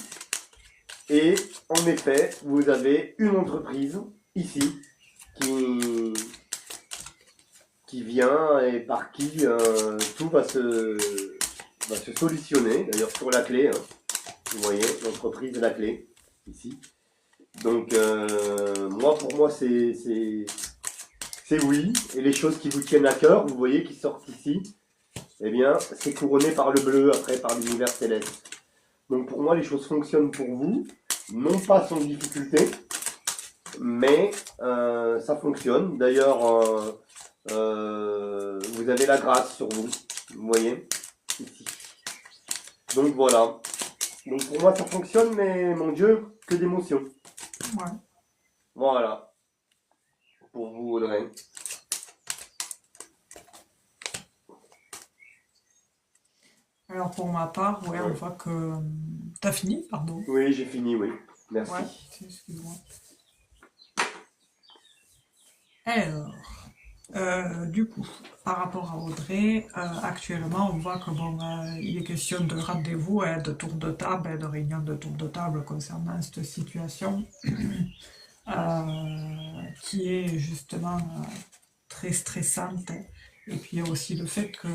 Speaker 2: Et, en effet, vous avez une entreprise, ici, qui vient et par qui tout va se solutionner. D'ailleurs, sur la clé, hein, vous voyez, l'entreprise de la clé, ici. Donc, pour moi, c'est oui. Et les choses qui vous tiennent à cœur, vous voyez, qui sortent ici, eh bien, c'est couronné par le bleu, après, par l'univers céleste. Donc, pour moi, les choses fonctionnent pour vous, non pas sans difficulté, mais ça fonctionne. D'ailleurs, vous avez la grâce sur vous, vous voyez, ici. Donc voilà. Donc pour moi ça fonctionne, mais mon Dieu, que d'émotions.
Speaker 1: Ouais.
Speaker 2: Voilà. Pour vous, Audrey.
Speaker 1: Alors pour ma part, ouais, on voit que t'as fini, pardon.
Speaker 2: Oui, j'ai fini, oui. Merci.
Speaker 1: Ouais, excuse-moi. Alors, du coup, par rapport à Audrey, actuellement, on voit que bon, il est question de rendez-vous, de tour de table, de réunion de tour de table concernant cette situation, qui est justement très stressante. Et puis il y a aussi le fait que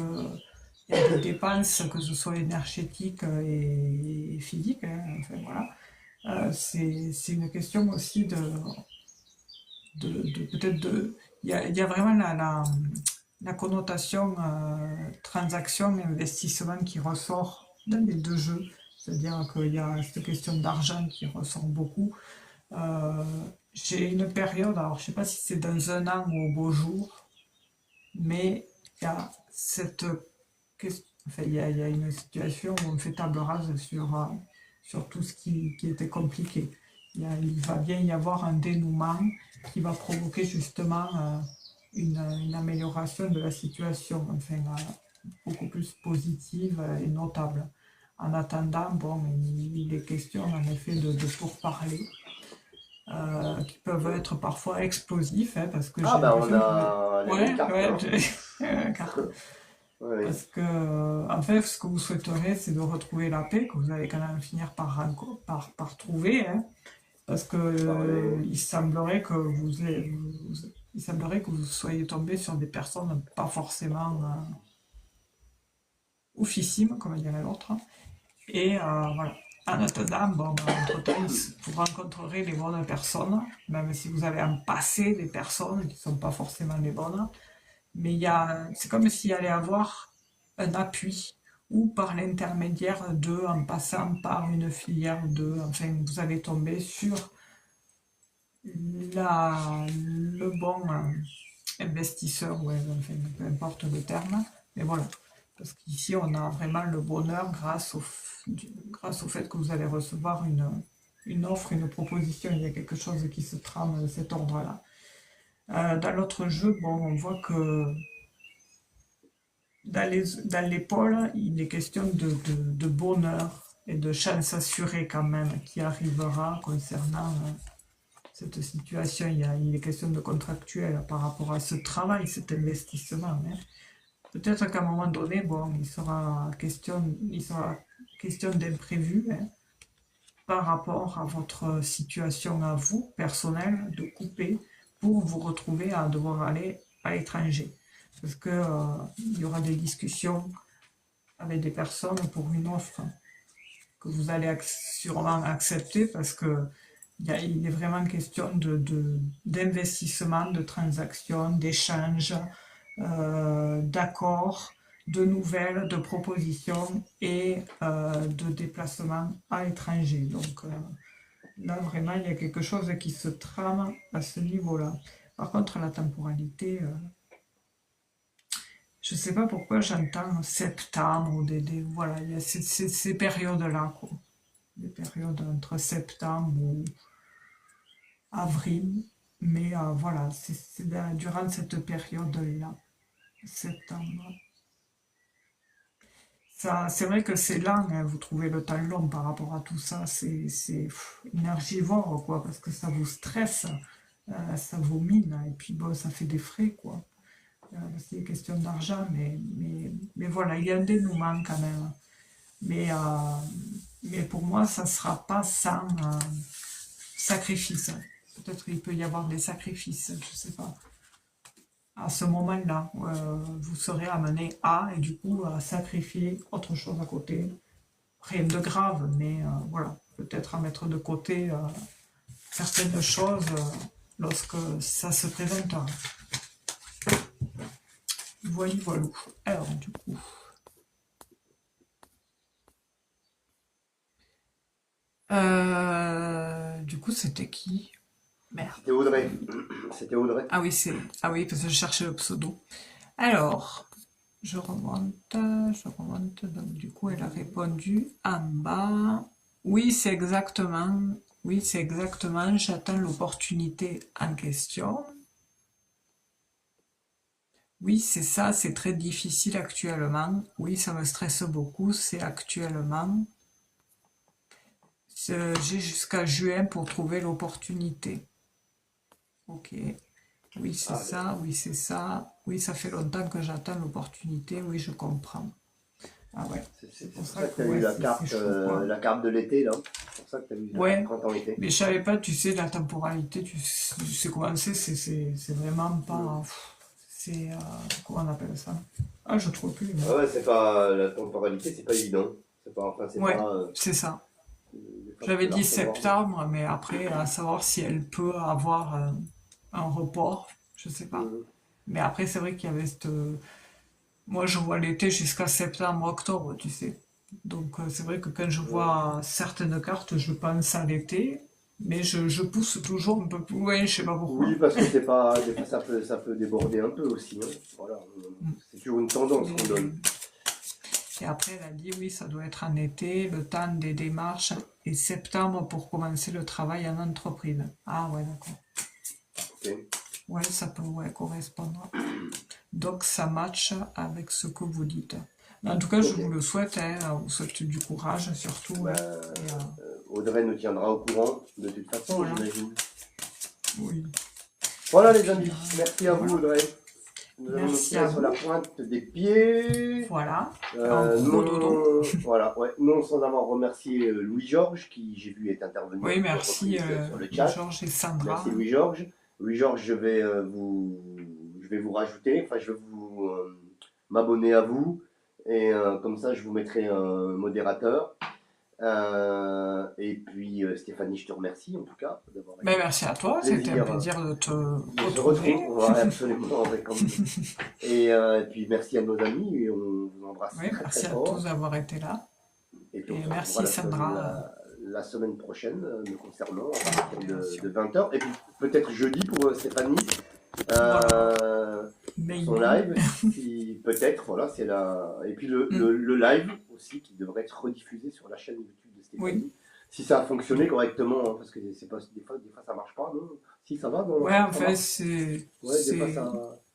Speaker 1: il y a des dépenses, que ce soit énergétiques et physiques, hein, enfin voilà. C'est une question aussi de peut-être de. Il y a vraiment la connotation transaction et investissement qui ressort dans les deux jeux. C'est-à-dire qu'il y a cette question d'argent qui ressort beaucoup. Euh, j'ai une période, alors je ne sais pas si c'est dans un an ou au beau jour, mais il y a cette question, enfin, il y a une situation où on fait table rase sur tout ce qui était compliqué. Il va bien y avoir un dénouement qui va provoquer justement une amélioration de la situation, enfin beaucoup plus positive et notable. En attendant, bon, il est question en effet de pourparlers qui peuvent être parfois explosifs, hein, parce que j'ai
Speaker 2: On
Speaker 1: l'impression
Speaker 2: a
Speaker 1: que...
Speaker 2: les mêmes cartes, hein.
Speaker 1: Carte.
Speaker 2: Ouais.
Speaker 1: Parce que, en fait, ce que vous souhaiterez, c'est de retrouver la paix, que vous allez quand même finir par trouver, hein, parce que il semblerait que vous soyez tombé sur des personnes pas forcément oufissimes, comme dirait l'autre. Et voilà. En attendant, bon, entre-temps, vous rencontrerez les bonnes personnes, même si vous avez en passé des personnes qui ne sont pas forcément les bonnes. Mais c'est comme s'il y allait avoir un appui, ou par l'intermédiaire d'eux, en passant par une filière d'eux, enfin, vous allez tomber sur le bon investisseur, ouais, enfin, peu importe le terme, mais voilà. Parce qu'ici, on a vraiment le bonheur grâce au fait que vous allez recevoir une offre, une proposition, il y a quelque chose qui se trame de cet ordre-là. Dans l'autre jeu, bon, on voit que dans l'épaule, il est question de bonheur et de chance assurée quand même qui arrivera concernant cette situation. Il est question de contractuel par rapport à ce travail, cet investissement, hein. Peut-être qu'à un moment donné, bon, il sera question d'imprévu, hein, par rapport à votre situation à vous, personnelle, de couper pour vous retrouver à devoir aller à l'étranger. Parce que il y aura des discussions avec des personnes pour une offre que vous allez sûrement accepter parce que il est vraiment question d'investissement, de transactions, d'échanges, d'accords, de nouvelles, de propositions et de déplacements à l'étranger. Donc là, vraiment, il y a quelque chose qui se trame à ce niveau-là. Par contre, la temporalité, je ne sais pas pourquoi j'entends septembre ou voilà, il y a ces périodes-là, quoi. Des périodes entre septembre ou avril, mais voilà, c'est durant cette période-là, septembre. Ça, c'est vrai que c'est lent, hein, vous trouvez le temps long par rapport à tout ça, c'est énergivore, quoi, parce que ça vous stresse, ça vous mine, et puis bon, ça fait des frais, quoi. C'est une question d'argent, mais voilà, il y a un dénouement quand même. Mais, euh, mais pour moi, ça ne sera pas sans sacrifice. Peut-être qu'il peut y avoir des sacrifices, je ne sais pas. À ce moment-là, vous serez amené et du coup à sacrifier autre chose à côté. Rien de grave, mais voilà, peut-être à mettre de côté certaines choses lorsque ça se présentera. Voilà, voilà. Alors, du coup, c'était qui? Merde.
Speaker 2: C'était Audrey. C'était Audrey.
Speaker 1: Ah oui, ah oui, parce que je cherchais le pseudo. Alors, je remonte. Donc, du coup, elle a répondu en bas. Oui, c'est exactement. Oui, c'est exactement. J'attends l'opportunité en question. Oui, c'est ça, c'est très difficile actuellement. Oui, ça me stresse beaucoup, c'est actuellement. J'ai jusqu'à juin pour trouver l'opportunité. Ok. Oui, c'est ça, oui, c'est ça. Oui, ça fait longtemps que j'attends l'opportunité. Oui, je comprends. Ah ouais.
Speaker 2: C'est pour ça que tu as eu la carte de l'été, là. C'est pour ça que tu as eu la
Speaker 1: Ouais,
Speaker 2: carte printemps-été.
Speaker 1: mais je savais pas, tu sais, la temporalité, tu sais comment c'est vraiment pas. C'est. Comment on appelle ça? Ah, je trouve plus.
Speaker 2: Ah ouais, c'est pas. La temporalité, c'est pas évident. C'est
Speaker 1: Ouais,
Speaker 2: pas.
Speaker 1: c'est ça.
Speaker 2: Des fois, tu
Speaker 1: J'avais
Speaker 2: peux la
Speaker 1: dit
Speaker 2: recevoir.
Speaker 1: septembre, mais après, à savoir si elle peut avoir un report, je sais pas.
Speaker 2: Mhm.
Speaker 1: Mais après, c'est vrai qu'il y avait cette. Moi, je vois l'été jusqu'à septembre, octobre, tu sais. Donc, c'est vrai que quand je
Speaker 2: Ouais.
Speaker 1: vois certaines cartes, je pense à l'été, mais je pousse toujours un peu plus loin, je sais pas
Speaker 2: Oui,
Speaker 1: pourquoi.
Speaker 2: parce que c'est pas. Des fois, ça peut déborder un peu aussi, hein. Voilà. C'est toujours une tendance qu'on
Speaker 1: Et,
Speaker 2: donne.
Speaker 1: et après, elle a dit oui, ça doit être en été, le temps des démarches, et septembre pour commencer le travail en entreprise. Ah ouais, d'accord.
Speaker 2: Ok.
Speaker 1: Ouais, ça peut correspondre. Donc ça match avec ce que vous dites. Mais en tout cas, je
Speaker 2: Ok.
Speaker 1: vous le souhaite, hein, vous souhaite du courage surtout,
Speaker 2: Bah,
Speaker 1: hein. Et,
Speaker 2: Audrey nous tiendra au courant de toute façon,
Speaker 1: voilà,
Speaker 2: j'imagine.
Speaker 1: oui.
Speaker 2: Voilà
Speaker 1: Et
Speaker 2: les
Speaker 1: puis
Speaker 2: amis, merci à vous
Speaker 1: voilà.
Speaker 2: Audrey. Nous allons nous
Speaker 1: Merci à
Speaker 2: tirer sur la
Speaker 1: vous.
Speaker 2: pointe des pieds.
Speaker 1: Voilà. Un gros dodo.
Speaker 2: Voilà, ouais, non sans avoir remercié Louis-Georges qui j'ai vu est intervenu à
Speaker 1: Oui,
Speaker 2: plusieurs
Speaker 1: merci
Speaker 2: reprises sur le chat.
Speaker 1: Georges et Sandra.
Speaker 2: Merci Louis-Georges. Louis-Georges, je vais vous rajouter, enfin je vais m'abonner à vous et comme ça je vous mettrai un modérateur. Et puis Stéphanie, je te remercie en tout cas d'avoir
Speaker 1: Ben,
Speaker 2: été.
Speaker 1: merci à toi, c'était un
Speaker 2: Plaisir
Speaker 1: plaisir de te
Speaker 2: de se
Speaker 1: retrouver.
Speaker 2: retrouver, ouais, absolument, avec, et puis merci à nos amis et on vous embrasse. t'embrasse
Speaker 1: Oui,
Speaker 2: très très
Speaker 1: merci à tous
Speaker 2: fort.
Speaker 1: d'avoir été là.
Speaker 2: Et puis on
Speaker 1: Et
Speaker 2: se retrouvera
Speaker 1: merci Sandra.
Speaker 2: la semaine prochaine, me concernant, à
Speaker 1: Pour la
Speaker 2: partir
Speaker 1: modération.
Speaker 2: de 20h. Et puis peut-être jeudi pour Stéphanie,
Speaker 1: Voilà,
Speaker 2: pour son
Speaker 1: maybe.
Speaker 2: live, si peut-être, voilà, c'est la. Et puis
Speaker 1: Hmm.
Speaker 2: le live aussi qui devrait être rediffusé sur la chaîne YouTube de
Speaker 1: Oui,
Speaker 2: Stéphanie. Si ça a fonctionné correctement, hein, parce que c'est pas, des fois ça marche pas, non? Si ça va dans
Speaker 1: ouais,
Speaker 2: l'ensemble,
Speaker 1: en
Speaker 2: ça
Speaker 1: fait,
Speaker 2: marche?
Speaker 1: c'est
Speaker 2: Ouais, des fois
Speaker 1: c'est
Speaker 2: ça.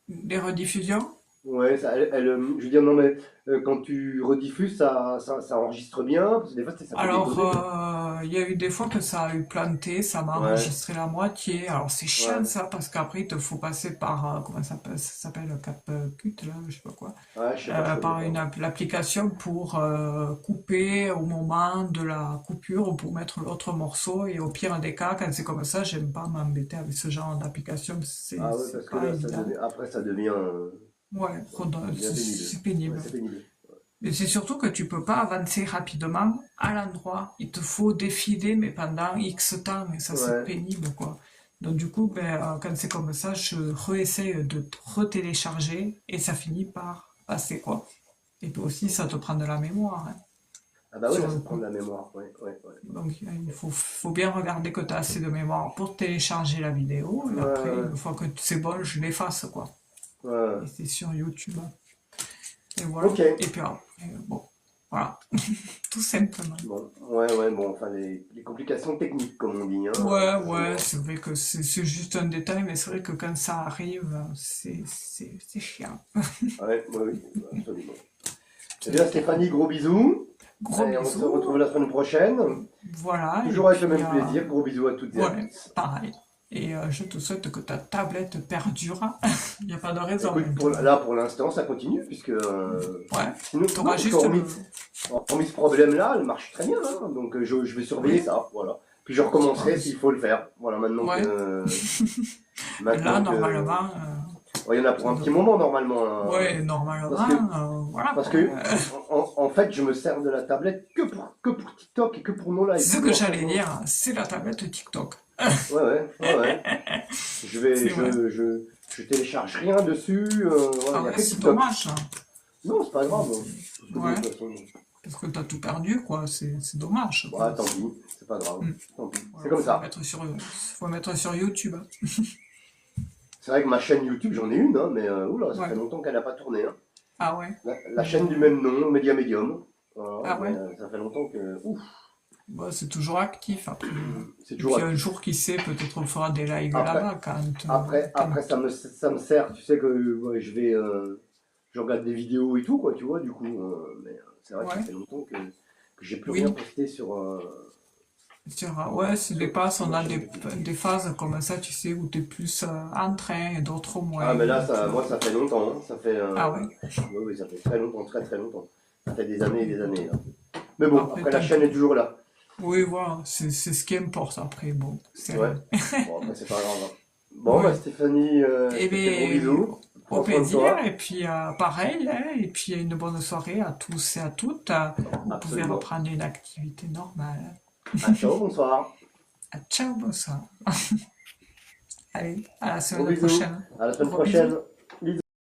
Speaker 1: des rediffusions.
Speaker 2: Ouais, je veux dire, non, mais quand tu rediffuses, ça enregistre bien, parce que des fois, ça peut
Speaker 1: Alors,
Speaker 2: déconner.
Speaker 1: il y a eu des fois que ça a eu planté, ça m'a
Speaker 2: Ouais,
Speaker 1: enregistré la moitié. Alors, c'est chiant
Speaker 2: ouais,
Speaker 1: ça, parce qu'après, il te faut passer par, comment ça s'appelle, le CapCut, là, je sais pas quoi,
Speaker 2: ouais, je sais pas, je connais
Speaker 1: par
Speaker 2: pas.
Speaker 1: l'application pour couper au moment de la coupure ou pour mettre l'autre morceau. Et au pire des cas, quand c'est comme ça, j'aime pas m'embêter avec ce genre d'application,
Speaker 2: Ah ouais, parce
Speaker 1: c'est
Speaker 2: que
Speaker 1: pas
Speaker 2: là,
Speaker 1: évident.
Speaker 2: après, ça devient,
Speaker 1: Ouais,
Speaker 2: ça devient pénible.
Speaker 1: c'est
Speaker 2: Ouais,
Speaker 1: pénible.
Speaker 2: c'est pénible.
Speaker 1: Mais c'est surtout que tu peux pas avancer rapidement à l'endroit. Il te faut défiler, mais pendant X temps, et ça c'est
Speaker 2: Ouais.
Speaker 1: pénible, quoi. Donc du coup, ben, quand c'est comme ça, je réessaye de retélécharger et ça finit par passer, quoi. Et puis aussi, ça te prend de la mémoire, hein,
Speaker 2: Ah bah oui,
Speaker 1: sur
Speaker 2: là,
Speaker 1: le
Speaker 2: ça prend de
Speaker 1: coup.
Speaker 2: la mémoire. Ouais, ouais, ouais.
Speaker 1: Donc il faut bien regarder que tu as assez de mémoire pour télécharger la vidéo. Et après,
Speaker 2: Ouais,
Speaker 1: une fois que c'est bon, je l'efface, quoi.
Speaker 2: ouais, ouais.
Speaker 1: Et c'est sur YouTube. Et voilà.
Speaker 2: Ok.
Speaker 1: Et puis après, bon, voilà, tout simplement.
Speaker 2: Bon, ouais, ouais, bon, enfin, les complications techniques, comme on dit, hein,
Speaker 1: Ouais, ouais,
Speaker 2: forcément.
Speaker 1: c'est vrai que c'est juste un détail, mais c'est vrai que quand ça arrive, c'est chiant.
Speaker 2: Ouais, ouais, oui, absolument. Eh bien, Stéphanie, gros bisous.
Speaker 1: Gros
Speaker 2: Et on se retrouve
Speaker 1: bisous,
Speaker 2: la semaine prochaine.
Speaker 1: voilà, et
Speaker 2: Toujours avec le
Speaker 1: puis,
Speaker 2: même plaisir. Gros bisous à toutes et à
Speaker 1: ouais,
Speaker 2: tous.
Speaker 1: pareil. Et je te souhaite que ta tablette perdure. Il n'y a pas de raison
Speaker 2: Écoute,
Speaker 1: maintenant.
Speaker 2: là pour l'instant ça continue, puisque
Speaker 1: Ouais,
Speaker 2: sinon, non,
Speaker 1: t'auras
Speaker 2: parce
Speaker 1: juste le...
Speaker 2: hormis ce problème-là, elle marche très bien, hein, donc je vais surveiller
Speaker 1: Oui,
Speaker 2: ça, voilà. Puis je
Speaker 1: bah,
Speaker 2: recommencerai s'il faut le faire. Voilà,
Speaker 1: ouais. Là,
Speaker 2: maintenant que,
Speaker 1: normalement,
Speaker 2: ouais, il y en a pour
Speaker 1: ça
Speaker 2: un petit
Speaker 1: doit-
Speaker 2: moment normalement, hein,
Speaker 1: ouais,
Speaker 2: parce que
Speaker 1: normalement, voilà
Speaker 2: parce
Speaker 1: quoi.
Speaker 2: que en fait, je me sers de la tablette que pour TikTok et que pour nos lives.
Speaker 1: C'est ce que
Speaker 2: En fait,
Speaker 1: j'allais
Speaker 2: non.
Speaker 1: dire, c'est la tablette TikTok.
Speaker 2: Ouais, ouais, ouais, ouais. Je vais,
Speaker 1: C'est vrai.
Speaker 2: je télécharge rien dessus. Voilà, il
Speaker 1: Ah
Speaker 2: n'y a
Speaker 1: ouais,
Speaker 2: que
Speaker 1: c'est
Speaker 2: TikTok.
Speaker 1: dommage, hein.
Speaker 2: Non, c'est pas grave. Parce que bon, de
Speaker 1: Ouais,
Speaker 2: toute façon,
Speaker 1: parce que t'as tout perdu, quoi. C'est dommage, quoi.
Speaker 2: ouais, tant pis, c'est pas grave.
Speaker 1: Hmm.
Speaker 2: Tant pis, c'est
Speaker 1: Alors,
Speaker 2: comme ça.
Speaker 1: faut mettre sur YouTube, hein.
Speaker 2: C'est vrai que ma chaîne YouTube, j'en ai une, hein, mais oula, ça
Speaker 1: Ouais.
Speaker 2: fait longtemps qu'elle n'a pas tourné. Hein.
Speaker 1: Ah ouais.
Speaker 2: La chaîne du même nom, Média Medium. Voilà,
Speaker 1: Ah
Speaker 2: mais
Speaker 1: ouais.
Speaker 2: ça fait longtemps que. Ouf,
Speaker 1: Bah, c'est toujours actif après.
Speaker 2: c'est
Speaker 1: Et
Speaker 2: toujours
Speaker 1: puis un
Speaker 2: actif.
Speaker 1: jour, qui sait, peut-être on fera des lives
Speaker 2: Après,
Speaker 1: là-bas quand...
Speaker 2: après ça me sert. Tu sais que ouais, je regarde des vidéos et tout, quoi, tu vois, du coup. Mais c'est vrai que ça
Speaker 1: Ouais.
Speaker 2: fait longtemps que j'ai plus rien
Speaker 1: Oui.
Speaker 2: posté
Speaker 1: Ouais, c'est des passes,
Speaker 2: sur
Speaker 1: on
Speaker 2: ma
Speaker 1: a
Speaker 2: chaîne YouTube.
Speaker 1: des phases comme ça, tu sais, où t'es plus en train et d'autres moins.
Speaker 2: Ah, mais là,
Speaker 1: Tu
Speaker 2: moi,
Speaker 1: vois.
Speaker 2: ça fait longtemps. Hein. Ça fait.
Speaker 1: Ah ouais.
Speaker 2: Oui, oui, ça fait très longtemps, très très longtemps. Ça fait des années et des
Speaker 1: Écoute,
Speaker 2: années. Là. Mais bon,
Speaker 1: après,
Speaker 2: après, la
Speaker 1: tant que...
Speaker 2: chaîne est toujours là.
Speaker 1: Oui, voilà, c'est ce qui importe après. Bon, c'est
Speaker 2: Ouais.
Speaker 1: rien.
Speaker 2: Bon, après, c'est pas grave. Hein. Bon, bah,
Speaker 1: Oui.
Speaker 2: Stéphanie,
Speaker 1: Eh
Speaker 2: je te fais gros
Speaker 1: bien,
Speaker 2: bisous.
Speaker 1: au
Speaker 2: Prends soin de
Speaker 1: plaisir,
Speaker 2: toi.
Speaker 1: et puis pareil, hein, et puis une bonne soirée à tous et à toutes. Vous pouvez
Speaker 2: Absolument.
Speaker 1: reprendre une activité normale.
Speaker 2: À ciao, bonsoir.
Speaker 1: Ciao, bonsoir. Allez, à la
Speaker 2: Gros
Speaker 1: semaine
Speaker 2: bisous.
Speaker 1: prochaine.
Speaker 2: À la semaine
Speaker 1: Gros bisous.
Speaker 2: prochaine.